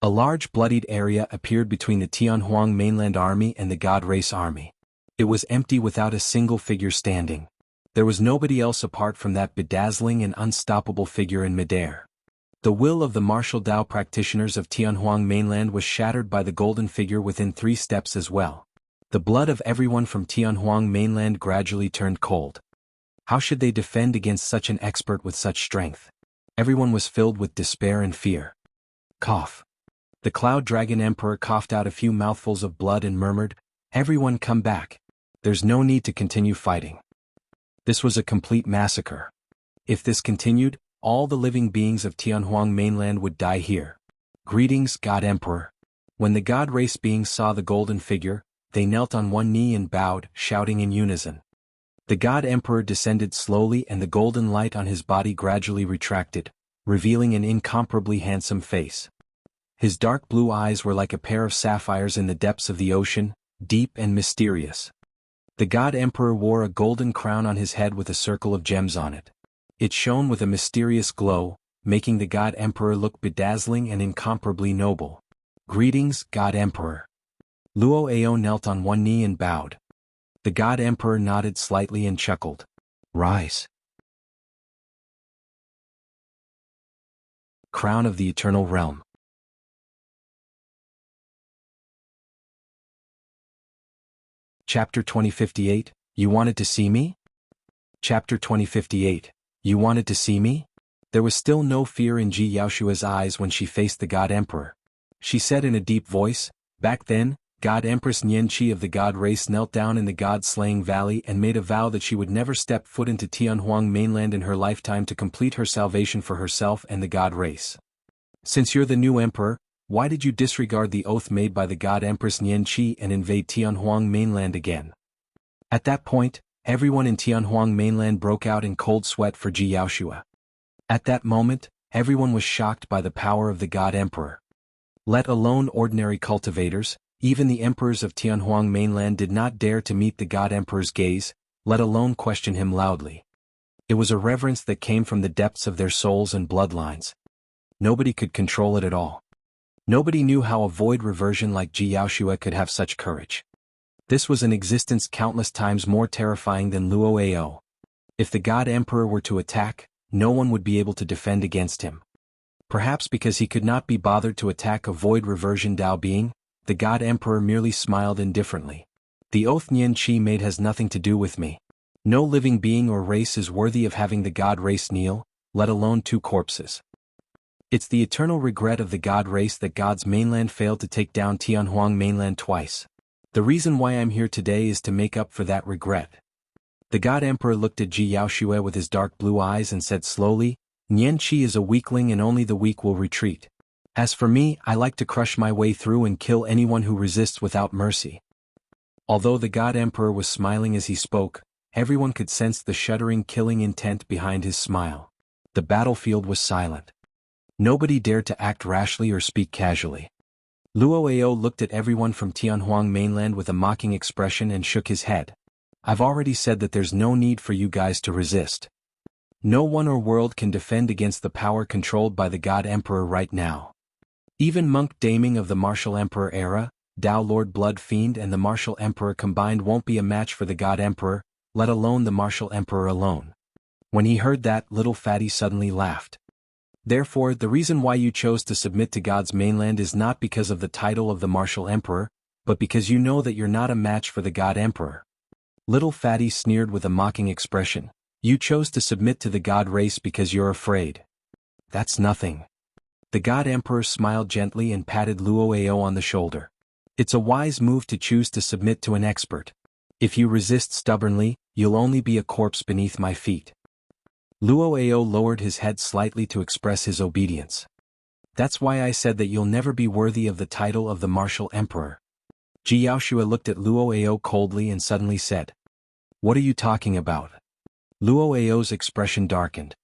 A large bloodied area appeared between the Tianhuang mainland army and the God Race army. It was empty without a single figure standing. There was nobody else apart from that bedazzling and unstoppable figure in midair. The will of the martial Tao practitioners of Tianhuang mainland was shattered by the golden figure within 3 steps as well. The blood of everyone from Tianhuang mainland gradually turned cold. How should they defend against such an expert with such strength? Everyone was filled with despair and fear. Cough. The Cloud Dragon Emperor coughed out a few mouthfuls of blood and murmured, "Everyone come back. There's no need to continue fighting." This was a complete massacre. If this continued, all the living beings of Tianhuang mainland would die here. Greetings, God Emperor. When the God Race beings saw the golden figure, they knelt on one knee and bowed, shouting in unison. The God Emperor descended slowly and the golden light on his body gradually retracted, revealing an incomparably handsome face. His dark blue eyes were like a pair of sapphires in the depths of the ocean, deep and mysterious. The God Emperor wore a golden crown on his head with a circle of gems on it. It shone with a mysterious glow, making the God Emperor look bedazzling and incomparably noble. Greetings, God Emperor. Luo Ao knelt on one knee and bowed. The God Emperor nodded slightly and chuckled. Rise. Crown of the Eternal Realm. Chapter 2058, You Wanted to See Me? Chapter 2058, You Wanted to See Me? There was still no fear in Ji Yaoshua's eyes when she faced the God Emperor. She said in a deep voice, "Back then, God Empress Nianqi of the god race knelt down in the god-slaying valley and made a vow that she would never step foot into Tianhuang mainland in her lifetime to complete her salvation for herself and the god race. Since you're the new emperor, why did you disregard the oath made by the god Empress Nianqi and invade Tianhuang mainland again? At that point, everyone in Tianhuang mainland broke out in cold sweat for Jianghu. At that moment, everyone was shocked by the power of the god emperor. Let alone ordinary cultivators, even the emperors of Tianhuang mainland did not dare to meet the god emperor's gaze, let alone question him loudly. It was a reverence that came from the depths of their souls and bloodlines. Nobody could control it at all. Nobody knew how a void reversion like Jianghu could have such courage. This was an existence countless times more terrifying than Luo Ao. If the god emperor were to attack, no one would be able to defend against him. Perhaps because he could not be bothered to attack a void reversion Dao being, the god emperor merely smiled indifferently. The oath Nianqi made has nothing to do with me. No living being or race is worthy of having the god race kneel, let alone two corpses. It's the eternal regret of the god race that God's mainland failed to take down Tianhuang mainland twice. The reason why I'm here today is to make up for that regret. The god emperor looked at Jianghu with his dark blue eyes and said slowly, Nianqi is a weakling and only the weak will retreat. As for me, I like to crush my way through and kill anyone who resists without mercy. Although the god emperor was smiling as he spoke, everyone could sense the shuddering killing intent behind his smile. The battlefield was silent. Nobody dared to act rashly or speak casually. Luo Ao looked at everyone from Tianhuang mainland with a mocking expression and shook his head. I've already said that there's no need for you guys to resist. No one or world can defend against the power controlled by the god emperor right now. Even Monk Daming of the Martial Emperor era, Dao Lord Blood Fiend and the Martial Emperor combined won't be a match for the god emperor, let alone the Martial Emperor alone. When he heard that, little fatty suddenly laughed. Therefore, the reason why you chose to submit to God's mainland is not because of the title of the Martial Emperor, but because you know that you're not a match for the God Emperor. Little Fatty sneered with a mocking expression. You chose to submit to the God race because you're afraid. That's nothing. The God Emperor smiled gently and patted Luo Ao on the shoulder. It's a wise move to choose to submit to an expert. If you resist stubbornly, you'll only be a corpse beneath my feet. Luo Ao lowered his head slightly to express his obedience. That's why I said that you'll never be worthy of the title of the Martial Emperor. Jianghu looked at Luo Ao coldly and suddenly said, What are you talking about? Luo Ao's expression darkened.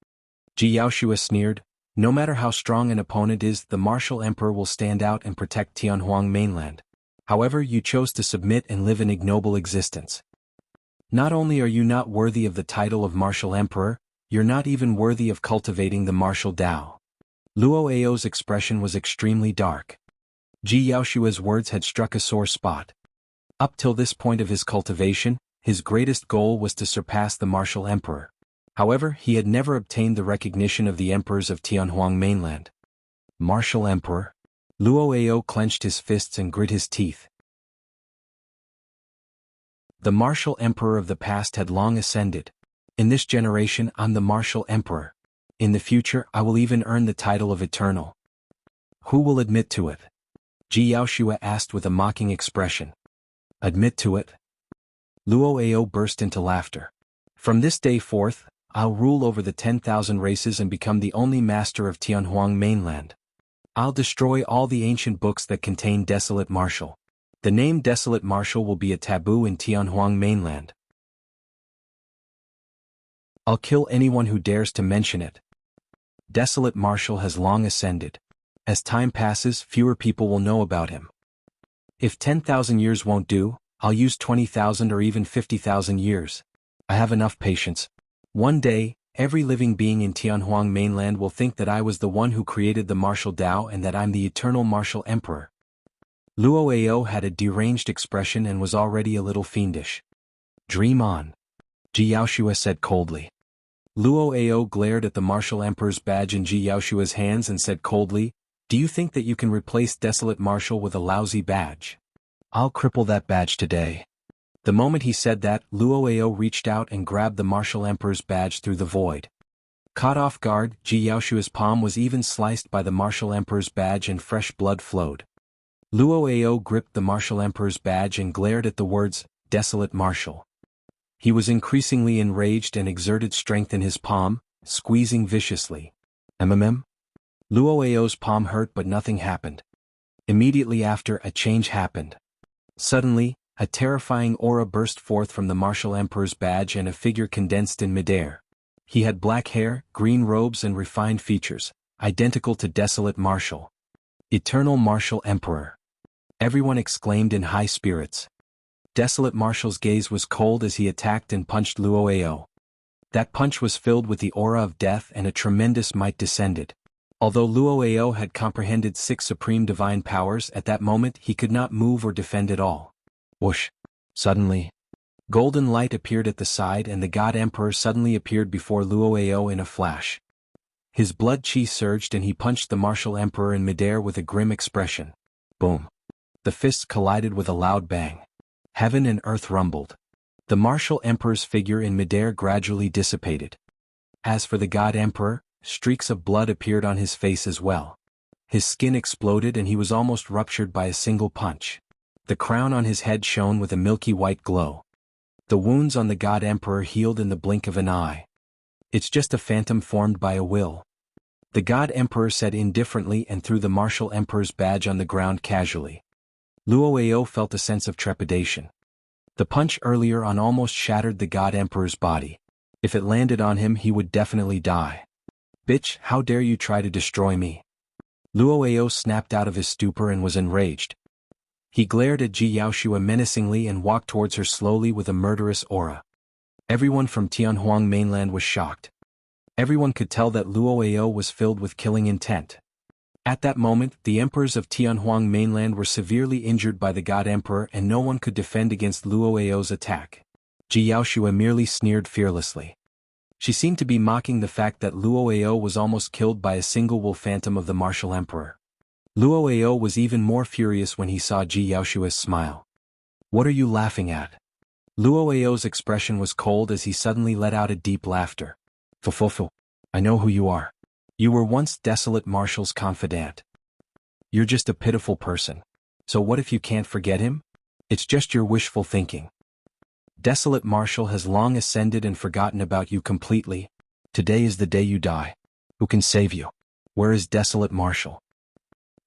Jianghu sneered, No matter how strong an opponent is, the Martial Emperor will stand out and protect Tianhuang mainland. However, you chose to submit and live an ignoble existence. Not only are you not worthy of the title of Martial Emperor, you're not even worthy of cultivating the martial Dao. Luo Ao's expression was extremely dark. Jianghu's words had struck a sore spot. Up till this point of his cultivation, his greatest goal was to surpass the Martial Emperor. However, he had never obtained the recognition of the emperors of Tianhuang mainland. Martial Emperor? Luo Ao clenched his fists and grit his teeth. The Martial Emperor of the past had long ascended. In this generation, I'm the Martial Emperor. In the future, I will even earn the title of Eternal. Who will admit to it? Jianghu asked with a mocking expression. Admit to it? Luo Ao burst into laughter. From this day forth, I'll rule over the 10,000 races and become the only master of Tianhuang mainland. I'll destroy all the ancient books that contain Desolate Martial. The name Desolate Martial will be a taboo in Tianhuang mainland. I'll kill anyone who dares to mention it. Desolate Martial has long ascended. As time passes, fewer people will know about him. If 10,000 years won't do, I'll use 20,000 or even 50,000 years. I have enough patience. One day, every living being in Tianhuang mainland will think that I was the one who created the martial Dao and that I'm the eternal Martial Emperor. Luo Ao had a deranged expression and was already a little fiendish. Dream on. Jianghu said coldly. Luo Ao glared at the Martial Emperor's badge in Jianghu's hands and said coldly, Do you think that you can replace Desolate Martial with a lousy badge? I'll cripple that badge today. The moment he said that, Luo Ao reached out and grabbed the Martial Emperor's badge through the void. Caught off guard, Jianghu's palm was even sliced by the Martial Emperor's badge and fresh blood flowed. Luo Ao gripped the Martial Emperor's badge and glared at the words, Desolate Martial. He was increasingly enraged and exerted strength in his palm, squeezing viciously. MMM? Luo Ao's palm hurt but nothing happened. Immediately after, a change happened. Suddenly, a terrifying aura burst forth from the Martial Emperor's badge and a figure condensed in midair. He had black hair, green robes and refined features, identical to Desolate Martial. Eternal Martial Emperor. Everyone exclaimed in high spirits. Desolate Martial's gaze was cold as he attacked and punched Luo Ao. That punch was filled with the aura of death and a tremendous might descended. Although Luo Ao had comprehended 6 supreme divine powers at that moment, he could not move or defend at all. Whoosh! Suddenly, golden light appeared at the side and the God Emperor suddenly appeared before Luo Ao in a flash. His blood chi surged and he punched the Martial Emperor in midair with a grim expression. Boom! The fists collided with a loud bang. Heaven and earth rumbled. The Martial Emperor's figure in midair gradually dissipated. As for the God Emperor, streaks of blood appeared on his face as well. His skin exploded and he was almost ruptured by a single punch. The crown on his head shone with a milky white glow. The wounds on the God Emperor healed in the blink of an eye. It's just a phantom formed by a will. The God Emperor said indifferently and threw the Martial Emperor's badge on the ground casually. Luo Ao felt a sense of trepidation. The punch earlier on almost shattered the God Emperor's body. If it landed on him, he would definitely die. Bitch, how dare you try to destroy me? Luo Ao snapped out of his stupor and was enraged. He glared at Ji Yaoshua menacingly and walked towards her slowly with a murderous aura. Everyone from Tianhuang Mainland was shocked. Everyone could tell that Luo Ao was filled with killing intent. At that moment, the emperors of Tianhuang Mainland were severely injured by the God Emperor and no one could defend against Luo Ao's attack. Ji Yaoshua merely sneered fearlessly. She seemed to be mocking the fact that Luo Ao was almost killed by a single wolf phantom of the Martial Emperor. Luo Ao was even more furious when he saw Ji Yaoshua's smile. What are you laughing at? Luo Ao's expression was cold as he suddenly let out a deep laughter. Fufufu. I know who you are. You were once Desolate Martial's confidant. You're just a pitiful person. So what if you can't forget him? It's just your wishful thinking. Desolate Martial has long ascended and forgotten about you completely. Today is the day you die. Who can save you? Where is Desolate Martial?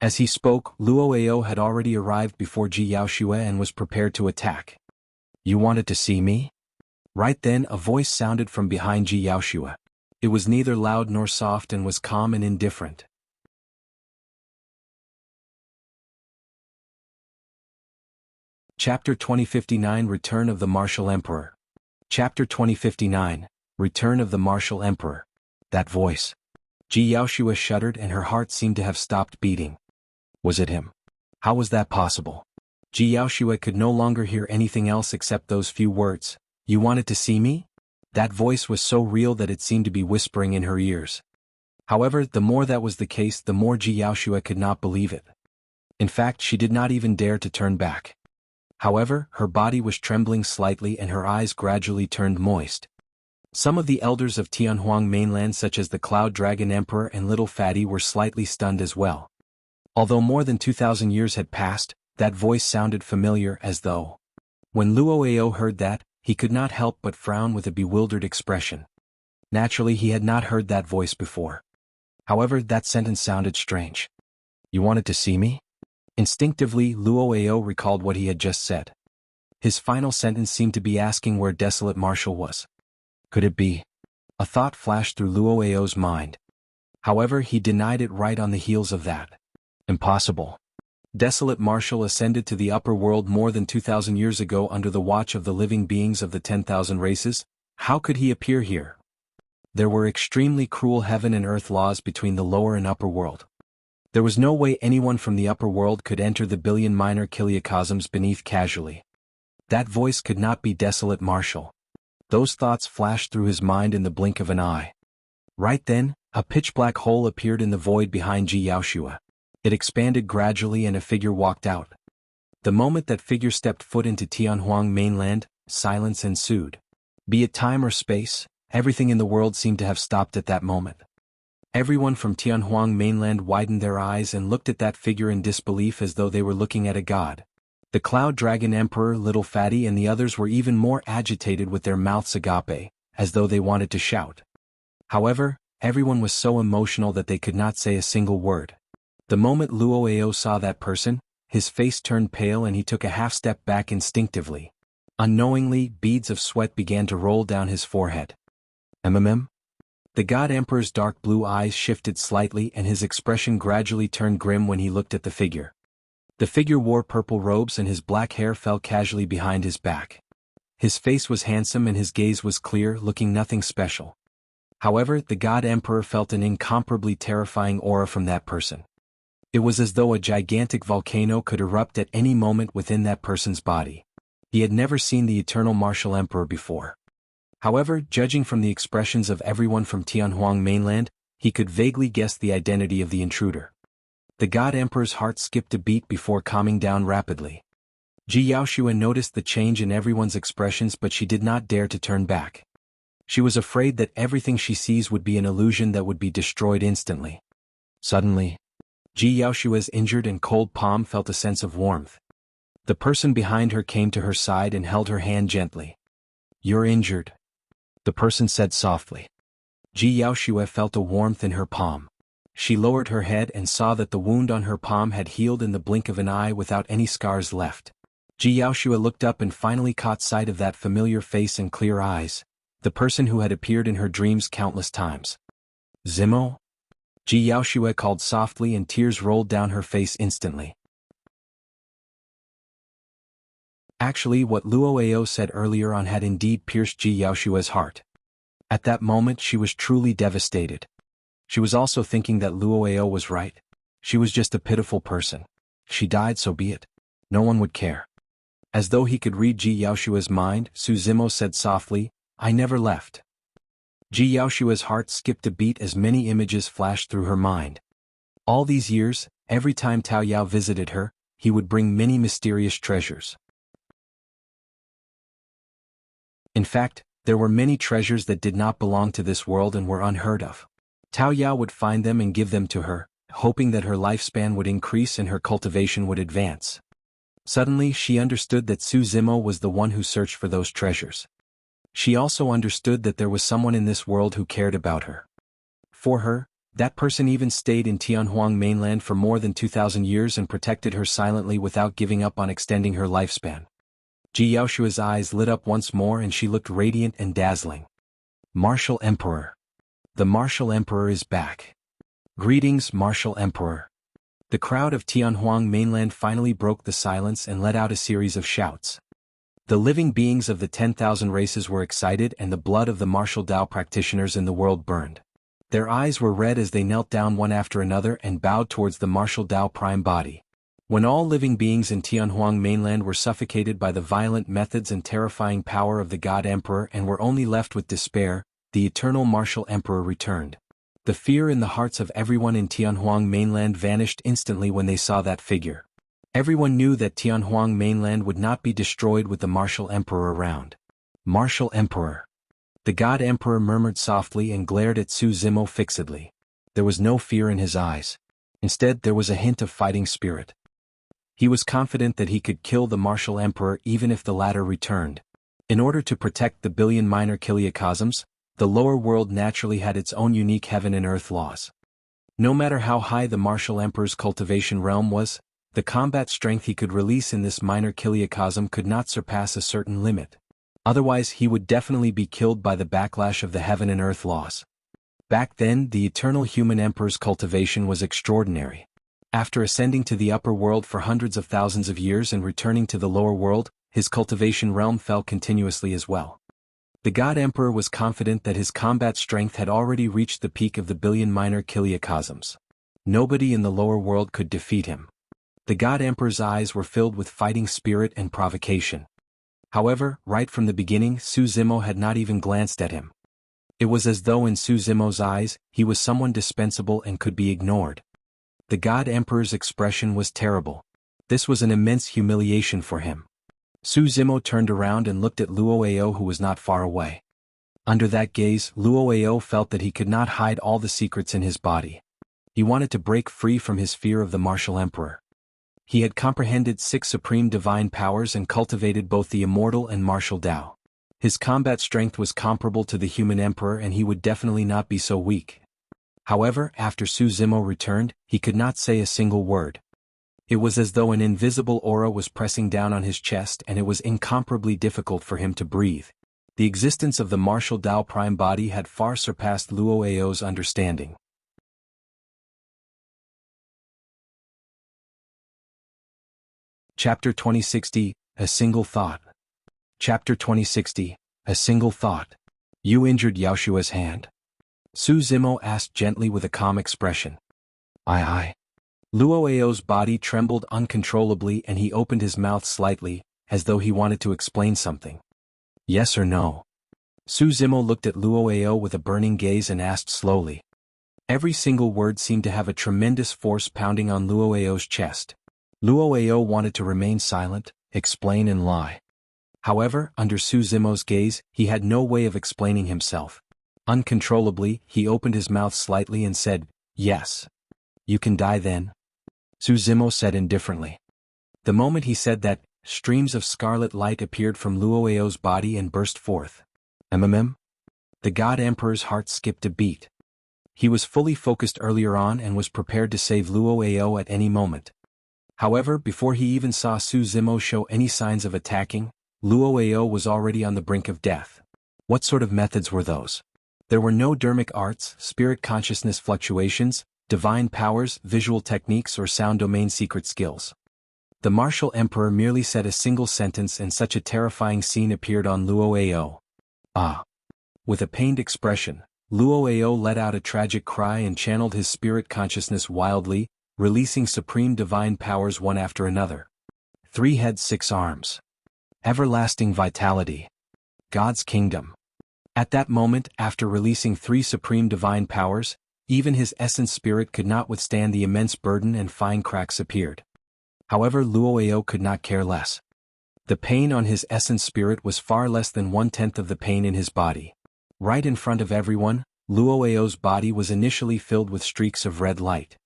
As he spoke, Luo Ao had already arrived before Ji Yaoshua and was prepared to attack. You wanted to see me? Right then a voice sounded from behind Ji Yaoshua. It was neither loud nor soft and was calm and indifferent. Chapter 2059 Return of the Martial Emperor. Chapter 2059 Return of the Martial Emperor. That voice. Ji Yaoshua shuddered and her heart seemed to have stopped beating. Was it him? How was that possible? Ji Yaoshua could no longer hear anything else except those few words. You wanted to see me? That voice was so real that it seemed to be whispering in her ears. However, the more that was the case, the more Ji Yaoshua could not believe it. In fact, she did not even dare to turn back. However, her body was trembling slightly and her eyes gradually turned moist. Some of the elders of Tianhuang Mainland such as the Cloud Dragon Emperor and Little Fatty were slightly stunned as well. Although more than 2,000 years had passed, that voice sounded familiar as though. When Luo Ao heard that, he could not help but frown with a bewildered expression. Naturally, he had not heard that voice before. However, that sentence sounded strange. You wanted to see me? Instinctively, Luo Ao recalled what he had just said. His final sentence seemed to be asking where Desolate Martial was. Could it be? A thought flashed through Luo Ao's mind. However, he denied it right on the heels of that. Impossible. Desolate Martial ascended to the upper world more than 2,000 years ago under the watch of the living beings of the 10,000 races. How could he appear here? There were extremely cruel heaven and earth laws between the lower and upper world. There was no way anyone from the upper world could enter the billion minor kiliocosms beneath casually. That voice could not be Desolate Martial. Those thoughts flashed through his mind in the blink of an eye. Right then, a pitch-black hole appeared in the void behind Ji Yaoshua. It expanded gradually and a figure walked out. The moment that figure stepped foot into Tianhuang Mainland, silence ensued. Be it time or space, everything in the world seemed to have stopped at that moment. Everyone from Tianhuang Mainland widened their eyes and looked at that figure in disbelief as though they were looking at a god. The Cloud Dragon Emperor, Little Fatty, and the others were even more agitated with their mouths agape, as though they wanted to shout. However, everyone was so emotional that they could not say a single word. The moment Luo saw that person, his face turned pale and he took a half-step back instinctively. Unknowingly, beads of sweat began to roll down his forehead. The God Emperor's dark blue eyes shifted slightly and his expression gradually turned grim when he looked at the figure. The figure wore purple robes and his black hair fell casually behind his back. His face was handsome and his gaze was clear, looking nothing special. However, the God Emperor felt an incomparably terrifying aura from that person. It was as though a gigantic volcano could erupt at any moment within that person's body. He had never seen the eternal martial emperor before. However, judging from the expressions of everyone from Tianhuang Mainland, he could vaguely guess the identity of the intruder. The God Emperor's heart skipped a beat before calming down rapidly. Ji Yaoshua noticed the change in everyone's expressions, but she did not dare to turn back. She was afraid that everything she sees would be an illusion that would be destroyed instantly. Suddenly, Ji Yaoshua's injured and cold palm felt a sense of warmth. The person behind her came to her side and held her hand gently. "You're injured," the person said softly. Ji Yaoshua felt a warmth in her palm. She lowered her head and saw that the wound on her palm had healed in the blink of an eye without any scars left. Ji Yaoshua looked up and finally caught sight of that familiar face and clear eyes, the person who had appeared in her dreams countless times. "Zimo?" Ji Yaoshua called softly and tears rolled down her face instantly. Actually, what Luo said earlier on had indeed pierced Ji Yaoshua's heart. At that moment she was truly devastated. She was also thinking that Luo was right. She was just a pitiful person. She died, so be it. No one would care. As though he could read Ji Yaoshua's mind, Su Zimo said softly, "I never left." Ji Yaoshua's heart skipped a beat as many images flashed through her mind. All these years, every time Tao Yao visited her, he would bring many mysterious treasures. In fact, there were many treasures that did not belong to this world and were unheard of. Tao Yao would find them and give them to her, hoping that her lifespan would increase and her cultivation would advance. Suddenly she understood that Su Zimo was the one who searched for those treasures. She also understood that there was someone in this world who cared about her. For her, that person even stayed in Tianhuang Mainland for more than 2,000 years and protected her silently without giving up on extending her lifespan. Ji Yaoshua's eyes lit up once more and she looked radiant and dazzling. "Martial Emperor. The Martial Emperor is back. Greetings, Martial Emperor." The crowd of Tianhuang Mainland finally broke the silence and let out a series of shouts. The living beings of the 10,000 races were excited and the blood of the martial Dao practitioners in the world burned. Their eyes were red as they knelt down one after another and bowed towards the martial Dao prime body. When all living beings in Tianhuang Mainland were suffocated by the violent methods and terrifying power of the God Emperor and were only left with despair, the eternal martial emperor returned. The fear in the hearts of everyone in Tianhuang Mainland vanished instantly when they saw that figure. Everyone knew that Tianhuang Mainland would not be destroyed with the martial emperor around. "Martial Emperor." The God Emperor murmured softly and glared at Su Zimo fixedly. There was no fear in his eyes. Instead, there was a hint of fighting spirit. He was confident that he could kill the martial emperor even if the latter returned. In order to protect the billion minor kiliacosms, the lower world naturally had its own unique heaven and earth laws. No matter how high the martial emperor's cultivation realm was, the combat strength he could release in this minor kiliacosm could not surpass a certain limit. Otherwise he would definitely be killed by the backlash of the heaven and earth laws. Back then, the eternal human emperor's cultivation was extraordinary. After ascending to the upper world for hundreds of thousands of years and returning to the lower world, his cultivation realm fell continuously as well. The God Emperor was confident that his combat strength had already reached the peak of the billion minor kiliacosms. Nobody in the lower world could defeat him. The God Emperor's eyes were filled with fighting spirit and provocation. However, right from the beginning, Su Zimo had not even glanced at him. It was as though in Su Zimo's eyes, he was someone dispensable and could be ignored. The God Emperor's expression was terrible. This was an immense humiliation for him. Su Zimo turned around and looked at Luo, who was not far away. Under that gaze, Luo felt that he could not hide all the secrets in his body. He wanted to break free from his fear of the martial emperor. He had comprehended 6 supreme divine powers and cultivated both the immortal and martial Tao. His combat strength was comparable to the human emperor and he would definitely not be so weak. However, after Su Zimo returned, he could not say a single word. It was as though an invisible aura was pressing down on his chest and it was incomparably difficult for him to breathe. The existence of the martial Tao prime body had far surpassed Luo's understanding. Chapter 2060, A Single Thought. Chapter 2060, A Single Thought. You injured Yaoshua's hand? Su Zimo asked gently with a calm expression. Aye. Luo's body trembled uncontrollably and he opened his mouth slightly, as though he wanted to explain something. Yes or no? Su Zimo looked at Luo with a burning gaze and asked slowly. Every single word seemed to have a tremendous force pounding on Luo's chest. Luo wanted to remain silent, explain and lie. However, under Su Zimo's gaze, he had no way of explaining himself. Uncontrollably, he opened his mouth slightly and said, Yes. You can die then? Su Zimo said indifferently. The moment he said that, streams of scarlet light appeared from Luo's body and burst forth. The God Emperor's heart skipped a beat. He was fully focused earlier on and was prepared to save Luo at any moment. However, before he even saw Su Zimo show any signs of attacking, Luo was already on the brink of death. What sort of methods were those? There were no dermic arts, spirit consciousness fluctuations, divine powers, visual techniques or sound domain secret skills. The martial emperor merely said a single sentence and such a terrifying scene appeared on Luo. Ah! With a pained expression, Luo let out a tragic cry and channeled his spirit consciousness wildly, releasing supreme divine powers one after another. 3 heads 6 arms. Everlasting vitality. God's kingdom. At that moment, after releasing 3 supreme divine powers, even his essence spirit could not withstand the immense burden and fine cracks appeared. However, Luo could not care less. The pain on his essence spirit was far less than 1/10 of the pain in his body. Right in front of everyone, Luo's body was initially filled with streaks of red light.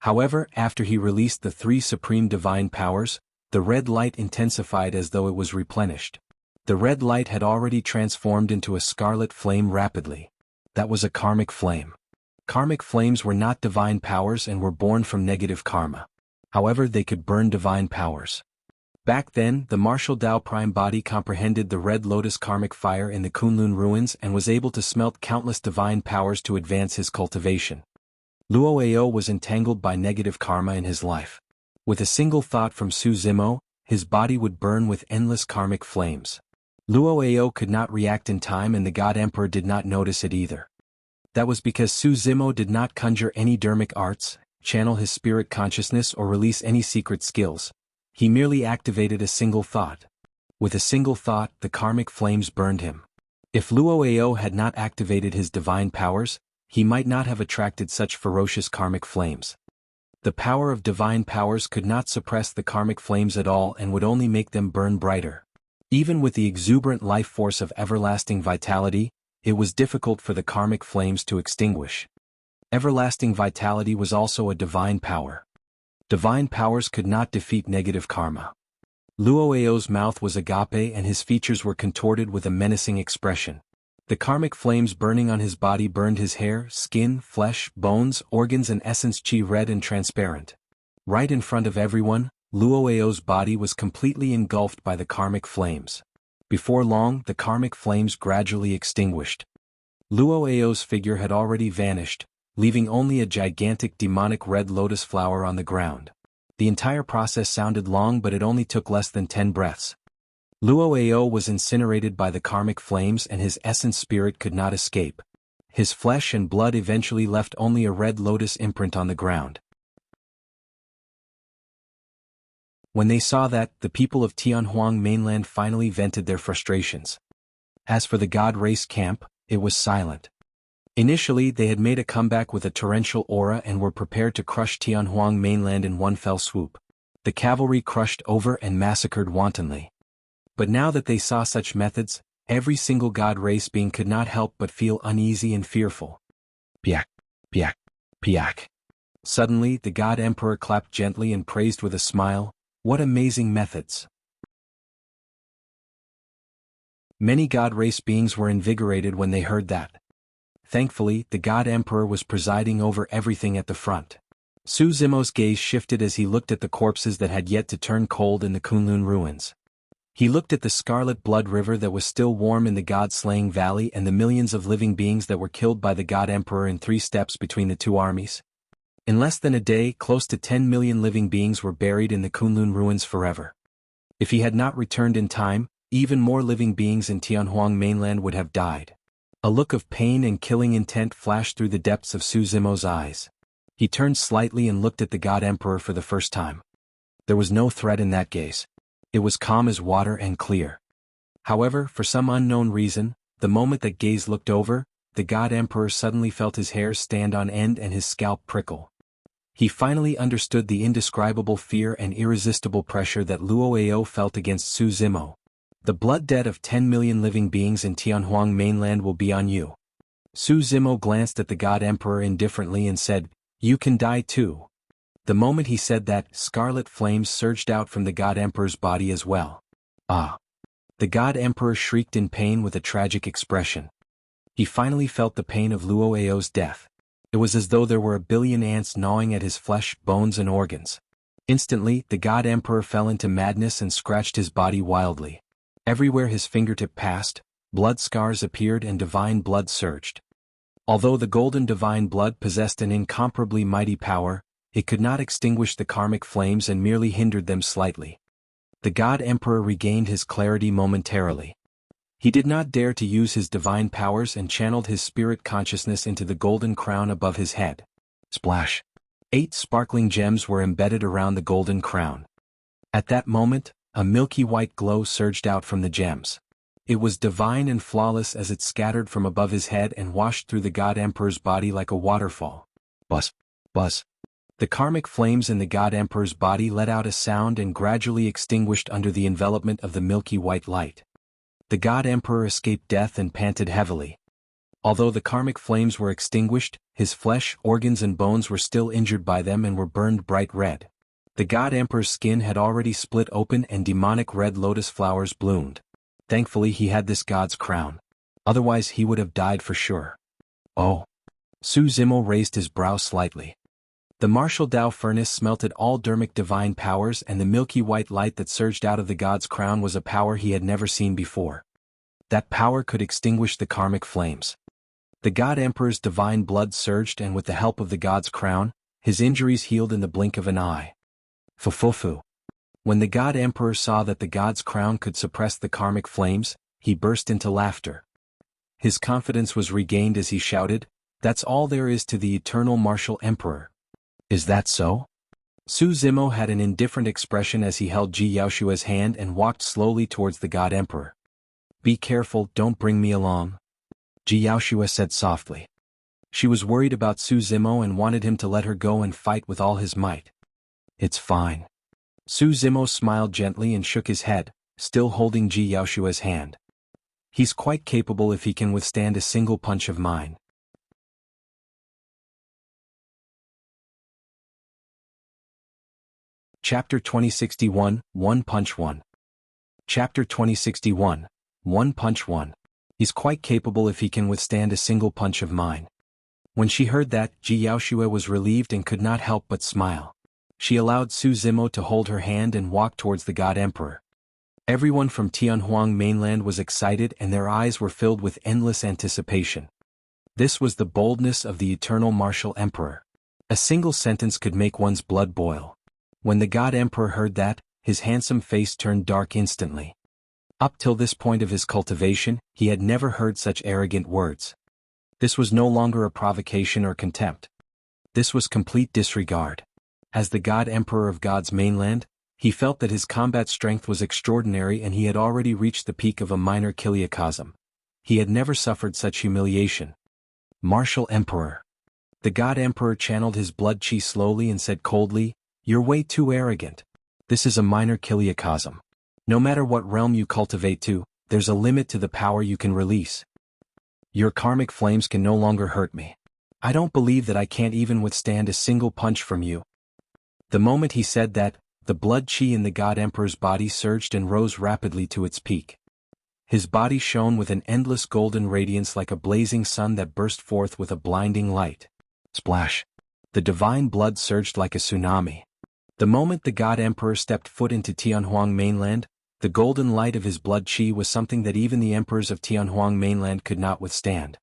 However, after he released the 3 supreme divine powers, the red light intensified as though it was replenished. The red light had already transformed into a scarlet flame rapidly. That was a karmic flame. Karmic flames were not divine powers and were born from negative karma. However, they could burn divine powers. Back then, the martial Tao prime body comprehended the red lotus karmic fire in the Kunlun ruins and was able to smelt countless divine powers to advance his cultivation. Luo was entangled by negative karma in his life. With a single thought from Su Zimo, his body would burn with endless karmic flames. Luo could not react in time and the God Emperor did not notice it either. That was because Su Zimo did not conjure any dermic arts, channel his spirit consciousness or release any secret skills. He merely activated a single thought. With a single thought, the karmic flames burned him. If Luo had not activated his divine powers, he might not have attracted such ferocious karmic flames. The power of divine powers could not suppress the karmic flames at all and would only make them burn brighter. Even with the exuberant life force of everlasting vitality, it was difficult for the karmic flames to extinguish. Everlasting vitality was also a divine power. Divine powers could not defeat negative karma. Luo's mouth was agape and his features were contorted with a menacing expression. The karmic flames burning on his body burned his hair, skin, flesh, bones, organs and essence chi red and transparent. Right in front of everyone, Luo's body was completely engulfed by the karmic flames. Before long, the karmic flames gradually extinguished. Luo's figure had already vanished, leaving only a gigantic demonic red lotus flower on the ground. The entire process sounded long but it only took less than 10 breaths. Luo was incinerated by the karmic flames and his essence spirit could not escape. His flesh and blood eventually left only a red lotus imprint on the ground. When they saw that, the people of Tianhuang Mainland finally vented their frustrations. As for the God Race camp, it was silent. Initially, they had made a comeback with a torrential aura and were prepared to crush Tianhuang Mainland in one fell swoop. The cavalry crushed over and massacred wantonly. But now that they saw such methods, Every single god race being could not help but feel uneasy and fearful. Piak, piak, piak. Suddenly, the god emperor clapped gently and praised with a smile, "What amazing methods!" Many god race beings were invigorated when they heard that. Thankfully, the god emperor was presiding over everything at the front. Su Zimo's gaze shifted as he looked at the corpses that had yet to turn cold in the Kunlun ruins. He looked at the scarlet blood river that was still warm in the god-slaying valley and the millions of living beings that were killed by the god emperor in 3 steps between the two armies. In less than a day, close to 10 million living beings were buried in the Kunlun ruins forever. If he had not returned in time, even more living beings in Tianhuang mainland would have died. A look of pain and killing intent flashed through the depths of Su Zimo's eyes. He turned slightly and looked at the god emperor for the first time. There was no threat in that gaze. It was calm as water and clear. However, for some unknown reason, the moment that gaze looked over, the god emperor suddenly felt his hair stand on end and his scalp prickle. He finally understood the indescribable fear and irresistible pressure that Luo Emperor felt against Su Zimo. The blood debt of 10 million living beings in Tianhuang mainland will be on you. Su Zimo glanced at the god emperor indifferently and said, "You can die too." The moment he said that, scarlet flames surged out from the god emperor's body as well. Ah! The god emperor shrieked in pain with a tragic expression. He finally felt the pain of Luo Emperor's death. It was as though there were a billion ants gnawing at his flesh, bones and organs. Instantly, the god emperor fell into madness and scratched his body wildly. Everywhere his fingertip passed, blood scars appeared and divine blood surged. Although the golden divine blood possessed an incomparably mighty power, it could not extinguish the karmic flames and merely hindered them slightly. The god emperor regained his clarity momentarily. He did not dare to use his divine powers and channeled his spirit consciousness into the golden crown above his head. Splash! 8 sparkling gems were embedded around the golden crown. At that moment, a milky white glow surged out from the gems. It was divine and flawless as it scattered from above his head and washed through the god emperor's body like a waterfall. Buzz! Buzz! The karmic flames in the god emperor's body let out a sound and gradually extinguished under the envelopment of the milky white light. The god emperor escaped death and panted heavily. Although the karmic flames were extinguished, his flesh, organs and bones were still injured by them and were burned bright red. The god emperor's skin had already split open and demonic red lotus flowers bloomed. Thankfully he had this god's crown. Otherwise he would have died for sure. Oh! Su Zimo raised his brow slightly. The martial Tao furnace smelted all dermic divine powers and the milky white light that surged out of the god's crown was a power he had never seen before. That power could extinguish the karmic flames. The god emperor's divine blood surged and with the help of the god's crown, his injuries healed in the blink of an eye. Fufufu. When the god emperor saw that the god's crown could suppress the karmic flames, he burst into laughter. His confidence was regained as he shouted, "That's all there is to the eternal martial emperor." Is that so? Su Zimo had an indifferent expression as he held Ji Yaoshua's hand and walked slowly towards the god emperor. "Be careful, don't bring me along," Ji Yaoshua said softly. She was worried about Su Zimo and wanted him to let her go and fight with all his might. "It's fine." Su Zimo smiled gently and shook his head, still holding Ji Yaoshua's hand. "He's quite capable if he can withstand a single punch of mine." Chapter 2061, One Punch 1. Chapter 2061, One Punch 1. He's quite capable if he can withstand a single punch of mine. When she heard that, Ji Yaoshua was relieved and could not help but smile. She allowed Su Zimo to hold her hand and walk towards the god emperor. Everyone from Tianhuang mainland was excited and their eyes were filled with endless anticipation. This was the boldness of the eternal martial emperor. A single sentence could make one's blood boil. When the god emperor heard that, his handsome face turned dark instantly. Up till this point of his cultivation, he had never heard such arrogant words. This was no longer a provocation or contempt. This was complete disregard. As the god emperor of God's mainland, he felt that his combat strength was extraordinary and he had already reached the peak of a minor kiliacosm. He had never suffered such humiliation. Martial Emperor. The god emperor channeled his blood chi slowly and said coldly, "You're way too arrogant. This is a minor kiliacosm. No matter what realm you cultivate to, there's a limit to the power you can release. Your karmic flames can no longer hurt me. I don't believe that I can't even withstand a single punch from you." The moment he said that, the blood qi in the God Emperor's body surged and rose rapidly to its peak. His body shone with an endless golden radiance like a blazing sun that burst forth with a blinding light. Splash! The divine blood surged like a tsunami. The moment the God Emperor stepped foot into Tianhuang Mainland, the golden light of his blood qi was something that even the emperors of Tianhuang Mainland could not withstand.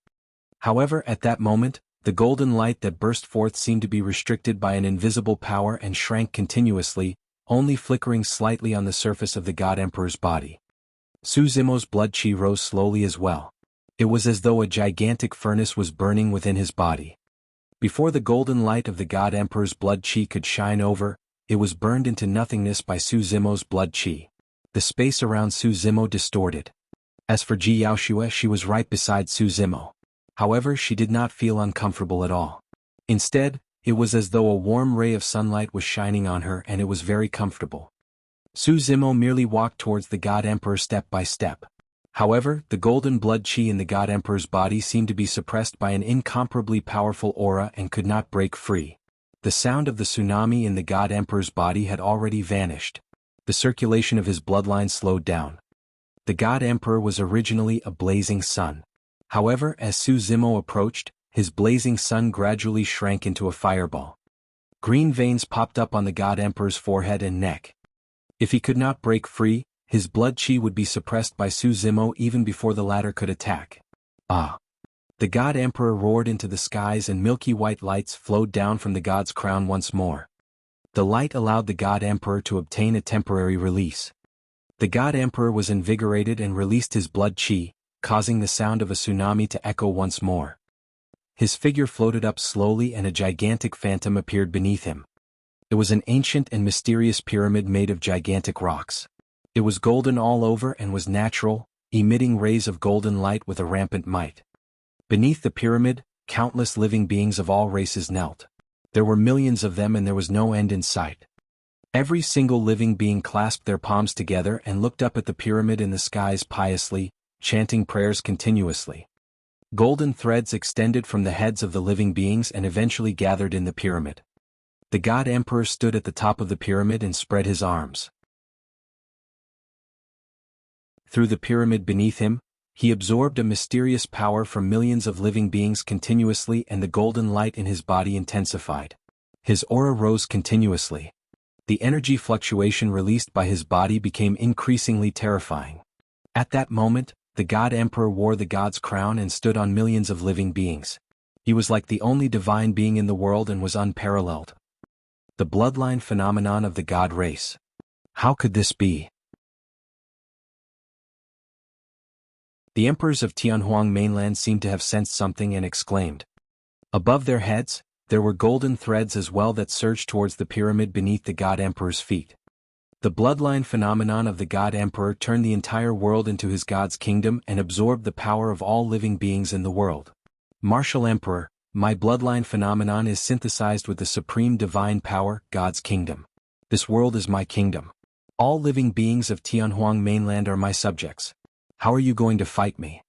However, at that moment, the golden light that burst forth seemed to be restricted by an invisible power and shrank continuously, only flickering slightly on the surface of the God Emperor's body. Su Zimo's blood qi rose slowly as well. It was as though a gigantic furnace was burning within his body. Before the golden light of the God Emperor's blood qi could shine over, it was burned into nothingness by Su Zimo's blood qi. The space around Su Zimo distorted. As for Ji Yaoxue, she was right beside Su Zimo. However, she did not feel uncomfortable at all. Instead, it was as though a warm ray of sunlight was shining on her and it was very comfortable. Su Zimo merely walked towards the God Emperor step by step. However, the golden blood qi in the God Emperor's body seemed to be suppressed by an incomparably powerful aura and could not break free. The sound of the tsunami in the God Emperor's body had already vanished. The circulation of his bloodline slowed down. The God Emperor was originally a blazing sun. However, as Su Zimo approached, his blazing sun gradually shrank into a fireball. Green veins popped up on the God Emperor's forehead and neck. If he could not break free, his blood qi would be suppressed by Su Zimo even before the latter could attack. Ah! The God Emperor roared into the skies and milky white lights flowed down from the god's crown once more. The light allowed the God Emperor to obtain a temporary release. The God Emperor was invigorated and released his blood qi, causing the sound of a tsunami to echo once more. His figure floated up slowly and a gigantic phantom appeared beneath him. It was an ancient and mysterious pyramid made of gigantic rocks. It was golden all over and was natural, emitting rays of golden light with a rampant might. Beneath the pyramid, countless living beings of all races knelt. There were millions of them and there was no end in sight. Every single living being clasped their palms together and looked up at the pyramid in the skies piously, chanting prayers continuously. Golden threads extended from the heads of the living beings and eventually gathered in the pyramid. The God Emperor stood at the top of the pyramid and spread his arms. Through the pyramid beneath him, he absorbed a mysterious power from millions of living beings continuously and the golden light in his body intensified. His aura rose continuously. The energy fluctuation released by his body became increasingly terrifying. At that moment, the God Emperor wore the god's crown and stood on millions of living beings. He was like the only divine being in the world and was unparalleled. The bloodline phenomenon of the god race. How could this be? The emperors of Tianhuang Mainland seemed to have sensed something and exclaimed. Above their heads, there were golden threads as well that surged towards the pyramid beneath the God Emperor's feet. The bloodline phenomenon of the God Emperor turned the entire world into his God's kingdom and absorbed the power of all living beings in the world. Martial Emperor, my bloodline phenomenon is synthesized with the supreme divine power, God's kingdom. This world is my kingdom. All living beings of Tianhuang Mainland are my subjects. How are you going to fight me?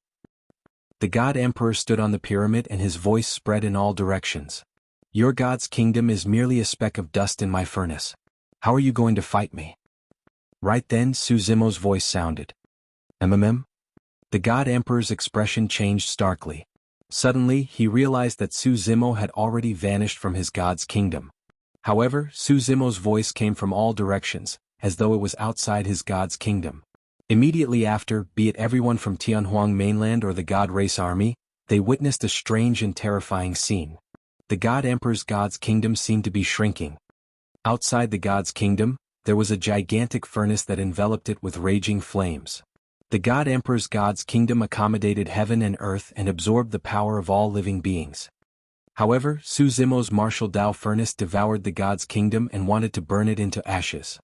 The God Emperor stood on the pyramid and his voice spread in all directions. Your God's kingdom is merely a speck of dust in my furnace. How are you going to fight me? Right then Su Zimo's voice sounded. The God Emperor's expression changed starkly. Suddenly, he realized that Su Zimo had already vanished from his God's kingdom. However, Su Zimo's voice came from all directions, as though it was outside his God's kingdom. Immediately after, be it everyone from Tianhuang Mainland or the God Race Army, they witnessed a strange and terrifying scene. The God Emperor's God's kingdom seemed to be shrinking. Outside the God's kingdom, there was a gigantic furnace that enveloped it with raging flames. The God Emperor's God's kingdom accommodated heaven and earth and absorbed the power of all living beings. However, Su Zimo's martial Dao furnace devoured the God's kingdom and wanted to burn it into ashes.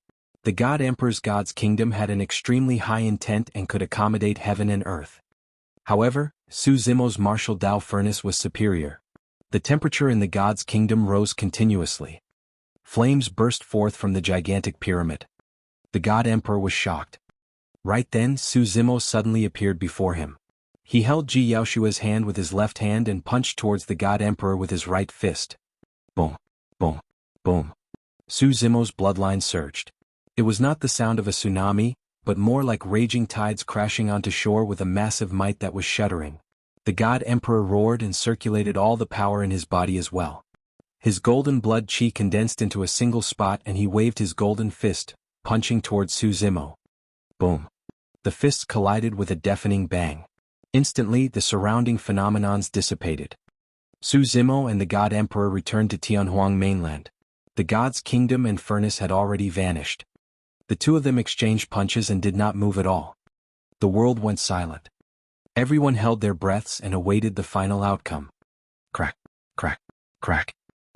The God Emperor's God's kingdom had an extremely high intent and could accommodate heaven and earth. However, Su Zimo's martial Dao furnace was superior. The temperature in the God's kingdom rose continuously. Flames burst forth from the gigantic pyramid. The God Emperor was shocked. Right then Su Zimo suddenly appeared before him. He held Ji Yaoshua's hand with his left hand and punched towards the God Emperor with his right fist. Boom, boom, boom. Su Zimo's bloodline surged. It was not the sound of a tsunami, but more like raging tides crashing onto shore with a massive might that was shuddering. The God Emperor roared and circulated all the power in his body as well. His golden blood chi condensed into a single spot and he waved his golden fist, punching towards Su Zimo. Boom. The fists collided with a deafening bang. Instantly the surrounding phenomenons dissipated. Su Zimo and the God Emperor returned to Tianhuang mainland. The God's kingdom and furnace had already vanished. The two of them exchanged punches and did not move at all. The world went silent. Everyone held their breaths and awaited the final outcome. Crack, crack, crack.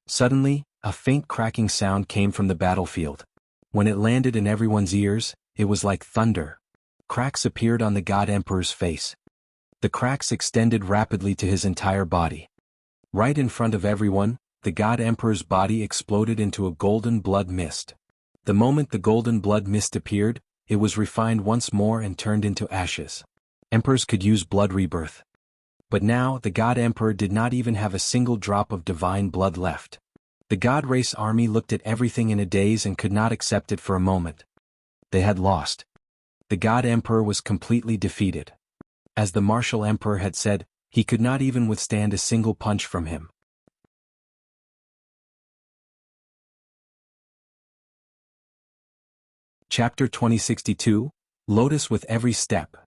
Suddenly, a faint cracking sound came from the battlefield. When it landed in everyone's ears, it was like thunder. Cracks appeared on the God Emperor's face. The cracks extended rapidly to his entire body. Right in front of everyone, the God Emperor's body exploded into a golden blood mist. The moment the golden blood mist appeared, it was refined once more and turned into ashes. Emperors could use blood rebirth. But now the God Emperor did not even have a single drop of divine blood left. The God race army looked at everything in a daze and could not accept it for a moment. They had lost. The God Emperor was completely defeated. As the martial emperor had said, he could not even withstand a single punch from him. Chapter 2062, Lotus with Every Step.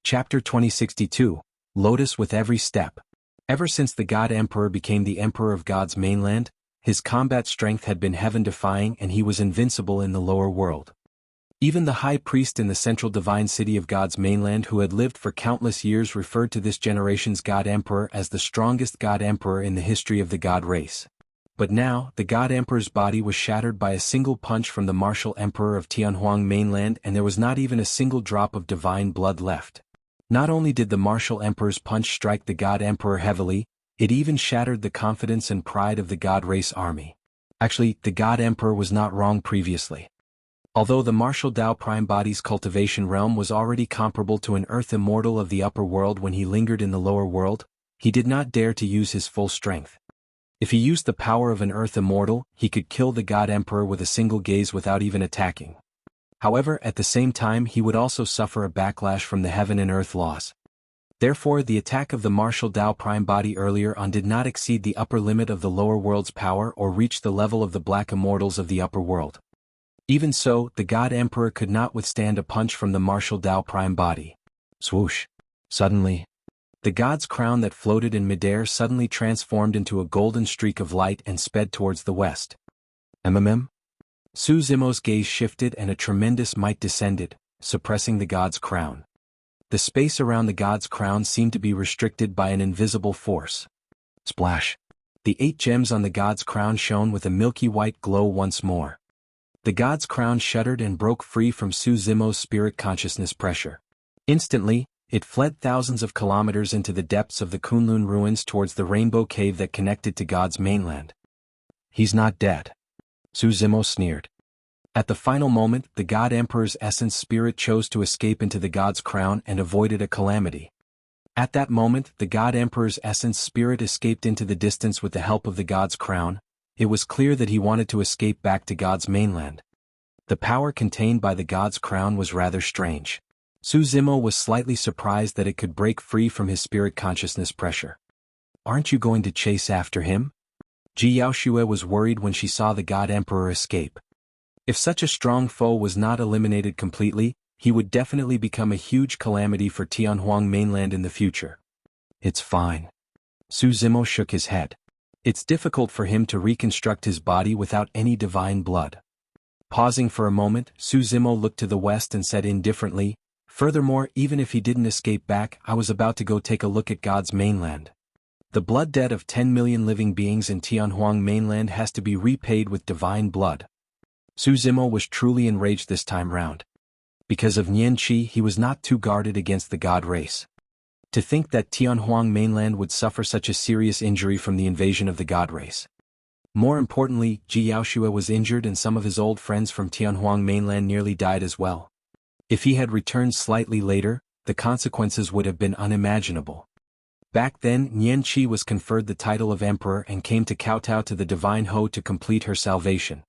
Chapter 2062, Lotus with Every Step. Ever since the God Emperor became the Emperor of God's mainland, his combat strength had been heaven-defying and he was invincible in the lower world. Even the high priest in the central divine city of God's mainland who had lived for countless years referred to this generation's God Emperor as the strongest God Emperor in the history of the God race. But now, the God Emperor's body was shattered by a single punch from the martial emperor of Tianhuang mainland and there was not even a single drop of divine blood left. Not only did the martial emperor's punch strike the God Emperor heavily, it even shattered the confidence and pride of the God race army. Actually, the God Emperor was not wrong previously. Although the martial Tao prime body's cultivation realm was already comparable to an earth immortal of the upper world when he lingered in the lower world, he did not dare to use his full strength. If he used the power of an earth immortal, he could kill the God Emperor with a single gaze without even attacking. However, at the same time he would also suffer a backlash from the heaven and earth laws. Therefore, the attack of the martial Tao prime body earlier on did not exceed the upper limit of the lower world's power or reach the level of the black immortals of the upper world. Even so, the God Emperor could not withstand a punch from the martial Tao prime body. Swoosh! Suddenly, the God's crown that floated in midair suddenly transformed into a golden streak of light and sped towards the west. Su Zimo's gaze shifted and a tremendous might descended, suppressing the God's crown. The space around the God's crown seemed to be restricted by an invisible force. Splash! The 8 gems on the God's crown shone with a milky white glow once more. The God's crown shuddered and broke free from Su Zimo's spirit consciousness pressure. Instantly, it fled thousands of kilometers into the depths of the Kunlun ruins towards the rainbow cave that connected to God's mainland. He's not dead. Su Zimo sneered. At the final moment, the God Emperor's essence spirit chose to escape into the God's crown and avoided a calamity. At that moment, the God Emperor's essence spirit escaped into the distance with the help of the God's crown. It was clear that he wanted to escape back to God's mainland. The power contained by the God's crown was rather strange. Su Zimo was slightly surprised that it could break free from his spirit consciousness pressure. Aren't you going to chase after him? Ji Yaoshue was worried when she saw the God Emperor escape. If such a strong foe was not eliminated completely, he would definitely become a huge calamity for Tianhuang mainland in the future. It's fine. Su Zimo shook his head. It's difficult for him to reconstruct his body without any divine blood. Pausing for a moment, Su Zimo looked to the west and said indifferently, "Furthermore, even if he didn't escape back, I was about to go take a look at God's mainland. The blood debt of 10 million living beings in Tianhuang mainland has to be repaid with divine blood." Su Zimo was truly enraged this time round. Because of Nian Qi, he was not too guarded against the God race. To think that Tianhuang mainland would suffer such a serious injury from the invasion of the God race. More importantly, Ji Yaoshue was injured and some of his old friends from Tianhuang mainland nearly died as well. If he had returned slightly later, the consequences would have been unimaginable. Back then, Nian Qi was conferred the title of emperor and came to kowtow to the divine Ho to complete her salvation.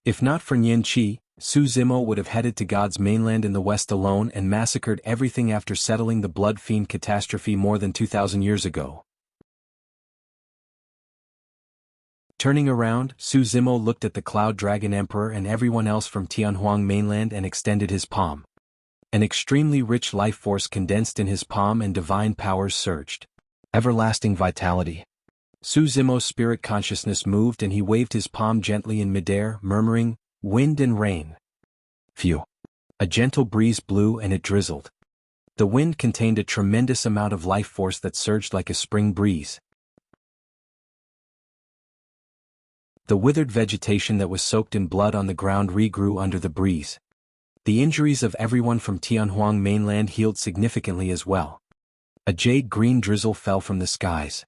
If not for Nian Qi, Su Zimo would have headed to God's mainland in the west alone and massacred everything after settling the blood fiend catastrophe more than 2,000 years ago. Turning around, Su Zimo looked at the Cloud Dragon Emperor and everyone else from Tianhuang mainland and extended his palm. An extremely rich life force condensed in his palm and divine powers surged. Everlasting vitality. Su Zimo's spirit consciousness moved and he waved his palm gently in midair, murmuring, "Wind and rain." Phew. A gentle breeze blew and it drizzled. The wind contained a tremendous amount of life force that surged like a spring breeze. The withered vegetation that was soaked in blood on the ground regrew under the breeze. The injuries of everyone from Tianhuang mainland healed significantly as well. A jade-green drizzle fell from the skies.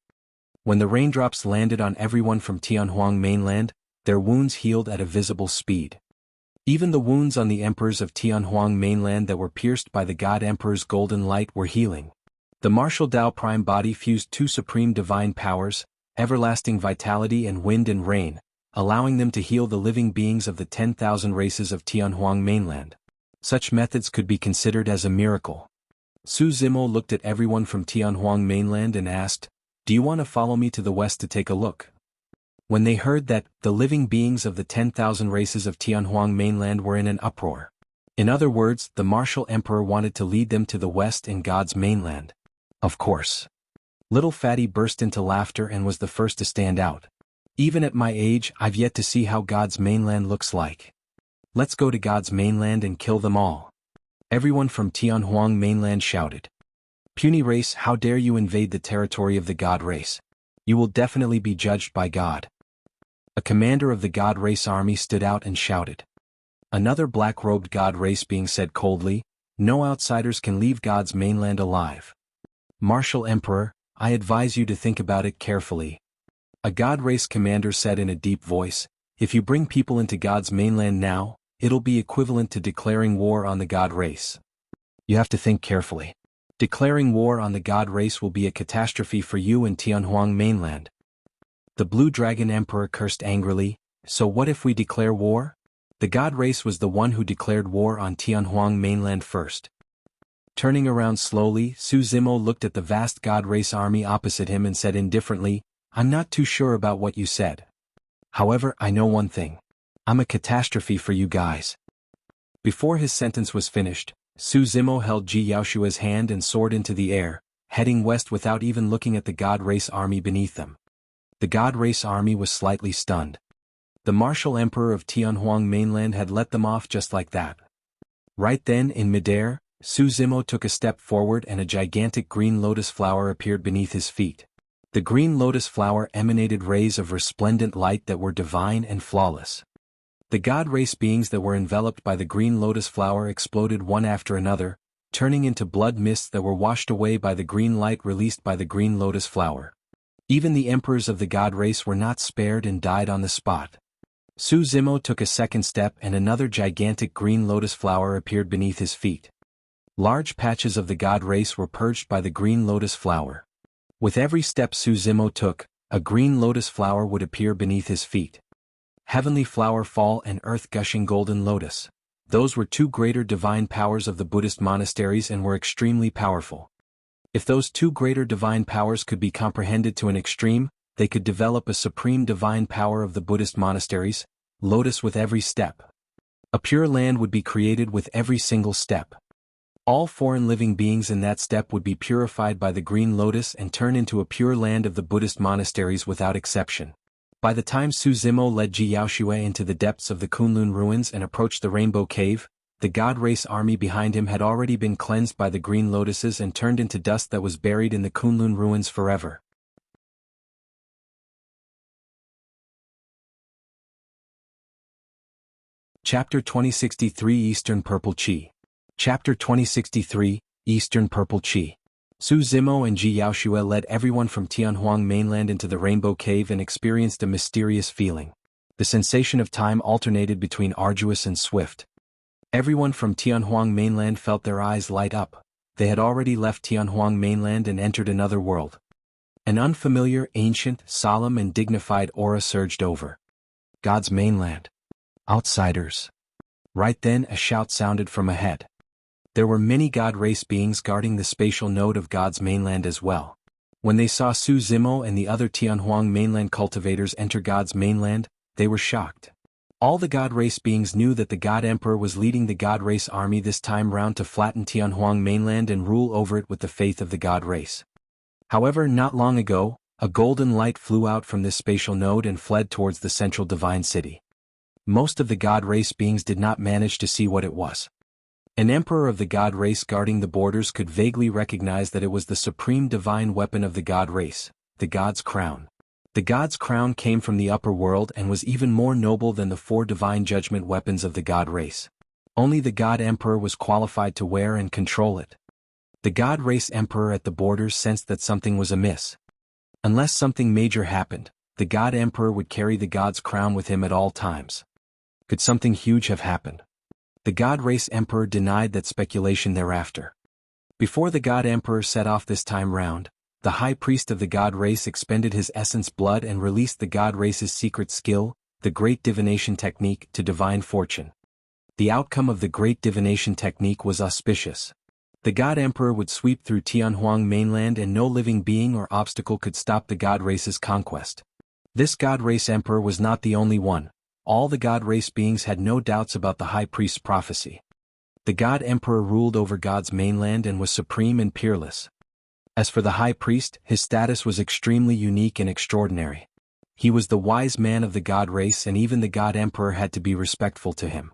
When the raindrops landed on everyone from Tianhuang mainland, their wounds healed at a visible speed. Even the wounds on the emperors of Tianhuang mainland that were pierced by the God Emperor's golden light were healing. The martial Tao Prime body fused two supreme divine powers, everlasting vitality and wind and rain, allowing them to heal the living beings of the 10,000 races of Tianhuang mainland. Such methods could be considered as a miracle. Su Zimo looked at everyone from Tianhuang mainland and asked, "Do you want to follow me to the west to take a look?" When they heard that, the living beings of the 10,000 races of Tianhuang mainland were in an uproar. In other words, the martial emperor wanted to lead them to the west in God's mainland. Of course. Little Fatty burst into laughter and was the first to stand out. "Even at my age, I've yet to see how God's mainland looks like. Let's go to God's mainland and kill them all." Everyone from Tianhuang mainland shouted. "Puny race, how dare you invade the territory of the God race? You will definitely be judged by God." A commander of the God race army stood out and shouted. Another black-robed God race being said coldly, "No outsiders can leave God's mainland alive. Martial Emperor, I advise you to think about it carefully." A God race commander said in a deep voice, "If you bring people into God's mainland now, it'll be equivalent to declaring war on the God race. You have to think carefully. Declaring war on the God race will be a catastrophe for you in Tianhuang mainland." The Blue Dragon Emperor cursed angrily, "So what if we declare war?" The God race was the one who declared war on Tianhuang mainland first. Turning around slowly, Su Zimo looked at the vast God race army opposite him and said indifferently, "I'm not too sure about what you said. However, I know one thing. I'm a catastrophe for you guys." Before his sentence was finished, Su Zimo held Ji Yaoshua's hand and soared into the air, heading west without even looking at the God race army beneath them. The God race army was slightly stunned. The martial emperor of Tianhuang mainland had let them off just like that. Right then, in midair, Su Zimo took a step forward and a gigantic green lotus flower appeared beneath his feet. The green lotus flower emanated rays of resplendent light that were divine and flawless. The God race beings that were enveloped by the green lotus flower exploded one after another, turning into blood mists that were washed away by the green light released by the green lotus flower. Even the emperors of the God race were not spared and died on the spot. Su Zimo took a second step and another gigantic green lotus flower appeared beneath his feet. Large patches of the God race were purged by the green lotus flower. With every step Su Zimo took, a green lotus flower would appear beneath his feet. Heavenly flower fall and earth gushing golden lotus. Those were two greater divine powers of the Buddhist monasteries and were extremely powerful. If those two greater divine powers could be comprehended to an extreme, they could develop a supreme divine power of the Buddhist monasteries, lotus with every step. A pure land would be created with every single step. All foreign living beings in that step would be purified by the green lotus and turn into a pure land of the Buddhist monasteries without exception. By the time Su Zimo led Ji Yaoshue into the depths of the Kunlun ruins and approached the Rainbow Cave, the God race army behind him had already been cleansed by the green lotuses and turned into dust that was buried in the Kunlun ruins forever. Chapter 2063 Eastern Purple Qi. Chapter 2063 Eastern Purple Qi. Su Zimo and Ji Yaoshue led everyone from Tianhuang mainland into the Rainbow Cave and experienced a mysterious feeling. The sensation of time alternated between arduous and swift. Everyone from Tianhuang Mainland felt their eyes light up. They had already left Tianhuang Mainland and entered another world. An unfamiliar, ancient, solemn and dignified aura surged over God's mainland. Outsiders. Right then a shout sounded from ahead. There were many god race beings guarding the spatial node of God's mainland as well. When they saw Su Zimo and the other Tianhuang mainland cultivators enter God's mainland, they were shocked. All the god race beings knew that the God Emperor was leading the god race army this time round to flatten Tianhuang mainland and rule over it with the faith of the god race. However, not long ago, a golden light flew out from this spatial node and fled towards the central divine city. Most of the god race beings did not manage to see what it was. An emperor of the god race guarding the borders could vaguely recognize that it was the supreme divine weapon of the god race, the god's crown. The god's crown came from the upper world and was even more noble than the 4 divine judgment weapons of the god race. Only the god emperor was qualified to wear and control it. The god race emperor at the borders sensed that something was amiss. Unless something major happened, the god emperor would carry the god's crown with him at all times. Could something huge have happened? The god race emperor denied that speculation thereafter. Before the god emperor set off this time round, the high priest of the god race expended his essence blood and released the god race's secret skill, the great divination technique, to divine fortune. The outcome of the great divination technique was auspicious. The god emperor would sweep through Tianhuang mainland and no living being or obstacle could stop the god race's conquest. This god race emperor was not the only one. All the god race beings had no doubts about the high priest's prophecy. The god emperor ruled over God's mainland and was supreme and peerless. As for the high priest, his status was extremely unique and extraordinary. He was the wise man of the god race and even the god emperor had to be respectful to him.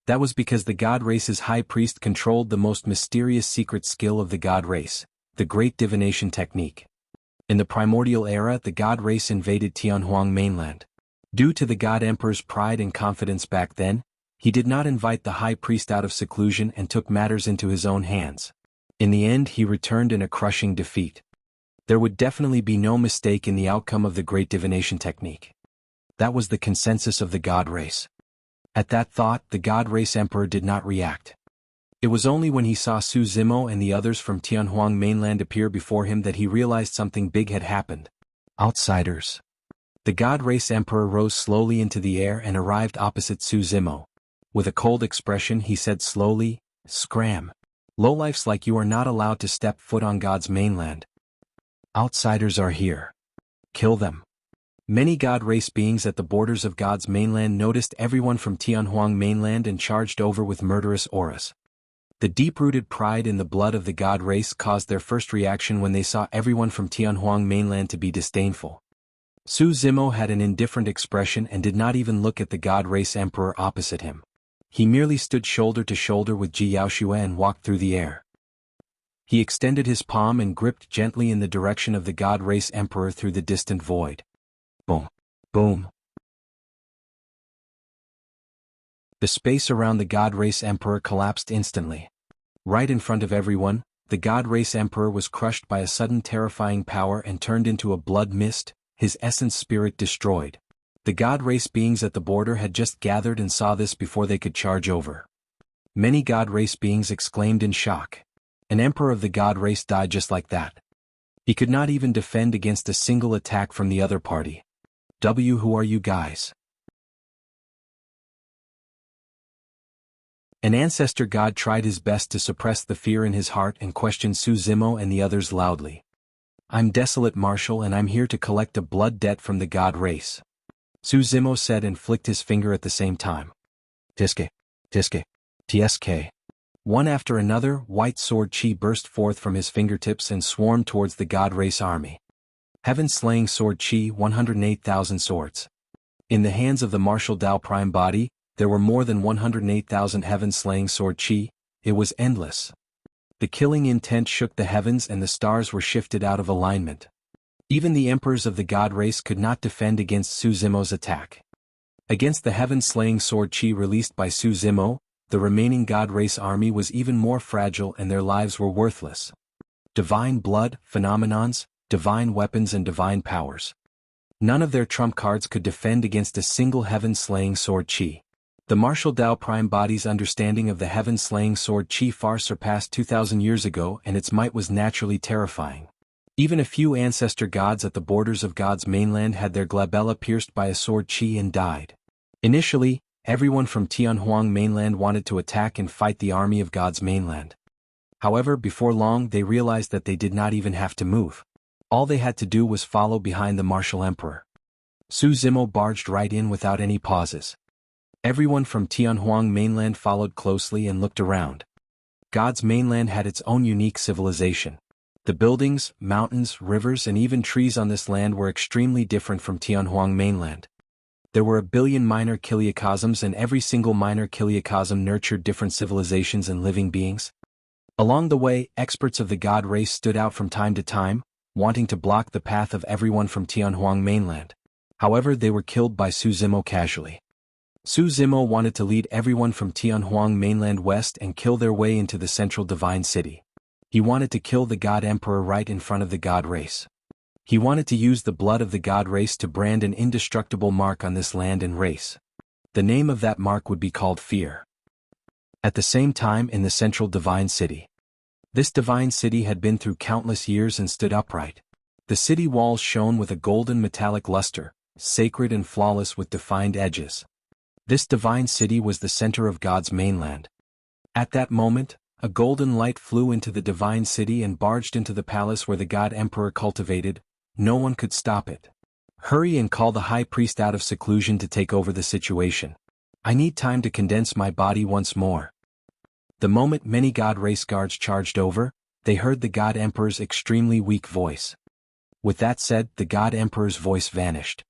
That was because the god race's high priest controlled the most mysterious secret skill of the god race, the great divination technique. In the primordial era, the god race invaded Tianhuang mainland. Due to the god emperor's pride and confidence back then, he did not invite the high priest out of seclusion and took matters into his own hands. In the end, he returned in a crushing defeat. There would definitely be no mistake in the outcome of the great divination technique. That was the consensus of the god race. At that thought, the god race emperor did not react. It was only when he saw Su Zimo and the others from Tianhuang mainland appear before him that he realized something big had happened. Outsiders. The god race emperor rose slowly into the air and arrived opposite Su Zimo. With a cold expression he said slowly, "Scram. Lowlifes like you are not allowed to step foot on God's mainland. Outsiders are here. Kill them." Many god race beings at the borders of God's mainland noticed everyone from Tianhuang mainland and charged over with murderous auras. The deep-rooted pride in the blood of the god race caused their first reaction when they saw everyone from Tianhuang mainland to be disdainful. Su Zimo had an indifferent expression and did not even look at the god race emperor opposite him. He merely stood shoulder to shoulder with Ji Yaoshua and walked through the air. He extended his palm and gripped gently in the direction of the god race emperor through the distant void. Boom. Boom. The space around the god race emperor collapsed instantly. Right in front of everyone, the god race emperor was crushed by a sudden terrifying power and turned into a blood mist, his essence spirit destroyed. The god race beings at the border had just gathered and saw this before they could charge over. Many god race beings exclaimed in shock. An emperor of the god race died just like that. He could not even defend against a single attack from the other party. Who are you guys? An ancestor god tried his best to suppress the fear in his heart and questioned Su Zimo and the others loudly. "I'm Desolate Marshal and I'm here to collect a blood debt from the god race," Su Zimo said and flicked his finger at the same time. Tiske, Tiske, Tsk. One after another, white sword chi burst forth from his fingertips and swarmed towards the god race army. Heaven-slaying sword chi, 108,000 swords. In the hands of the martial Dao Prime body, there were more than 108,000 heaven-slaying sword chi. It was endless. The killing intent shook the heavens and the stars were shifted out of alignment. Even the emperors of the god race could not defend against Su Zimo's attack. Against the heaven-slaying sword chi released by Su Zimo, the remaining god race army was even more fragile and their lives were worthless. Divine blood, phenomenons, divine weapons and divine powers. None of their trump cards could defend against a single heaven-slaying sword chi. The martial Tao Prime Body's understanding of the heaven-slaying sword Qi far surpassed 2,000 years ago, and its might was naturally terrifying. Even a few ancestor gods at the borders of God's mainland had their glabella pierced by a sword Qi and died. Initially, everyone from Tianhuang mainland wanted to attack and fight the army of God's mainland. However, before long they realized that they did not even have to move. All they had to do was follow behind the martial emperor. Su Zimo barged right in without any pauses. Everyone from Tianhuang mainland followed closely and looked around. God's mainland had its own unique civilization. The buildings, mountains, rivers and even trees on this land were extremely different from Tianhuang mainland. There were a billion minor kiliocosms, and every single minor kiliocosm nurtured different civilizations and living beings. Along the way, experts of the god race stood out from time to time, wanting to block the path of everyone from Tianhuang mainland. However, they were killed by Su Zimo casually. Su Zimo wanted to lead everyone from Tianhuang mainland west and kill their way into the central divine city. He wanted to kill the god emperor right in front of the god race. He wanted to use the blood of the god race to brand an indestructible mark on this land and race. The name of that mark would be called fear. At the same time, in the central divine city. This divine city had been through countless years and stood upright. The city walls shone with a golden metallic luster, sacred and flawless with defined edges. This divine city was the center of God's mainland. At that moment, a golden light flew into the divine city and barged into the palace where the god emperor cultivated. No one could stop it. Hurry and call the high priest out of seclusion to take over the situation. I need time to condense my body once more. The moment many god race guards charged over, they heard the god emperor's extremely weak voice. With that said, the god emperor's voice vanished.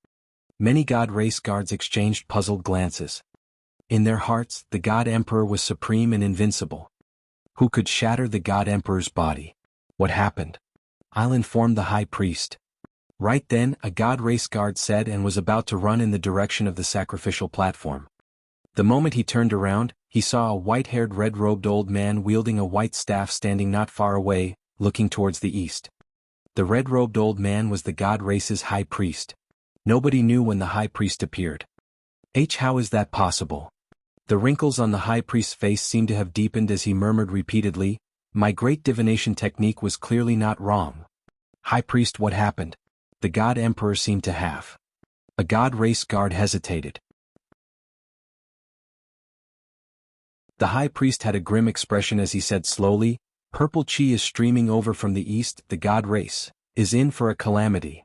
Many god race guards exchanged puzzled glances. In their hearts, the god emperor was supreme and invincible. Who could shatter the god emperor's body? What happened? I'll inform the high priest. Right then, a god race guard said and was about to run in the direction of the sacrificial platform. The moment he turned around, he saw a white-haired red-robed old man wielding a white staff standing not far away, looking towards the east. The red-robed old man was the god race's high priest. Nobody knew when the high priest appeared. How is that possible? The wrinkles on the high priest's face seemed to have deepened as he murmured repeatedly, "My great divination technique was clearly not wrong." High priest, what happened? The god emperor seemed to have. A god race guard hesitated. The high priest had a grim expression as he said slowly, "Purple chi is streaming over from the east. The god race is in for a calamity."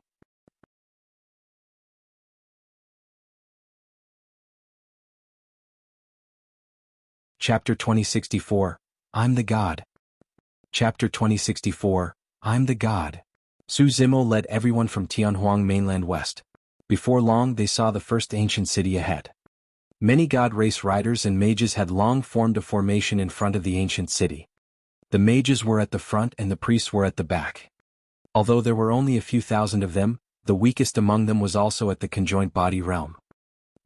Chapter 2064, I'm the God. Chapter 2064, I'm the God. Su Zimo led everyone from Tianhuang mainland west. Before long they saw the first ancient city ahead. Many god race riders and mages had long formed a formation in front of the ancient city. The mages were at the front and the priests were at the back. Although there were only a few thousand of them, the weakest among them was also at the conjoint body realm.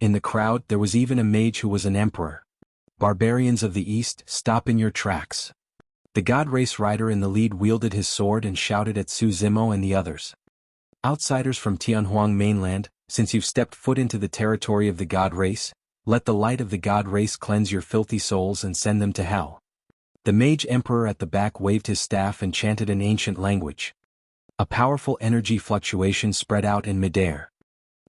In the crowd there was even a mage who was an emperor. Barbarians of the east, stop in your tracks. The god race rider in the lead wielded his sword and shouted at Su Zimo and the others. Outsiders from Tianhuang mainland, since you've stepped foot into the territory of the god race, let the light of the god race cleanse your filthy souls and send them to hell. The mage emperor at the back waved his staff and chanted an ancient language. A powerful energy fluctuation spread out in midair.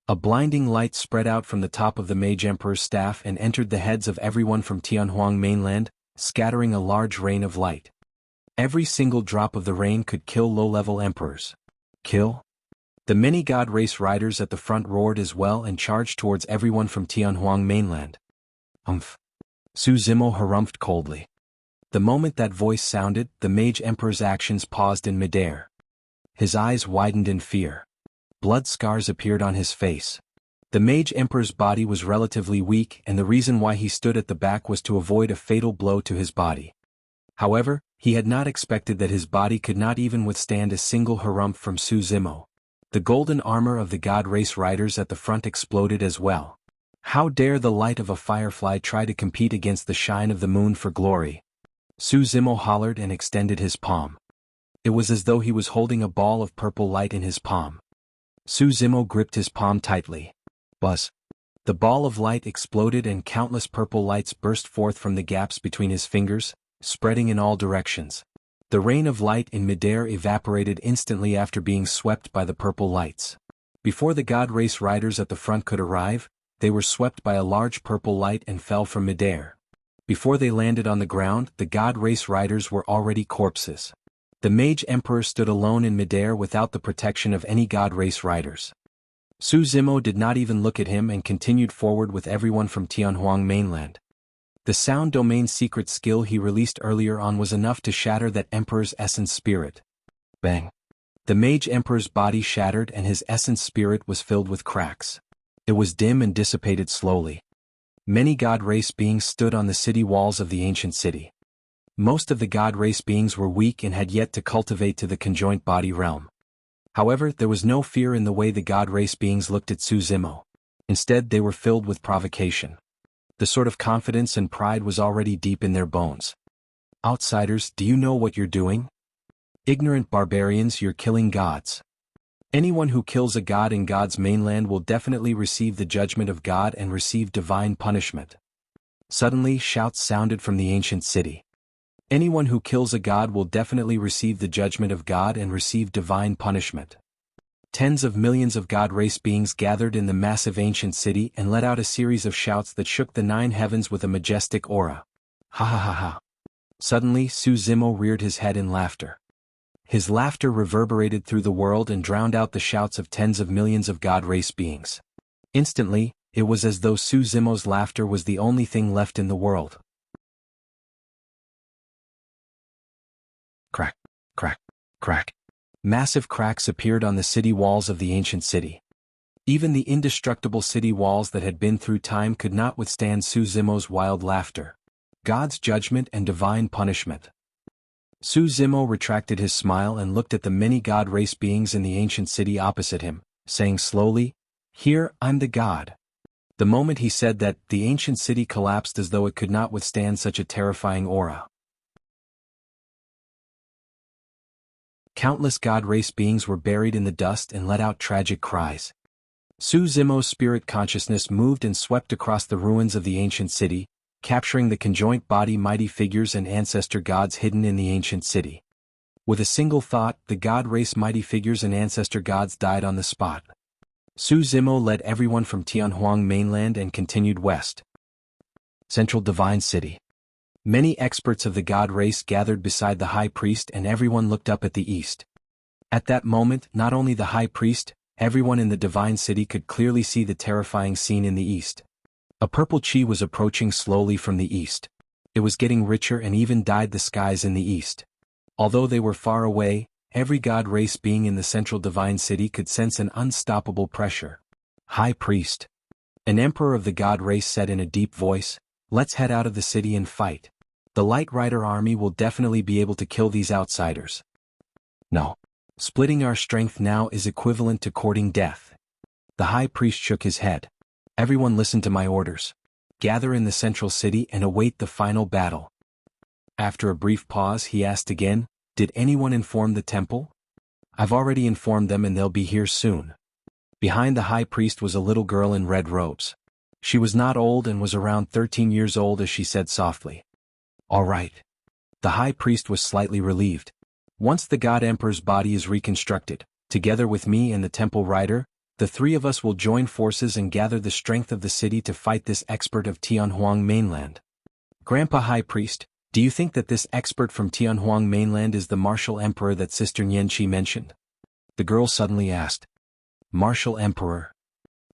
A blinding light spread out from the top of the mage emperor's staff and entered the heads of everyone from Tianhuang mainland, scattering a large rain of light. Every single drop of the rain could kill low-level emperors. Kill? The many god race riders at the front roared as well and charged towards everyone from Tianhuang mainland. Su Zimo harumphed coldly. The moment that voice sounded, the mage emperor's actions paused in midair. His eyes widened in fear. Blood scars appeared on his face. The mage emperor's body was relatively weak, and the reason why he stood at the back was to avoid a fatal blow to his body. However, he had not expected that his body could not even withstand a single harumph from Su Zimo. The golden armor of the god race riders at the front exploded as well. How dare the light of a firefly try to compete against the shine of the moon for glory? Su Zimo hollered and extended his palm. It was as though he was holding a ball of purple light in his palm. Su Zimo gripped his palm tightly. Buzz. The ball of light exploded and countless purple lights burst forth from the gaps between his fingers, spreading in all directions. The rain of light in midair evaporated instantly after being swept by the purple lights. Before the God Race riders at the front could arrive, they were swept by a large purple light and fell from midair. Before they landed on the ground, the God Race riders were already corpses. The Mage Emperor stood alone in midair without the protection of any God Race riders. Su Zimo did not even look at him and continued forward with everyone from Tianhuang Mainland. The sound domain secret skill he released earlier on was enough to shatter that Emperor's essence spirit. Bang! The Mage Emperor's body shattered and his essence spirit was filled with cracks. It was dim and dissipated slowly. Many God Race beings stood on the city walls of the ancient city. Most of the God Race beings were weak and had yet to cultivate to the conjoint body realm. However, there was no fear in the way the God Race beings looked at Su Zimo. Instead, they were filled with provocation. The sort of confidence and pride was already deep in their bones. Outsiders, do you know what you're doing? Ignorant barbarians, you're killing gods. Anyone who kills a god in God's mainland will definitely receive the judgment of God and receive divine punishment. Suddenly, shouts sounded from the ancient city. Anyone who kills a god will definitely receive the judgment of God and receive divine punishment. Tens of millions of God Race beings gathered in the massive ancient city and let out a series of shouts that shook the 9 heavens with a majestic aura. Ha ha ha ha. Suddenly, Su Zimo reared his head in laughter. His laughter reverberated through the world and drowned out the shouts of tens of millions of God Race beings. Instantly, it was as though Su Zimo's laughter was the only thing left in the world. Crack, crack, crack. Massive cracks appeared on the city walls of the ancient city. Even the indestructible city walls that had been through time could not withstand Su Zimo's wild laughter. God's judgment and divine punishment. Su Zimo retracted his smile and looked at the many God Race beings in the ancient city opposite him, saying slowly, "Here, I'm the god." The moment he said that, the ancient city collapsed as though it could not withstand such a terrifying aura. Countless God Race beings were buried in the dust and let out tragic cries. Su Zimo's spirit consciousness moved and swept across the ruins of the ancient city, capturing the conjoint body mighty figures and ancestor gods hidden in the ancient city. With a single thought, the God Race mighty figures and ancestor gods died on the spot. Su Zimo led everyone from Tianhuang Mainland and continued west. Central Divine City. Many experts of the God Race gathered beside the High Priest and everyone looked up at the east. At that moment, not only the High Priest, everyone in the Divine City could clearly see the terrifying scene in the east. A purple chi was approaching slowly from the east. It was getting richer and even dyed the skies in the east. Although they were far away, every God Race being in the central Divine City could sense an unstoppable pressure. High Priest. An emperor of the God Race said in a deep voice, "Let's head out of the city and fight. The Light Rider army will definitely be able to kill these outsiders." No. Splitting our strength now is equivalent to courting death. The High Priest shook his head. Everyone listen to my orders. Gather in the central city and await the final battle. After a brief pause he asked again, "Did anyone inform the temple?" "I've already informed them and they'll be here soon." Behind the High Priest was a little girl in red robes. She was not old and was around 13 years old as she said softly, "All right." The High Priest was slightly relieved. "Once the God Emperor's body is reconstructed, together with me and the Temple Rider, the 3 of us will join forces and gather the strength of the city to fight this expert of Tianhuang Mainland." "Grandpa High Priest, do you think that this expert from Tianhuang Mainland is the martial emperor that Sister Nianqi mentioned?" The girl suddenly asked. "Martial Emperor?"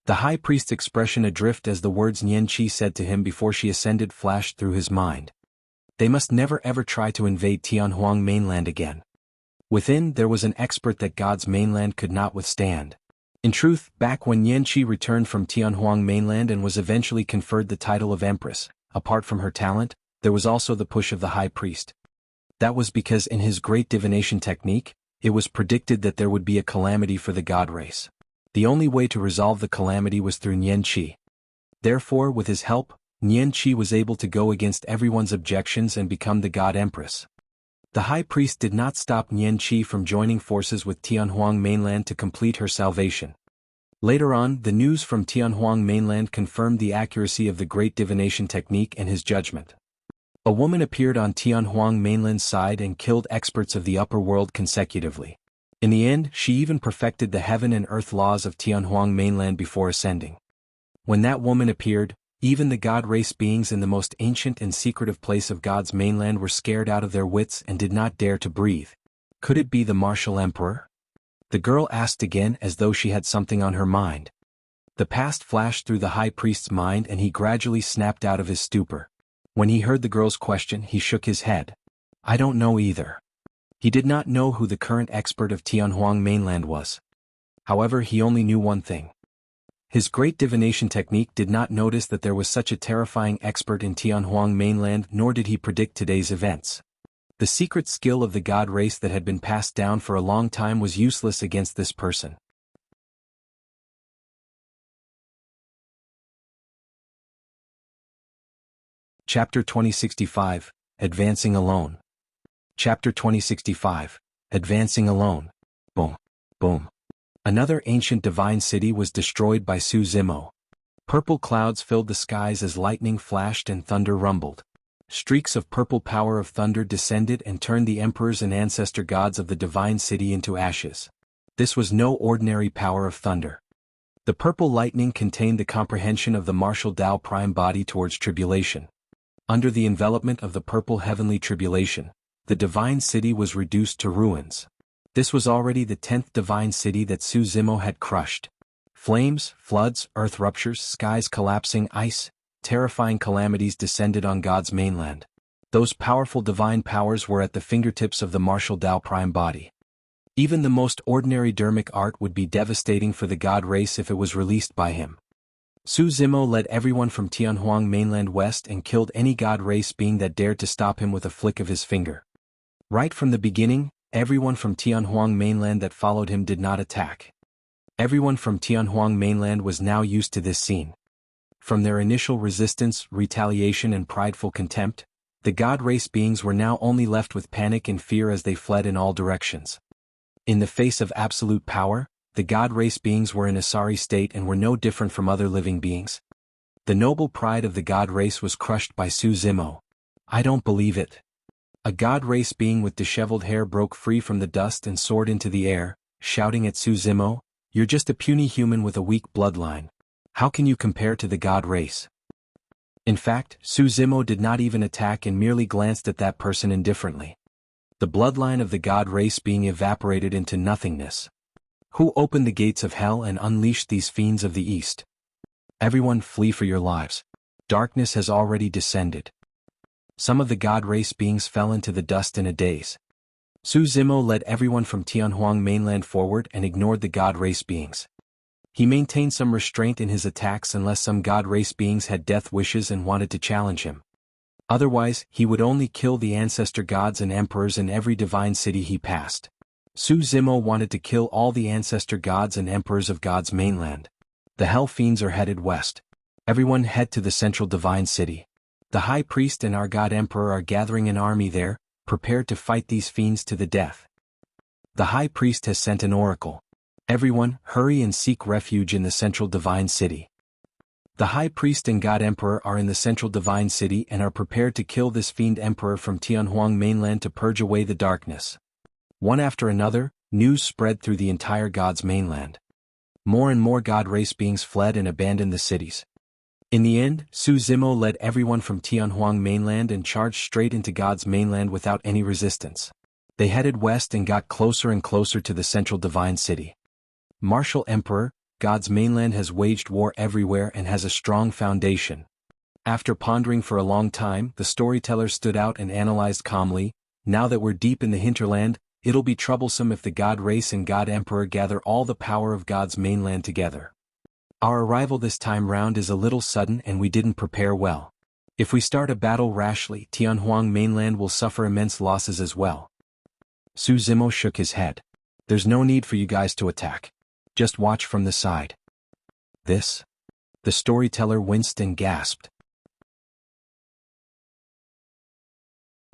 The High Priest's expression adrift as the words Nianqi said to him before she ascended flashed through his mind. They must never ever try to invade Tianhuang Mainland again. Within, there was an expert that God's mainland could not withstand. In truth, back when Nianqi returned from Tianhuang Mainland and was eventually conferred the title of Empress, apart from her talent, there was also the push of the High Priest. That was because in his great divination technique, it was predicted that there would be a calamity for the God Race. The only way to resolve the calamity was through Nianqi. Therefore, with his help, Nianqi was able to go against everyone's objections and become the God Empress. The High Priest did not stop Nianqi from joining forces with Tianhuang Mainland to complete her salvation. Later on, the news from Tianhuang Mainland confirmed the accuracy of the great divination technique and his judgment. A woman appeared on Tianhuang Mainland's side and killed experts of the upper world consecutively. In the end, she even perfected the heaven and earth laws of Tianhuang Mainland before ascending. When that woman appeared, even the god race beings in the most ancient and secretive place of God's mainland were scared out of their wits and did not dare to breathe. Could it be the martial emperor? The girl asked again as though she had something on her mind. The past flashed through the high priest's mind and he gradually snapped out of his stupor. When he heard the girl's question, he shook his head. I don't know either. He did not know who the current expert of Tianhuang Mainland was. However, he only knew one thing. His great divination technique did not notice that there was such a terrifying expert in Tianhuang Mainland, nor did he predict today's events. The secret skill of the god race that had been passed down for a long time was useless against this person. Chapter 2065, Advancing Alone. Chapter 2065, Advancing Alone. Boom. Boom. Another ancient divine city was destroyed by Su Zimo. Purple clouds filled the skies as lightning flashed and thunder rumbled. Streaks of purple power of thunder descended and turned the emperors and ancestor gods of the divine city into ashes. This was no ordinary power of thunder. The purple lightning contained the comprehension of the martial Tao prime body towards tribulation. Under the envelopment of the purple heavenly tribulation, the divine city was reduced to ruins. This was already the 10th divine city that Su Zimo had crushed. Flames, floods, earth ruptures, skies collapsing, ice, terrifying calamities descended on God's mainland. Those powerful divine powers were at the fingertips of the martial Tao prime body. Even the most ordinary dermic art would be devastating for the god race if it was released by him. Su Zimo led everyone from Tianhuang Mainland west and killed any god race being that dared to stop him with a flick of his finger. Right from the beginning, everyone from Tianhuang Mainland that followed him did not attack. Everyone from Tianhuang Mainland was now used to this scene. From their initial resistance, retaliation and prideful contempt, the god race beings were now only left with panic and fear as they fled in all directions. In the face of absolute power, the god race beings were in a sorry state and were no different from other living beings. The noble pride of the god race was crushed by Su Zimo. I don't believe it. A god race being with disheveled hair broke free from the dust and soared into the air, shouting at Su Zimo, "You're just a puny human with a weak bloodline. How can you compare to the god race?" In fact, Su Zimo did not even attack and merely glanced at that person indifferently. The bloodline of the god race being evaporated into nothingness. Who opened the gates of hell and unleashed these fiends of the east? Everyone flee for your lives. Darkness has already descended. Some of the god race beings fell into the dust in a daze. Su Zimo led everyone from Tianhuang Mainland forward and ignored the god race beings. He maintained some restraint in his attacks unless some god race beings had death wishes and wanted to challenge him. Otherwise, he would only kill the ancestor gods and emperors in every divine city he passed. Su Zimo wanted to kill all the ancestor gods and emperors of God's mainland. The hell fiends are headed west. Everyone head to the central divine city. The high priest and our god emperor are gathering an army there, prepared to fight these fiends to the death. The high priest has sent an oracle. Everyone, hurry and seek refuge in the central divine city. The high priest and god emperor are in the central divine city and are prepared to kill this fiend emperor from Tianhuang Mainland to purge away the darkness. One after another, news spread through the entire God's mainland. More and more god race beings fled and abandoned the cities. In the end, Su Zimo led everyone from Tianhuang Mainland and charged straight into God's mainland without any resistance. They headed west and got closer and closer to the central divine city. Martial Emperor, God's mainland has waged war everywhere and has a strong foundation. After pondering for a long time, the storyteller stood out and analyzed calmly, now that we're deep in the hinterland, it'll be troublesome if the god race and god emperor gather all the power of God's mainland together. Our arrival this time round is a little sudden and we didn't prepare well. If we start a battle rashly, Tianhuang Mainland will suffer immense losses as well. Su Zimo shook his head. There's no need for you guys to attack. Just watch from the side. This? The storyteller winced and gasped.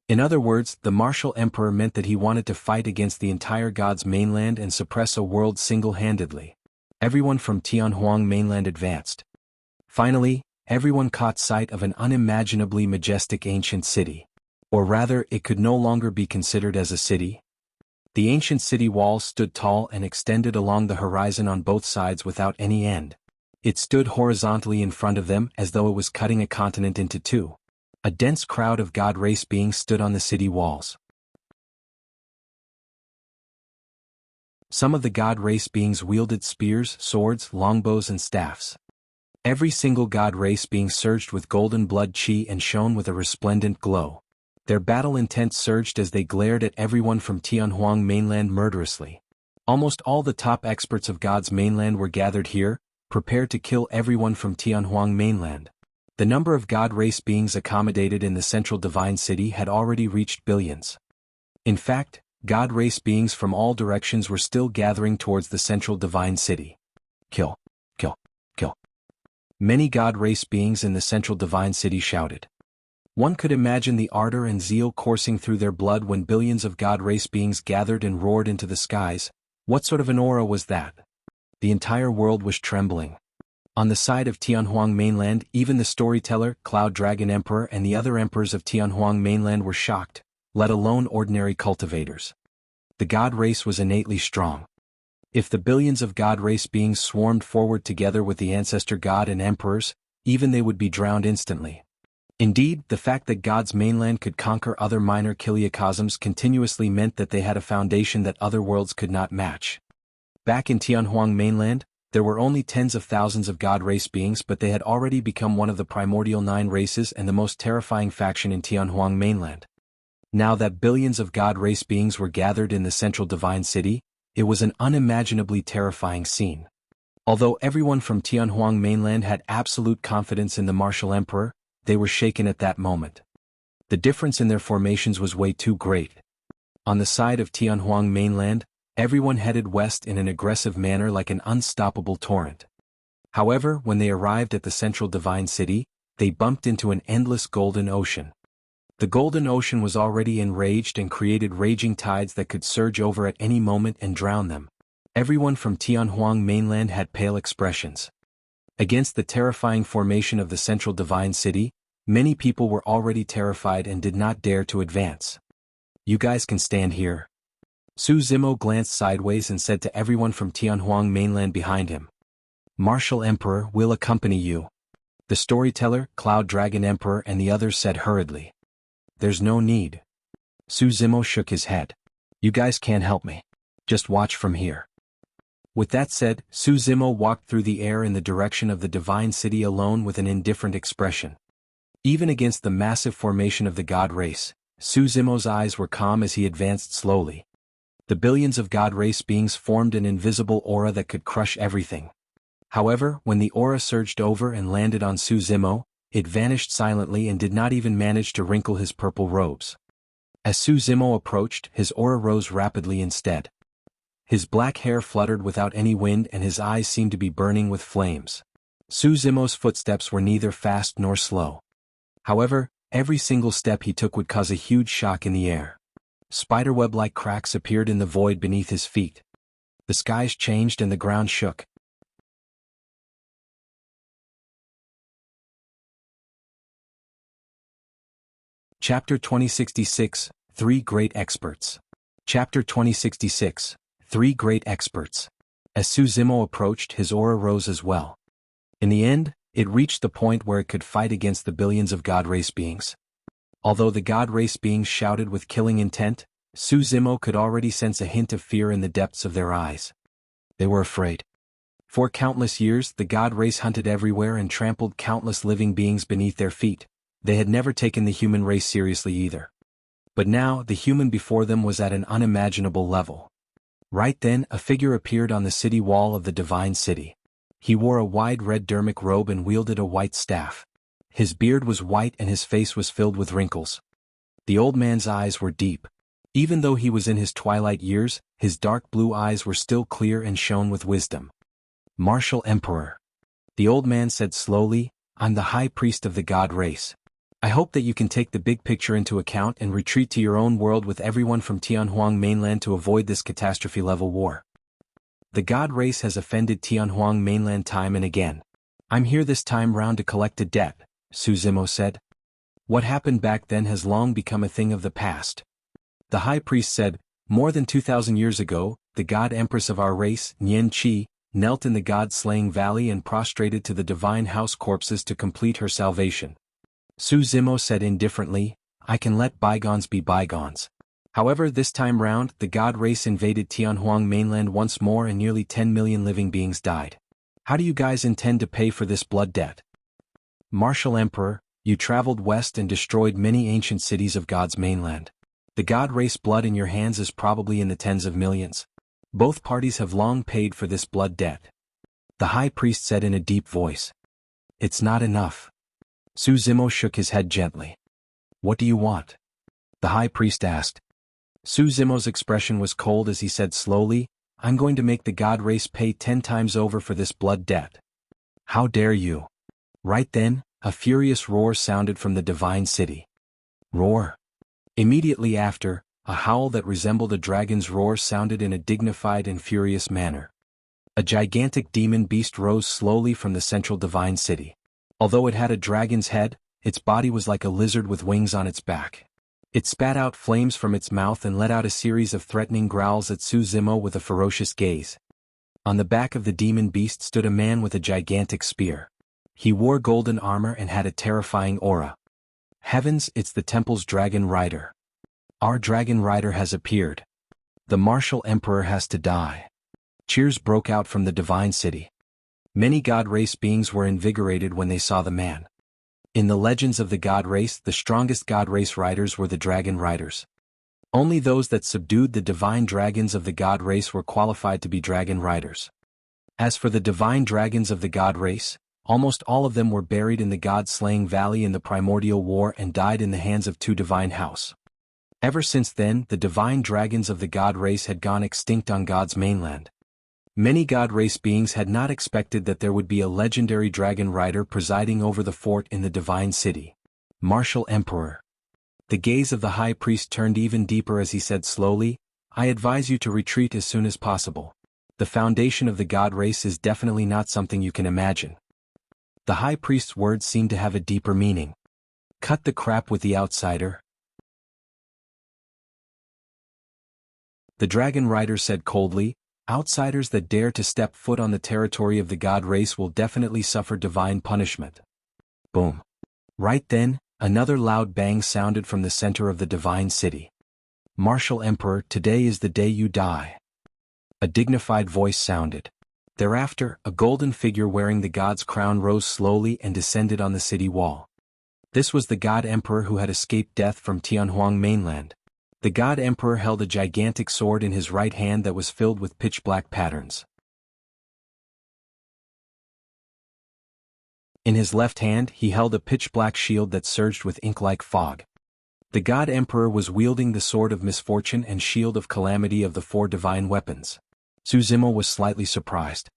In other words, the martial emperor meant that he wanted to fight against the entire God's mainland and suppress a world single-handedly. Everyone from Tianhuang mainland advanced. Finally, everyone caught sight of an unimaginably majestic ancient city. Or rather, it could no longer be considered as a city. The ancient city walls stood tall and extended along the horizon on both sides without any end. It stood horizontally in front of them as though it was cutting a continent into two. A dense crowd of god race beings stood on the city walls. Some of the god race beings wielded spears, swords, longbows and staffs. Every single god race being surged with golden blood chi and shone with a resplendent glow. Their battle intent surged as they glared at everyone from Tianhuang mainland murderously. Almost all the top experts of God's mainland were gathered here, prepared to kill everyone from Tianhuang mainland. The number of god race beings accommodated in the central divine city had already reached billions. In fact, god race beings from all directions were still gathering towards the central divine city. Kill, kill, kill. Many god race beings in the central divine city shouted. One could imagine the ardor and zeal coursing through their blood when billions of god race beings gathered and roared into the skies. What sort of an aura was that? The entire world was trembling. On the side of Tianhuang mainland, even the storyteller, Cloud Dragon Emperor and the other emperors of Tianhuang mainland were shocked, let alone ordinary cultivators. The god race was innately strong. If the billions of god race beings swarmed forward together with the ancestor god and emperors, even they would be drowned instantly. Indeed, the fact that God's mainland could conquer other minor kiliacosms continuously meant that they had a foundation that other worlds could not match. Back in Tianhuang mainland, there were only tens of thousands of god race beings, but they had already become one of the primordial 9 races and the most terrifying faction in Tianhuang mainland. Now that billions of god race beings were gathered in the central divine city, it was an unimaginably terrifying scene. Although everyone from Tianhuang mainland had absolute confidence in the martial emperor, they were shaken at that moment. The difference in their formations was way too great. On the side of Tianhuang mainland, everyone headed west in an aggressive manner like an unstoppable torrent. However, when they arrived at the central divine city, they bumped into an endless golden ocean. The golden ocean was already enraged and created raging tides that could surge over at any moment and drown them. Everyone from Tianhuang mainland had pale expressions. Against the terrifying formation of the central divine city, many people were already terrified and did not dare to advance. You guys can stand here. Su Zimo glanced sideways and said to everyone from Tianhuang mainland behind him. Martial Emperor will accompany you. The storyteller, Cloud Dragon Emperor and the others said hurriedly. There's no need. Su Zimo shook his head. You guys can't help me. Just watch from here. With that said, Su Zimo walked through the air in the direction of the divine city alone with an indifferent expression. Even against the massive formation of the god race, Su Zimo's eyes were calm as he advanced slowly. The billions of god race beings formed an invisible aura that could crush everything. However, when the aura surged over and landed on Su Zimo, it vanished silently and did not even manage to wrinkle his purple robes. As Su Zimo approached, his aura rose rapidly instead. His black hair fluttered without any wind and his eyes seemed to be burning with flames. Su Zimo's footsteps were neither fast nor slow. However, every single step he took would cause a huge shock in the air. Spiderweb-like cracks appeared in the void beneath his feet. The skies changed and the ground shook. Chapter 2066, 3 Great Experts. Chapter 2066, 3 Great Experts. As Su Zimo approached, his aura rose as well. In the end, it reached the point where it could fight against the billions of god race beings. Although the god race beings shouted with killing intent, Su Zimo could already sense a hint of fear in the depths of their eyes. They were afraid. For countless years, the god race hunted everywhere and trampled countless living beings beneath their feet. They had never taken the human race seriously either. But now, the human before them was at an unimaginable level. Right then, a figure appeared on the city wall of the divine city. He wore a wide red dermic robe and wielded a white staff. His beard was white and his face was filled with wrinkles. The old man's eyes were deep. Even though he was in his twilight years, his dark blue eyes were still clear and shone with wisdom. Martial Emperor. The old man said slowly, I'm the high priest of the god race. I hope that you can take the big picture into account and retreat to your own world with everyone from Tianhuang mainland to avoid this catastrophe-level war. The god race has offended Tianhuang mainland time and again. I'm here this time round to collect a debt, Su Zimo said. What happened back then has long become a thing of the past. The high priest said, more than 2,000 years ago, the god empress of our race, Nian Qi, knelt in the god-slaying valley and prostrated to the divine house corpses to complete her salvation. Su Zimo said indifferently, I can let bygones be bygones. However, this time round, the god race invaded Tianhuang mainland once more and nearly 10 million living beings died. How do you guys intend to pay for this blood debt? Martial Emperor, you traveled west and destroyed many ancient cities of God's mainland. The god race blood in your hands is probably in the tens of millions. Both parties have long paid for this blood debt. The high priest said in a deep voice. It's not enough. Su Zimo shook his head gently. What do you want? The high priest asked. Su Zimo's expression was cold as he said slowly, I'm going to make the god race pay 10 times over for this blood debt. How dare you? Right then, a furious roar sounded from the divine city. Roar. Immediately after, a howl that resembled a dragon's roar sounded in a dignified and furious manner. A gigantic demon beast rose slowly from the central divine city. Although it had a dragon's head, its body was like a lizard with wings on its back. It spat out flames from its mouth and let out a series of threatening growls at Su Zimo with a ferocious gaze. On the back of the demon beast stood a man with a gigantic spear. He wore golden armor and had a terrifying aura. Heavens, it's the temple's dragon rider. Our dragon rider has appeared. The martial emperor has to die. Cheers broke out from the divine city. Many god race beings were invigorated when they saw the man. In the legends of the god race, the strongest god race riders were the dragon riders. Only those that subdued the divine dragons of the god race were qualified to be dragon riders. As for the divine dragons of the god race, almost all of them were buried in the god-slaying valley in the primordial war and died in the hands of 2 divine house. Ever since then, the divine dragons of the god race had gone extinct on God's mainland. Many god race beings had not expected that there would be a legendary dragon rider presiding over the fort in the divine city. Martial Emperor. The gaze of the high priest turned even deeper as he said slowly, I advise you to retreat as soon as possible. The foundation of the god race is definitely not something you can imagine. The high priest's words seemed to have a deeper meaning. Cut the crap with the outsider. The dragon rider said coldly, outsiders that dare to step foot on the territory of the god race will definitely suffer divine punishment. Boom. Right then, another loud bang sounded from the center of the divine city. Martial Emperor, today is the day you die. A dignified voice sounded. Thereafter, a golden figure wearing the god's crown rose slowly and descended on the city wall. This was the god emperor who had escaped death from Tianhuang mainland. The god emperor held a gigantic sword in his right hand that was filled with pitch-black patterns. In his left hand, he held a pitch-black shield that surged with ink-like fog. The god emperor was wielding the sword of misfortune and shield of calamity of the 4 divine weapons. Su Zimo was slightly surprised.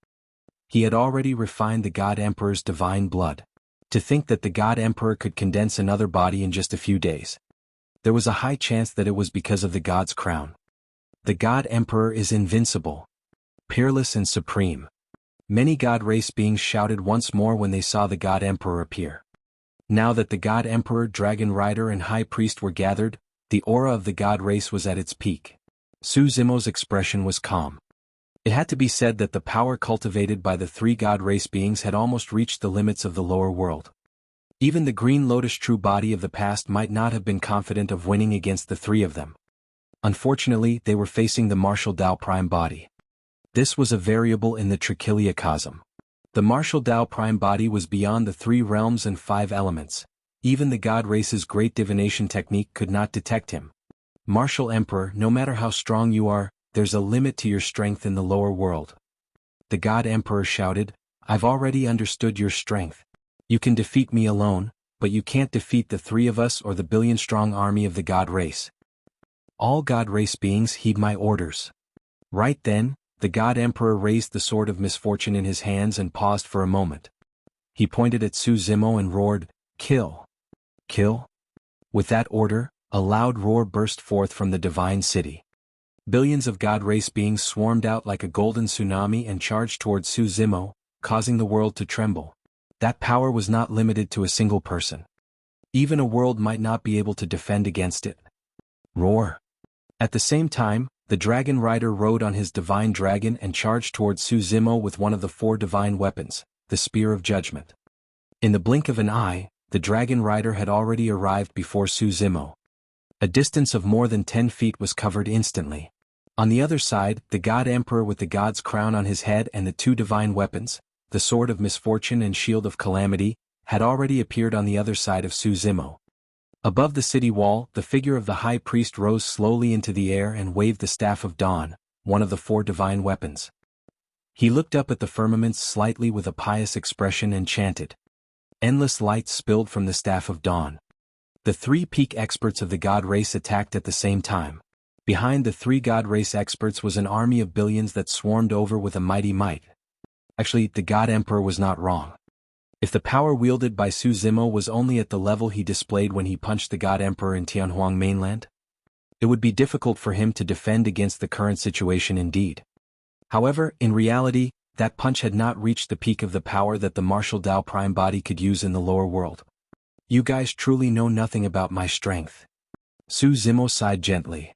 He had already refined the god emperor's divine blood. To think that the god emperor could condense another body in just a few days. There was a high chance that it was because of the god's crown. The god emperor is invincible, peerless and supreme. Many god race beings shouted once more when they saw the god emperor appear. Now that the god emperor, dragon rider and high priest were gathered, the aura of the god race was at its peak. Su Zimo's expression was calm. It had to be said that the power cultivated by the 3 god race beings had almost reached the limits of the lower world. Even the green lotus true body of the past might not have been confident of winning against the 3 of them. Unfortunately, they were facing the martial Dao prime body. This was a variable in the trichiliocosm. The martial Dao prime body was beyond the 3 realms and 5 elements. Even the god race's great divination technique could not detect him. Martial Emperor, no matter how strong you are, there's a limit to your strength in the lower world. The god emperor shouted, I've already understood your strength. You can defeat me alone, but you can't defeat the 3 of us or the billion-strong army of the god race. All god race beings heed my orders. Right then, the god emperor raised the sword of misfortune in his hands and paused for a moment. He pointed at Su Zimo and roared, Kill! Kill! With that order, a loud roar burst forth from the divine city. Billions of god race beings swarmed out like a golden tsunami and charged towards Su Zimo, causing the world to tremble. That power was not limited to a single person. Even a world might not be able to defend against it. Roar! At the same time, the dragon rider rode on his divine dragon and charged towards Su Zimo with one of the 4 divine weapons, the Spear of Judgment. In the blink of an eye, the dragon rider had already arrived before Su Zimo. A distance of more than 10 feet was covered instantly. On the other side, the God Emperor with the god's crown on his head and the 2 divine weapons, the Sword of Misfortune and Shield of Calamity, had already appeared on the other side of Su Zimo. Above the city wall, the figure of the high priest rose slowly into the air and waved the Staff of Dawn, one of the 4 divine weapons. He looked up at the firmaments slightly with a pious expression and chanted. Endless light spilled from the Staff of Dawn. The 3 peak experts of the god race attacked at the same time. Behind the 3 god race experts was an army of billions that swarmed over with a mighty might. Actually, the God Emperor was not wrong. If the power wielded by Su Zimo was only at the level he displayed when he punched the God Emperor in Tianhuang Mainland, it would be difficult for him to defend against the current situation indeed. However, in reality, that punch had not reached the peak of the power that the martial Dao Prime body could use in the lower world. You guys truly know nothing about my strength. Su Zimo sighed gently.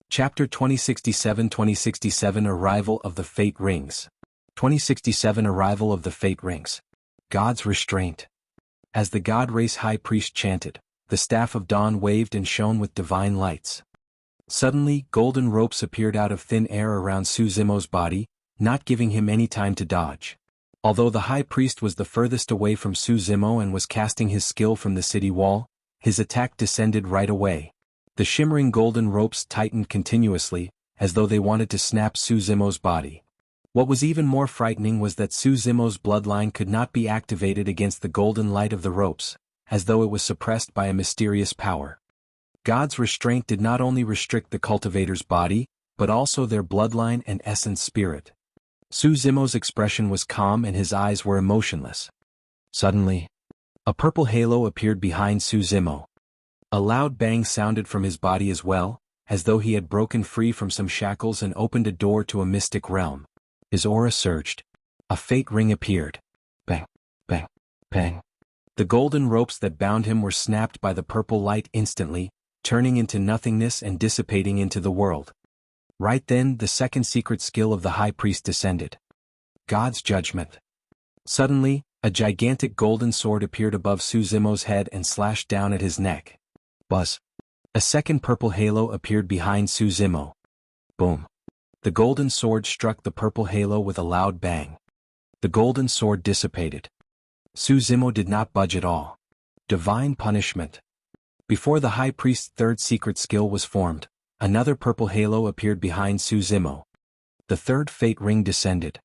Chapter 2067 Arrival of the Fate Rings. 2067 Arrival of the Fate Rings. God's Restraint. As the God Race High Priest chanted, the Staff of Dawn waved and shone with divine lights. Suddenly, golden ropes appeared out of thin air around Su Zimo's body, not giving him any time to dodge. Although the High Priest was the furthest away from Su Zimo and was casting his skill from the city wall, his attack descended right away. The shimmering golden ropes tightened continuously, as though they wanted to snap Su Zimo's body. What was even more frightening was that Su Zimo's bloodline could not be activated against the golden light of the ropes, as though it was suppressed by a mysterious power. God's restraint did not only restrict the cultivator's body, but also their bloodline and essence spirit. Su Zimo's expression was calm and his eyes were emotionless. Suddenly, a purple halo appeared behind Su Zimo. A loud bang sounded from his body as well, as though he had broken free from some shackles and opened a door to a mystic realm. His aura surged. A fate ring appeared. Bang, bang, bang. The golden ropes that bound him were snapped by the purple light instantly, turning into nothingness and dissipating into the world. Right then, the second secret skill of the High Priest descended. God's Judgment. Suddenly, a gigantic golden sword appeared above Su Zimo's head and slashed down at his neck. Buzz. A second purple halo appeared behind Su Zimo. Boom. The golden sword struck the purple halo with a loud bang. The golden sword dissipated. Su Zimo did not budge at all. Divine Punishment. Before the High Priest's third secret skill was formed, another purple halo appeared behind Su Zimo. The third fate ring descended.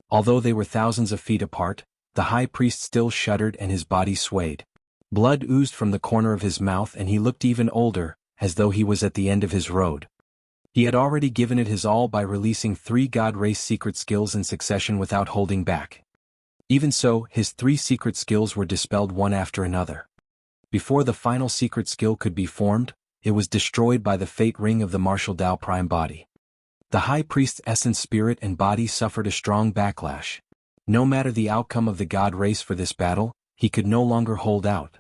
Although they were thousands of feet apart, the High Priest still shuddered and his body swayed. Blood oozed from the corner of his mouth and he looked even older, as though he was at the end of his road. He had already given it his all by releasing 3 God Race secret skills in succession without holding back. Even so, his 3 secret skills were dispelled one after another. Before the final secret skill could be formed, it was destroyed by the fate ring of the martial Dao Prime body. The High Priest's essence spirit and body suffered a strong backlash. No matter the outcome of the God Race for this battle, he could no longer hold out.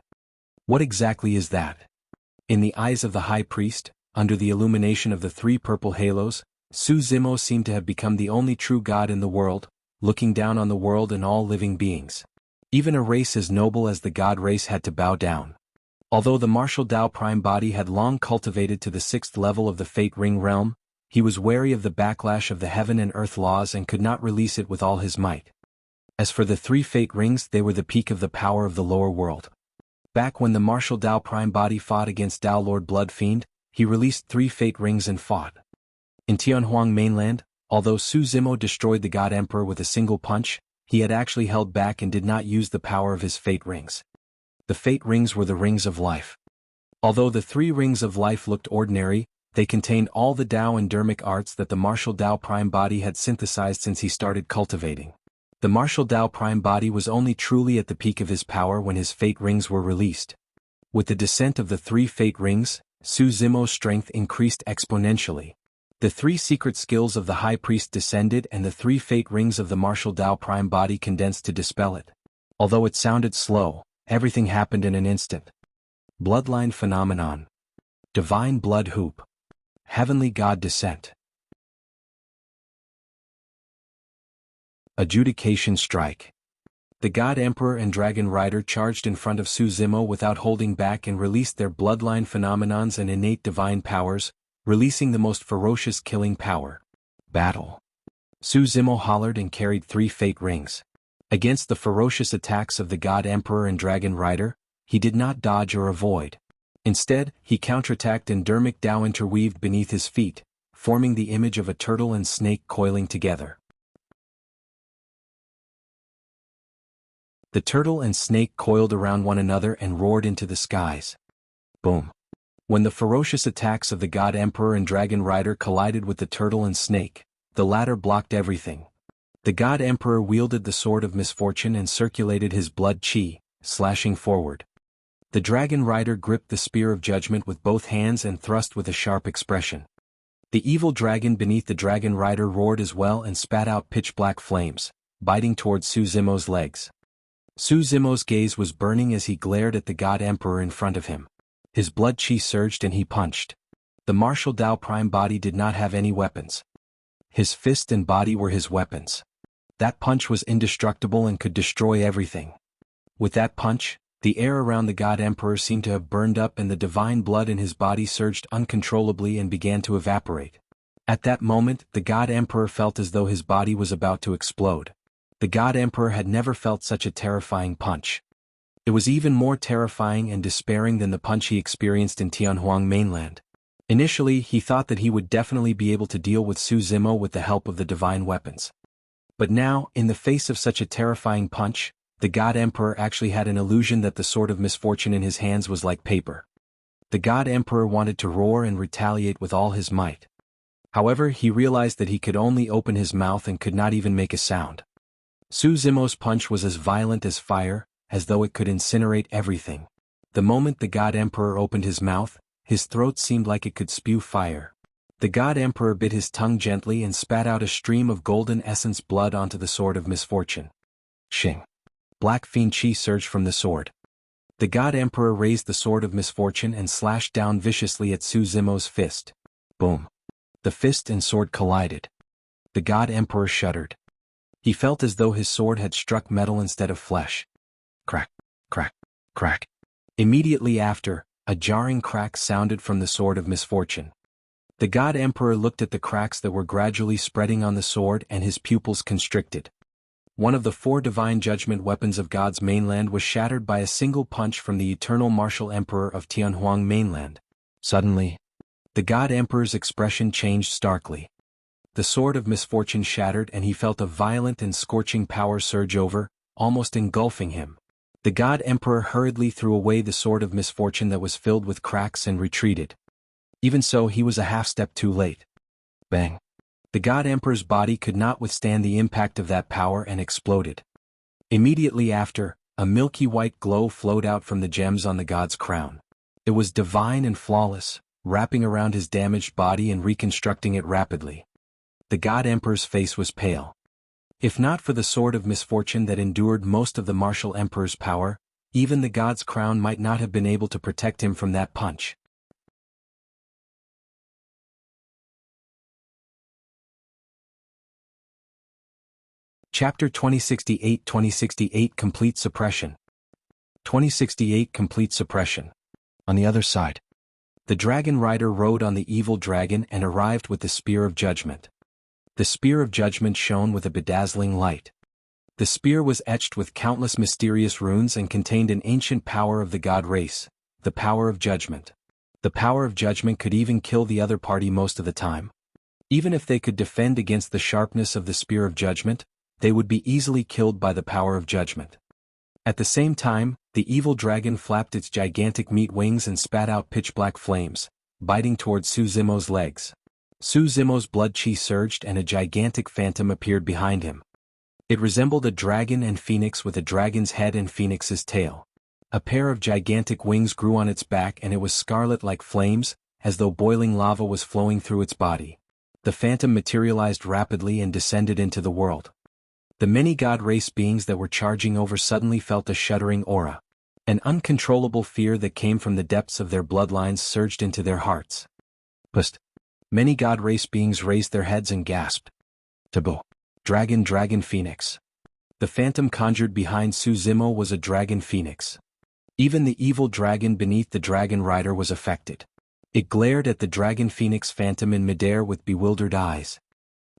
What exactly is that? In the eyes of the High Priest, under the illumination of the 3 purple halos, Su Zimo seemed to have become the only true god in the world, looking down on the world and all living beings. Even a race as noble as the God Race had to bow down. Although the martial Dao Prime body had long cultivated to the 6th level of the Fate Ring realm, he was wary of the backlash of the heaven and earth laws and could not release it with all his might. As for the 3 Fate Rings, they were the peak of the power of the lower world. Back when the martial Dao Prime body fought against Dao Lord Blood Fiend, he released 3 Fate Rings and fought. In Tianhuang Mainland, although Su Zimo destroyed the God Emperor with a single punch, he had actually held back and did not use the power of his Fate Rings. The Fate Rings were the Rings of Life. Although the 3 Rings of Life looked ordinary, they contained all the Dao and Dermic arts that the martial Dao Prime body had synthesized since he started cultivating. The martial Dao Prime body was only truly at the peak of his power when his fate rings were released. With the descent of the 3 fate rings, Su Zimo's strength increased exponentially. The 3 secret skills of the High Priest descended and the 3 fate rings of the martial Dao Prime body condensed to dispel it. Although it sounded slow, everything happened in an instant. Bloodline phenomenon. Divine blood hoop. Heavenly God descent. Adjudication strike. The God Emperor and Dragon Rider charged in front of Su Zimo without holding back and released their bloodline phenomenons and innate divine powers, releasing the most ferocious killing power. Battle. Su Zimo hollered and carried 3 fate rings. Against the ferocious attacks of the God Emperor and Dragon Rider, he did not dodge or avoid. Instead, he counterattacked and Dermic Dao interweaved beneath his feet, forming the image of a turtle and snake coiling together. The turtle and snake coiled around one another and roared into the skies. Boom. When the ferocious attacks of the God Emperor and Dragon Rider collided with the turtle and snake, the latter blocked everything. The God Emperor wielded the sword of misfortune and circulated his blood chi, slashing forward. The Dragon Rider gripped the spear of judgment with both hands and thrust with a sharp expression. The evil dragon beneath the Dragon Rider roared as well and spat out pitch-black flames, biting towards Su Zimo's legs. Su Zimo's gaze was burning as he glared at the God Emperor in front of him. His blood chi surged and he punched. The martial Dao Prime body did not have any weapons. His fist and body were his weapons. That punch was indestructible and could destroy everything. With that punch, the air around the God Emperor seemed to have burned up and the divine blood in his body surged uncontrollably and began to evaporate. At that moment, the God Emperor felt as though his body was about to explode. The God Emperor had never felt such a terrifying punch. It was even more terrifying and despairing than the punch he experienced in Tianhuang Mainland. Initially, he thought that he would definitely be able to deal with Su Zimo with the help of the divine weapons. But now, in the face of such a terrifying punch, the God Emperor actually had an illusion that the sword of misfortune in his hands was like paper. The God Emperor wanted to roar and retaliate with all his might. However, he realized that he could only open his mouth and could not even make a sound. Su Zimo's punch was as violent as fire, as though it could incinerate everything. The moment the God Emperor opened his mouth, his throat seemed like it could spew fire. The God Emperor bit his tongue gently and spat out a stream of golden essence blood onto the sword of misfortune. Shing. Black fiend chi surged from the sword. The God Emperor raised the sword of misfortune and slashed down viciously at Su Zimo's fist. Boom. The fist and sword collided. The God Emperor shuddered. He felt as though his sword had struck metal instead of flesh. Crack, crack, crack. Immediately after, a jarring crack sounded from the sword of misfortune. The God Emperor looked at the cracks that were gradually spreading on the sword and his pupils constricted. One of the 4 divine judgment weapons of God's mainland was shattered by a single punch from the eternal martial emperor of Tianhuang mainland. Suddenly, the God Emperor's expression changed starkly. The sword of misfortune shattered and he felt a violent and scorching power surge over, almost engulfing him. The God Emperor hurriedly threw away the sword of misfortune that was filled with cracks and retreated. Even so, he was a half-step too late. Bang. The God Emperor's body could not withstand the impact of that power and exploded. Immediately after, a milky white glow flowed out from the gems on the god's crown. It was divine and flawless, wrapping around his damaged body and reconstructing it rapidly. The God Emperor's face was pale. If not for the sword of misfortune that endured most of the martial emperor's power, even the god's crown might not have been able to protect him from that punch. Chapter 2068 Complete Suppression. 2068 Complete Suppression. On the other side, the Dragon Rider rode on the evil dragon and arrived with the Spear of Judgment. The Spear of Judgment shone with a bedazzling light. The spear was etched with countless mysterious runes and contained an ancient power of the god race, the power of judgment. The power of judgment could even kill the other party most of the time. Even if they could defend against the sharpness of the Spear of Judgment, they would be easily killed by the power of judgment. At the same time, the evil dragon flapped its gigantic meat wings and spat out pitch-black flames, biting towards Su Zimo's legs. Su Zimo's blood chi surged and a gigantic phantom appeared behind him. It resembled a dragon and phoenix with a dragon's head and phoenix's tail. A pair of gigantic wings grew on its back and it was scarlet like flames, as though boiling lava was flowing through its body. The phantom materialized rapidly and descended into the world. The many god race beings that were charging over suddenly felt a shuddering aura. An uncontrollable fear that came from the depths of their bloodlines surged into their hearts. Pust. Many god race beings raised their heads and gasped. Tabo. Dragon phoenix. The phantom conjured behind Su Zimo was a dragon phoenix. Even the evil dragon beneath the dragon rider was affected. It glared at the dragon phoenix phantom in midair with bewildered eyes.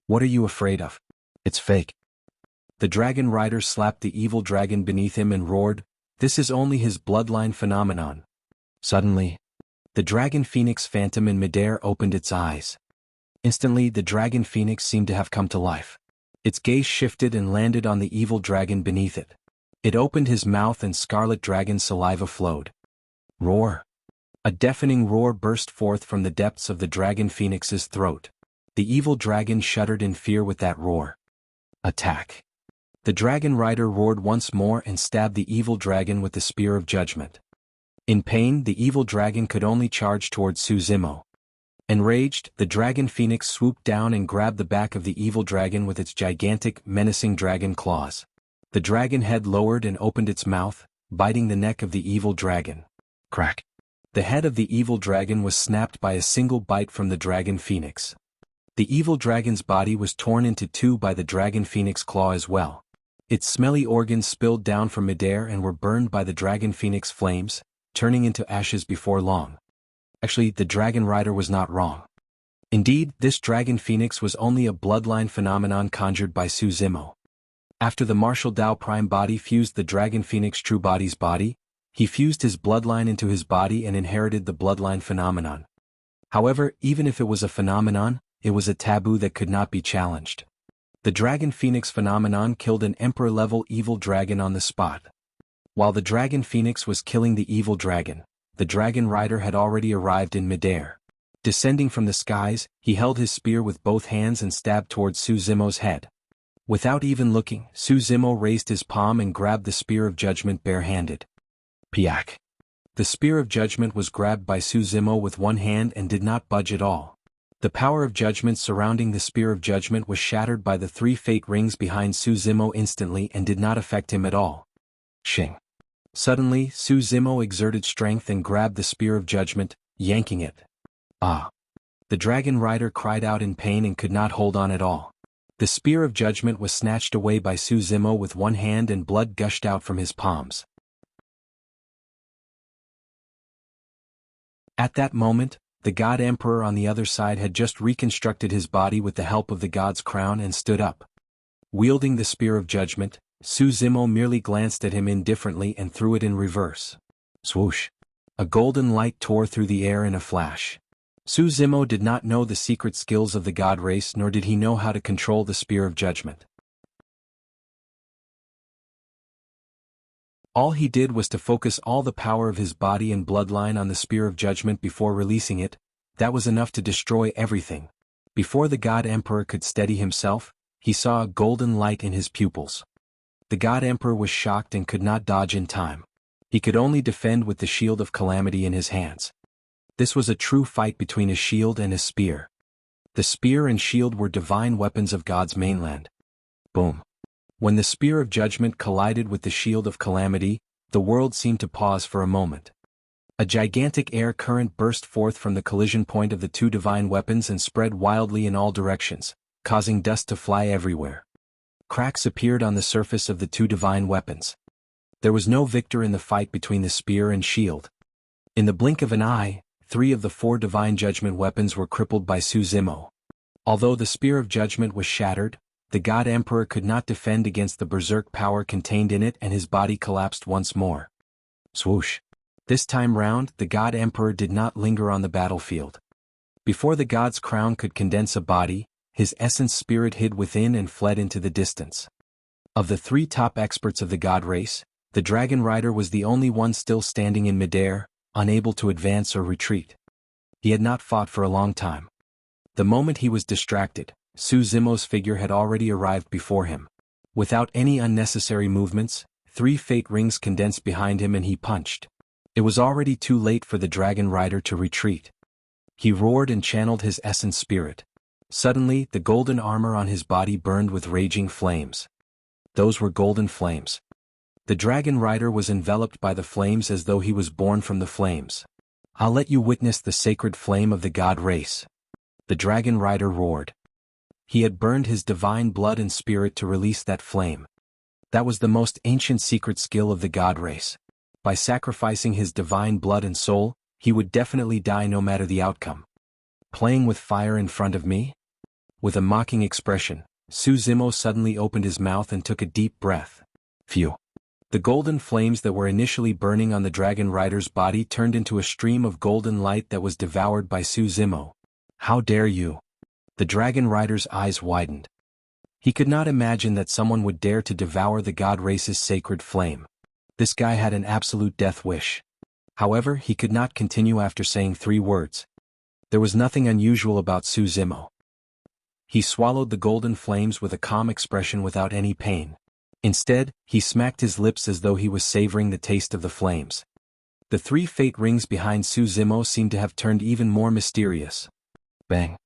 What are you afraid of? It's fake. The dragon rider slapped the evil dragon beneath him and roared, this is only his bloodline phenomenon. Suddenly, the dragon phoenix phantom in midair opened its eyes. Instantly the dragon phoenix seemed to have come to life. Its gaze shifted and landed on the evil dragon beneath it. It opened his mouth and scarlet dragon saliva flowed. Roar! A deafening roar burst forth from the depths of the dragon phoenix's throat. The evil dragon shuddered in fear with that roar. Attack! The dragon rider roared once more and stabbed the evil dragon with the spear of judgment. In pain, the evil dragon could only charge towards Su Zimo. Enraged, the dragon phoenix swooped down and grabbed the back of the evil dragon with its gigantic, menacing dragon claws. The dragon head lowered and opened its mouth, biting the neck of the evil dragon. Crack! The head of the evil dragon was snapped by a single bite from the dragon phoenix. The evil dragon's body was torn into two by the dragon phoenix claw as well. Its smelly organs spilled down from midair and were burned by the dragon phoenix flames, turning into ashes before long. Actually, the dragon rider was not wrong. Indeed, this dragon phoenix was only a bloodline phenomenon conjured by Su Zimo. After the martial Dao prime body fused the dragon phoenix true body's body, he fused his bloodline into his body and inherited the bloodline phenomenon. However, even if it was a phenomenon, it was a taboo that could not be challenged. The dragon phoenix phenomenon killed an emperor-level evil dragon on the spot. While the dragon phoenix was killing the evil dragon, the dragon rider had already arrived in midair. Descending from the skies, he held his spear with both hands and stabbed towards Su Zimo's head. Without even looking, Su Zimo raised his palm and grabbed the spear of judgment bare-handed. Piak! The spear of judgment was grabbed by Su Zimo with one hand and did not budge at all. The power of judgment surrounding the spear of judgment was shattered by the three fate rings behind Su Zimo instantly and did not affect him at all. Shing! Suddenly, Su Zimo exerted strength and grabbed the spear of judgment, yanking it. Ah! The dragon rider cried out in pain and could not hold on at all. The spear of judgment was snatched away by Su Zimo with one hand and blood gushed out from his palms. At that moment, the God Emperor on the other side had just reconstructed his body with the help of the God's crown and stood up. Wielding the spear of judgment, Su Zimo merely glanced at him indifferently and threw it in reverse. Swoosh! A golden light tore through the air in a flash. Su Zimo did not know the secret skills of the god race, nor did he know how to control the spear of judgment. All he did was to focus all the power of his body and bloodline on the spear of judgment before releasing it. That was enough to destroy everything. Before the God Emperor could steady himself, he saw a golden light in his pupils. The God Emperor was shocked and could not dodge in time. He could only defend with the shield of Calamity in his hands. This was a true fight between a shield and a spear. The spear and shield were divine weapons of God's mainland. Boom! When the spear of judgment collided with the shield of Calamity, the world seemed to pause for a moment. A gigantic air current burst forth from the collision point of the two divine weapons and spread wildly in all directions, causing dust to fly everywhere. Cracks appeared on the surface of the two divine weapons. There was no victor in the fight between the spear and shield. In the blink of an eye, 3 of the 4 divine judgment weapons were crippled by Su Zimo. Although the spear of judgment was shattered, the God Emperor could not defend against the berserk power contained in it and his body collapsed once more. Swoosh! This time round, the God Emperor did not linger on the battlefield. Before the God's crown could condense a body, his essence spirit hid within and fled into the distance. Of the 3 top experts of the God race, the Dragon Rider was the only one still standing in midair, unable to advance or retreat. He had not fought for a long time. The moment he was distracted, Su Zimo's figure had already arrived before him. Without any unnecessary movements, 3 fate rings condensed behind him and he punched. It was already too late for the dragon rider to retreat. He roared and channeled his essence spirit. Suddenly, the golden armor on his body burned with raging flames. Those were golden flames. The dragon rider was enveloped by the flames as though he was born from the flames. I'll let you witness the sacred flame of the god race. The dragon rider roared. He had burned his divine blood and spirit to release that flame. That was the most ancient secret skill of the god race. By sacrificing his divine blood and soul, he would definitely die no matter the outcome. Playing with fire in front of me? With a mocking expression, Su Zimo suddenly opened his mouth and took a deep breath. Phew. The golden flames that were initially burning on the dragon rider's body turned into a stream of golden light that was devoured by Su Zimo. How dare you? The dragon rider's eyes widened. He could not imagine that someone would dare to devour the god race's sacred flame. This guy had an absolute death wish. However, he could not continue after saying 3 words. There was nothing unusual about Su Zimo. He swallowed the golden flames with a calm expression without any pain. Instead, he smacked his lips as though he was savoring the taste of the flames. The 3 fate rings behind Su Zimo seemed to have turned even more mysterious. Bang.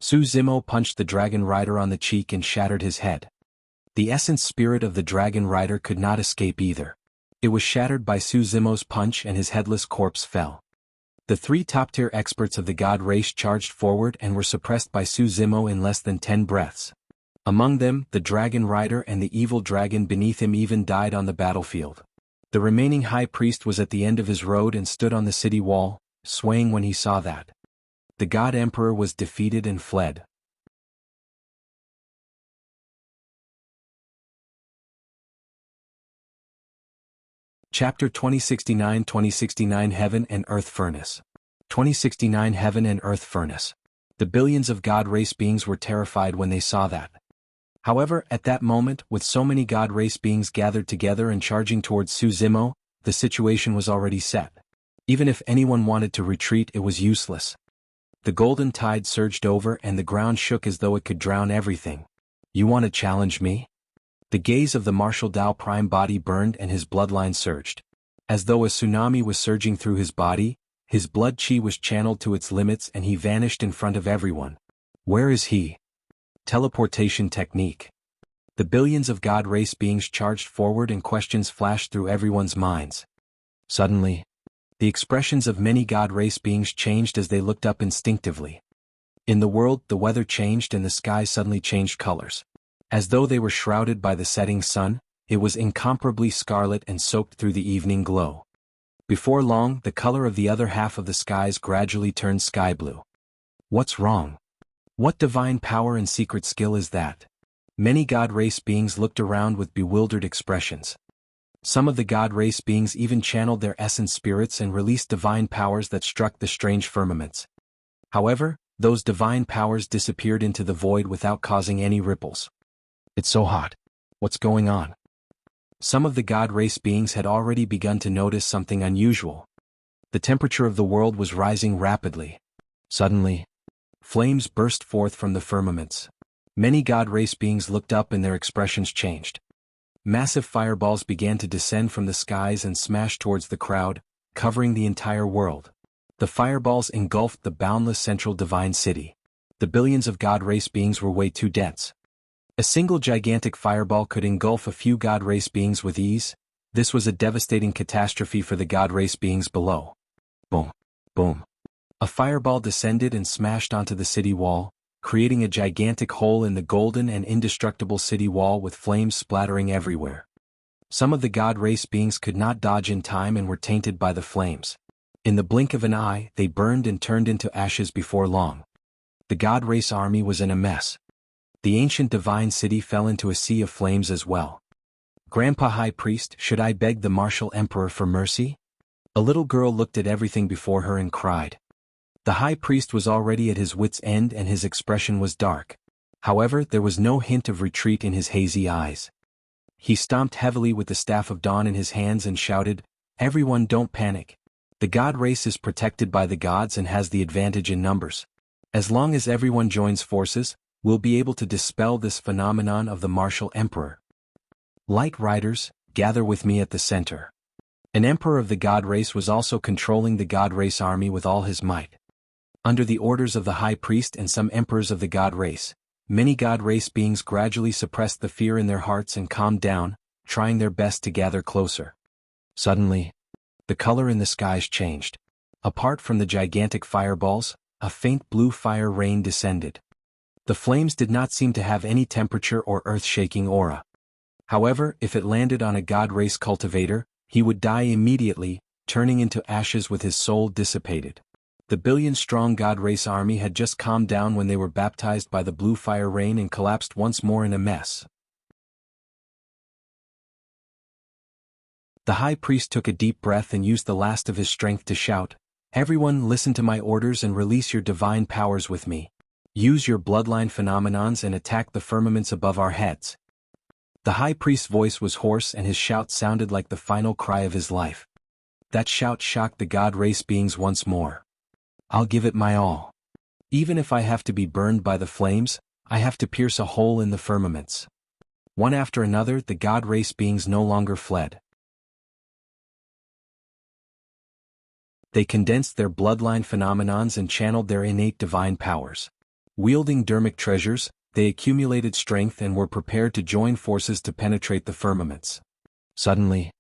Su Zimo punched the dragon rider on the cheek and shattered his head. The essence spirit of the dragon rider could not escape either. It was shattered by Su Zimo's punch and his headless corpse fell. The 3 top-tier experts of the god race charged forward and were suppressed by Su Zimo in less than 10 breaths. Among them, the dragon rider and the evil dragon beneath him even died on the battlefield. The remaining high priest was at the end of his road and stood on the city wall, swaying when he saw that. The god emperor was defeated and fled. Chapter 2069 Heaven and Earth Furnace. 2069 Heaven and Earth Furnace. The billions of god race beings were terrified when they saw that. However, at that moment, with so many god race beings gathered together and charging towards Su Zimo, the situation was already set. Even if anyone wanted to retreat, it was useless. The golden tide surged over and the ground shook as though it could drown everything. You want to challenge me? The gaze of the martial Dao prime body burned and his bloodline surged. As though a tsunami was surging through his body, his blood chi was channeled to its limits and he vanished in front of everyone. Where is he? Teleportation technique. The billions of god race beings charged forward and questions flashed through everyone's minds. Suddenly, the expressions of many god race beings changed as they looked up instinctively. In the world, the weather changed and the sky suddenly changed colors. As though they were shrouded by the setting sun, it was incomparably scarlet and soaked through the evening glow. Before long, the color of the other half of the skies gradually turned sky blue. What's wrong? What divine power and secret skill is that? Many god race beings looked around with bewildered expressions. Some of the god race beings even channeled their essence spirits and released divine powers that struck the strange firmaments. However, those divine powers disappeared into the void without causing any ripples. It's so hot. What's going on? Some of the god race beings had already begun to notice something unusual. The temperature of the world was rising rapidly. Suddenly, flames burst forth from the firmaments. Many god race beings looked up and their expressions changed. Massive fireballs began to descend from the skies and smash towards the crowd, covering the entire world. The fireballs engulfed the boundless central divine city. The billions of god race beings were way too dense. A single gigantic fireball could engulf a few god race beings with ease. This was a devastating catastrophe for the god race beings below. Boom. Boom. A fireball descended and smashed onto the city wall, creating a gigantic hole in the golden and indestructible city wall with flames splattering everywhere. Some of the god race beings could not dodge in time and were tainted by the flames. In the blink of an eye, they burned and turned into ashes before long. The god race army was in a mess. The ancient divine city fell into a sea of flames as well. Grandpa High Priest, should I beg the martial emperor for mercy? A little girl looked at everything before her and cried. The high priest was already at his wits' end and his expression was dark. However, there was no hint of retreat in his hazy eyes. He stomped heavily with the staff of dawn in his hands and shouted, "Everyone, don't panic. The god race is protected by the gods and has the advantage in numbers. As long as everyone joins forces, we'll be able to dispel this phenomenon of the martial emperor." Light riders, gather with me at the center. An emperor of the god race was also controlling the god race army with all his might. Under the orders of the high priest and some emperors of the god race, many god race beings gradually suppressed the fear in their hearts and calmed down, trying their best to gather closer. Suddenly, the color in the skies changed. Apart from the gigantic fireballs, a faint blue fire rain descended. The flames did not seem to have any temperature or earth-shaking aura. However, if it landed on a god race cultivator, he would die immediately, turning into ashes with his soul dissipated. The billion-strong god race army had just calmed down when they were baptized by the blue fire rain and collapsed once more in a mess. The high priest took a deep breath and used the last of his strength to shout, "Everyone listen to my orders and release your divine powers with me. Use your bloodline phenomenons and attack the firmaments above our heads." The high priest's voice was hoarse and his shout sounded like the final cry of his life. That shout shocked the god race beings once more. "I'll give it my all. Even if I have to be burned by the flames, I have to pierce a hole in the firmaments." One after another, the god race beings no longer fled. They condensed their bloodline phenomenons and channeled their innate divine powers. Wielding dermic treasures, they accumulated strength and were prepared to join forces to penetrate the firmaments. Suddenly,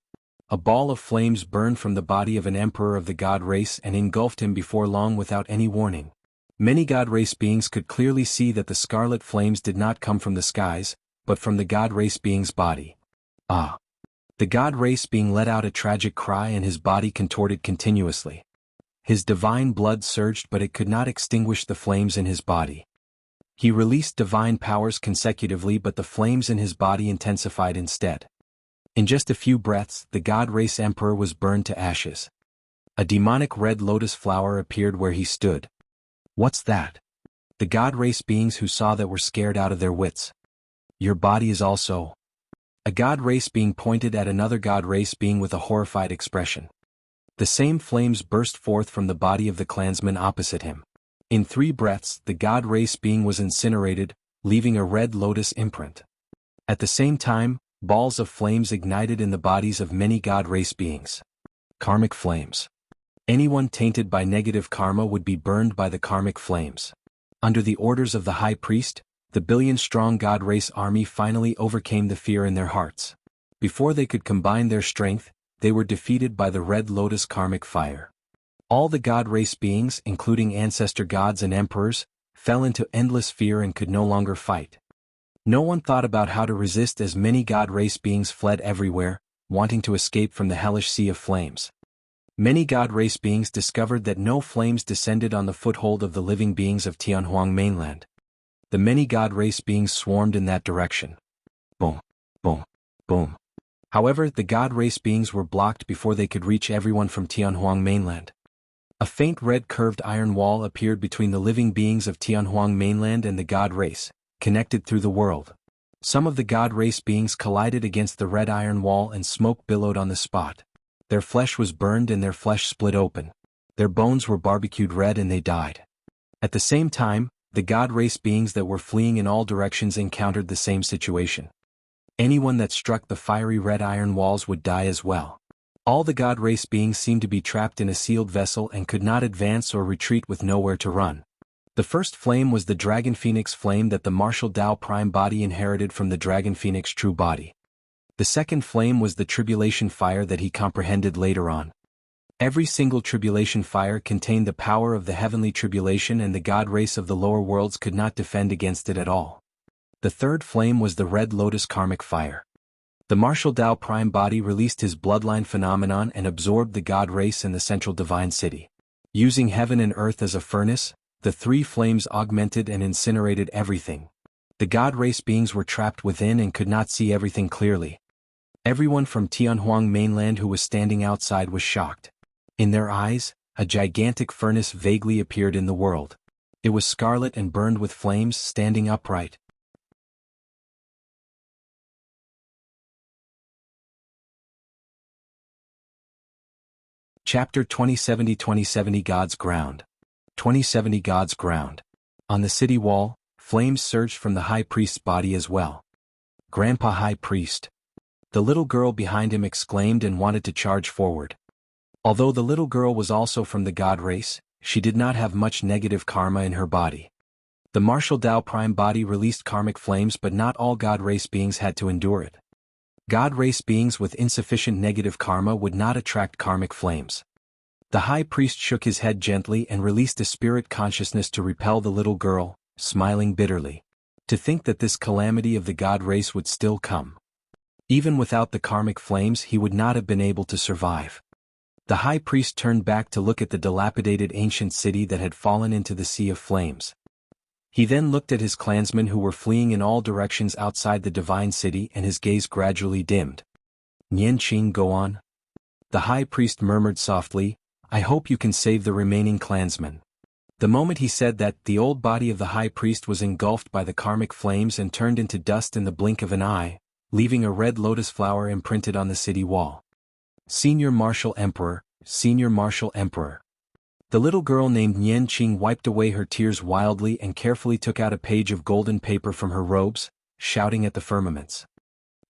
a ball of flames burned from the body of an emperor of the god race and engulfed him before long without any warning. Many god race beings could clearly see that the scarlet flames did not come from the skies, but from the god race being's body. Ah! The god race being let out a tragic cry and his body contorted continuously. His divine blood surged but it could not extinguish the flames in his body. He released divine powers consecutively but the flames in his body intensified instead. In just a few breaths, the god race emperor was burned to ashes. A demonic red lotus flower appeared where he stood. "What's that?" The god race beings who saw that were scared out of their wits. "Your body is also..." A god race being pointed at another god race being with a horrified expression. The same flames burst forth from the body of the clansman opposite him. In 3 breaths, the god race being was incinerated, leaving a red lotus imprint. At the same time, balls of flames ignited in the bodies of many god race beings. Karmic flames. Anyone tainted by negative karma would be burned by the karmic flames. Under the orders of the high priest, the billion-strong god race army finally overcame the fear in their hearts. Before they could combine their strength, they were defeated by the red lotus karmic fire. All the god race beings, including ancestor gods and emperors, fell into endless fear and could no longer fight. No one thought about how to resist as many god race beings fled everywhere, wanting to escape from the hellish sea of flames. Many god race beings discovered that no flames descended on the foothold of the living beings of Tianhuang Mainland. The many god race beings swarmed in that direction. Boom, boom, boom. However, the god race beings were blocked before they could reach everyone from Tianhuang Mainland. A faint red curved iron wall appeared between the living beings of Tianhuang Mainland and the god race, connected through the world. Some of the god race beings collided against the red iron wall and smoke billowed on the spot. Their flesh was burned and their flesh split open. Their bones were barbecued red and they died. At the same time, the god race beings that were fleeing in all directions encountered the same situation. Anyone that struck the fiery red iron walls would die as well. All the god race beings seemed to be trapped in a sealed vessel and could not advance or retreat with nowhere to run. The first flame was the Dragon Phoenix flame that the martial Tao prime body inherited from the Dragon Phoenix true body. The second flame was the tribulation fire that he comprehended later on. Every single tribulation fire contained the power of the heavenly tribulation and the god race of the lower worlds could not defend against it at all. The third flame was the red lotus karmic fire. The martial Tao prime body released his bloodline phenomenon and absorbed the god race and the central divine city. Using heaven and earth as a furnace, the 3 flames augmented and incinerated everything. The god race beings were trapped within and could not see everything clearly. Everyone from Tianhuang Mainland who was standing outside was shocked. In their eyes, a gigantic furnace vaguely appeared in the world. It was scarlet and burned with flames standing upright. Chapter 2070 God's Ground. 2070 God's Ground. On the city wall, flames surged from the high priest's body as well. Grandpa High Priest. the little girl behind him exclaimed and wanted to charge forward. Although the little girl was also from the god race, she did not have much negative karma in her body. The martial Dao Prime body released karmic flames, but not all god race beings had to endure it. God race beings with insufficient negative karma would not attract karmic flames. The high priest shook his head gently and released a spirit consciousness to repel the little girl, smiling bitterly. To think that this calamity of the god race would still come. Even without the karmic flames, he would not have been able to survive. The high priest turned back to look at the dilapidated ancient city that had fallen into the sea of flames. He then looked at his clansmen who were fleeing in all directions outside the divine city, and his gaze gradually dimmed. "Nianqing, go on." The high priest murmured softly, "I hope you can save the remaining clansmen." The moment he said that, the old body of the high priest was engulfed by the karmic flames and turned into dust in the blink of an eye, leaving a red lotus flower imprinted on the city wall. "Senior Martial Emperor, Senior Martial Emperor." The little girl named Nianqing wiped away her tears wildly and carefully took out a page of golden paper from her robes, shouting at the firmaments.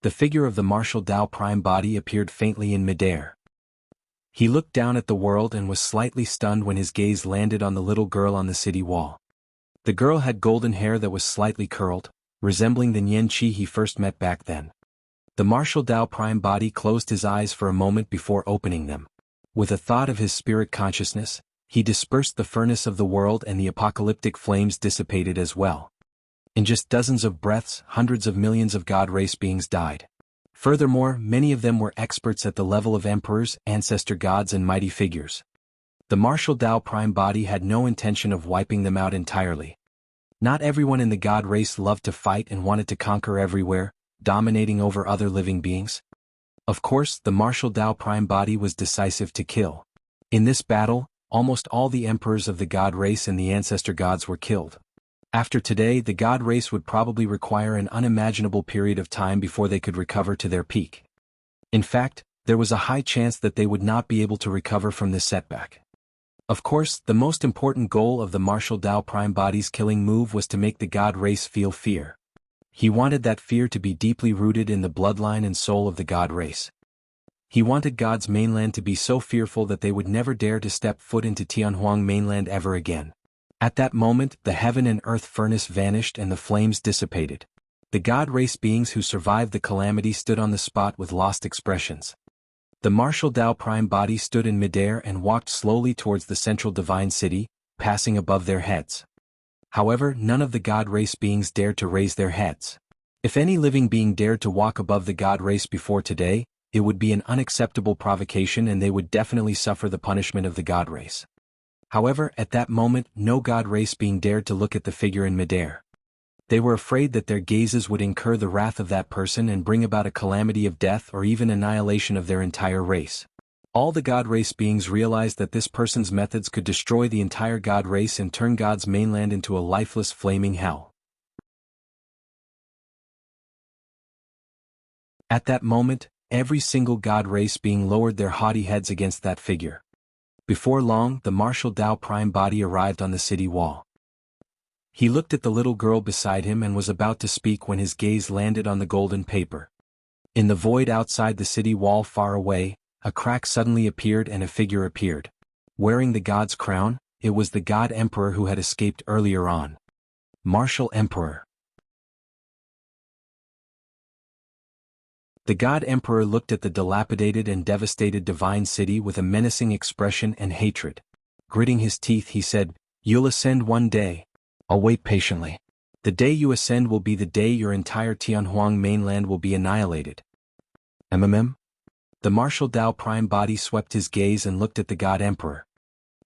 The figure of the martial Dao Prime body appeared faintly in midair. He looked down at the world and was slightly stunned when his gaze landed on the little girl on the city wall. The girl had golden hair that was slightly curled, resembling the Nianqi he first met back then. The martial Dao Prime body closed his eyes for a moment before opening them. With a thought of his spirit consciousness, he dispersed the furnace of the world and the apocalyptic flames dissipated as well. In just dozens of breaths, hundreds of millions of god race beings died. Furthermore, many of them were experts at the level of emperors, ancestor gods and mighty figures. The martial Dao Prime body had no intention of wiping them out entirely. Not everyone in the god race loved to fight and wanted to conquer everywhere, dominating over other living beings. Of course, the martial Dao Prime body was decisive to kill. In this battle, almost all the emperors of the god race and the ancestor gods were killed. After today, the god race would probably require an unimaginable period of time before they could recover to their peak. In fact, there was a high chance that they would not be able to recover from this setback. Of course, the most important goal of the martial Dao Prime body's killing move was to make the god race feel fear. He wanted that fear to be deeply rooted in the bloodline and soul of the god race. He wanted God's mainland to be so fearful that they would never dare to step foot into Tianhuang mainland ever again. At that moment, the heaven and earth furnace vanished and the flames dissipated. The god race beings who survived the calamity stood on the spot with lost expressions. The martial Dao Prime body stood in midair and walked slowly towards the central divine city, passing above their heads. However, none of the god race beings dared to raise their heads. If any living being dared to walk above the god race before today, it would be an unacceptable provocation and they would definitely suffer the punishment of the god race. However, at that moment, no god race being dared to look at the figure in midair. They were afraid that their gazes would incur the wrath of that person and bring about a calamity of death or even annihilation of their entire race. All the god race beings realized that this person's methods could destroy the entire god race and turn God's mainland into a lifeless flaming hell. At that moment, every single god race being lowered their haughty heads against that figure. Before long, the martial Dao Prime body arrived on the city wall. He looked at the little girl beside him and was about to speak when his gaze landed on the golden paper. In the void outside the city wall far away, a crack suddenly appeared and a figure appeared. Wearing the god's crown, it was the god emperor who had escaped earlier on. Martial Emperor. The god emperor looked at the dilapidated and devastated divine city with a menacing expression and hatred. Gritting his teeth, he said, "You'll ascend one day. I'll wait patiently. The day you ascend will be the day your entire Tianhuang mainland will be annihilated." The martial Dao Prime body swept his gaze and looked at the god emperor.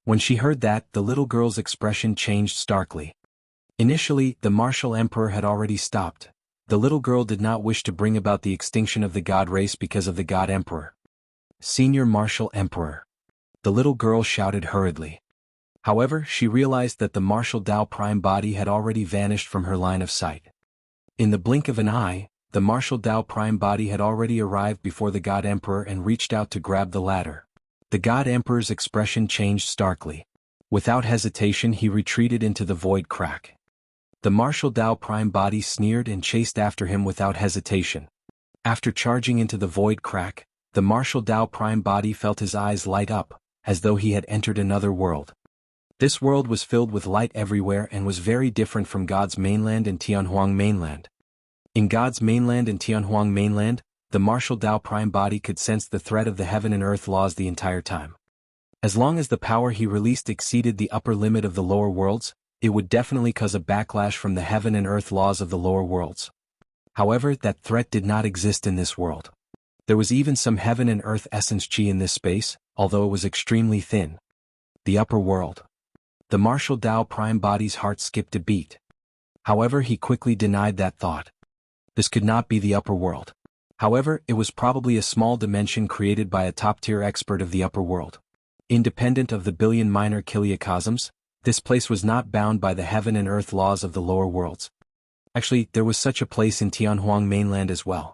When she heard that, the little girl's expression changed starkly. Initially, the martial emperor had already stopped. The little girl did not wish to bring about the extinction of the god race because of the god emperor. "Senior Martial Emperor." The little girl shouted hurriedly. However, she realized that the martial Dao Prime body had already vanished from her line of sight. In the blink of an eye, the martial Dao Prime body had already arrived before the god emperor and reached out to grab the ladder. The god emperor's expression changed starkly. Without hesitation, he retreated into the void crack. The martial Dao Prime body sneered and chased after him without hesitation. After charging into the void crack, the martial Dao Prime body felt his eyes light up, as though he had entered another world. This world was filled with light everywhere and was very different from God's mainland and Tianhuang mainland. In God's mainland and Tianhuang mainland, the martial Dao Prime body could sense the threat of the heaven and earth laws the entire time. As long as the power he released exceeded the upper limit of the lower worlds, it would definitely cause a backlash from the heaven and earth laws of the lower worlds. However, that threat did not exist in this world. There was even some heaven and earth essence chi in this space, although it was extremely thin. The upper world. The martial Dao Prime body's heart skipped a beat. However, he quickly denied that thought. This could not be the upper world. However, it was probably a small dimension created by a top-tier expert of the upper world. Independent of the billion minor kiliocosms, this place was not bound by the heaven and earth laws of the lower worlds. Actually, there was such a place in Tianhuang mainland as well.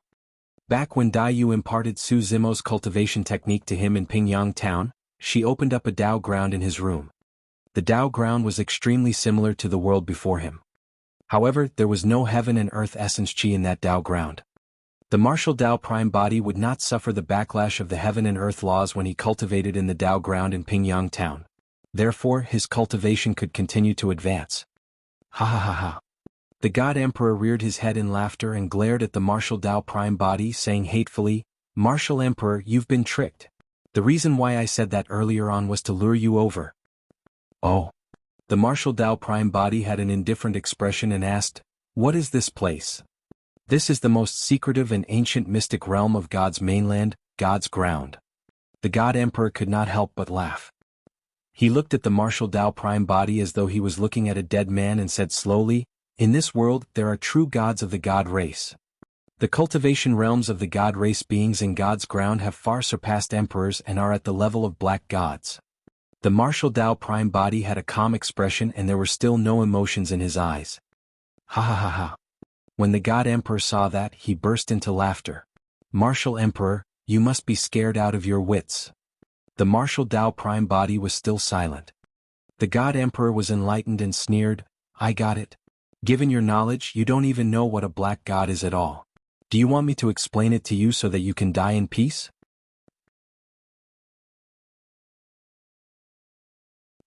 Back when Dai Yu imparted Su Zimo's cultivation technique to him in Pingyang town, she opened up a Dao ground in his room. The Dao ground was extremely similar to the world before him. However, there was no heaven and earth essence chi in that Dao ground. The martial Dao Prime body would not suffer the backlash of the heaven and earth laws when he cultivated in the Dao ground in Pingyang town. Therefore, his cultivation could continue to advance. Ha ha ha ha. The God Emperor reared his head in laughter and glared at the martial Dao Prime body, saying hatefully, "Martial Emperor, you've been tricked. The reason why I said that earlier on was to lure you over." Oh. The martial Dao Prime body had an indifferent expression and asked, "What is this place?" "This is the most secretive and ancient mystic realm of God's mainland, God's ground." The God Emperor could not help but laugh. He looked at the martial Dao Prime body as though he was looking at a dead man and said slowly, "In this world, there are true gods of the God race. The cultivation realms of the God race beings in God's ground have far surpassed emperors and are at the level of black gods." The martial Dao Prime body had a calm expression and there were still no emotions in his eyes. Ha ha ha ha. When the God Emperor saw that, he burst into laughter. "Martial Emperor, you must be scared out of your wits." The martial Dao Prime body was still silent. The God Emperor was enlightened and sneered, "I got it. Given your knowledge, you don't even know what a black god is at all. Do you want me to explain it to you so that you can die in peace?"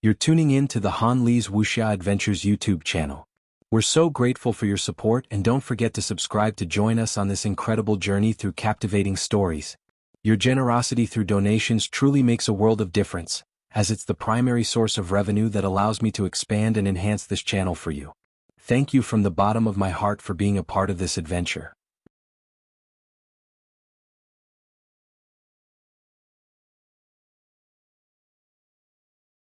You're tuning in to the Han Li's Wuxia Adventures YouTube channel. We're so grateful for your support and don't forget to subscribe to join us on this incredible journey through captivating stories. Your generosity through donations truly makes a world of difference, as it's the primary source of revenue that allows me to expand and enhance this channel for you. Thank you from the bottom of my heart for being a part of this adventure.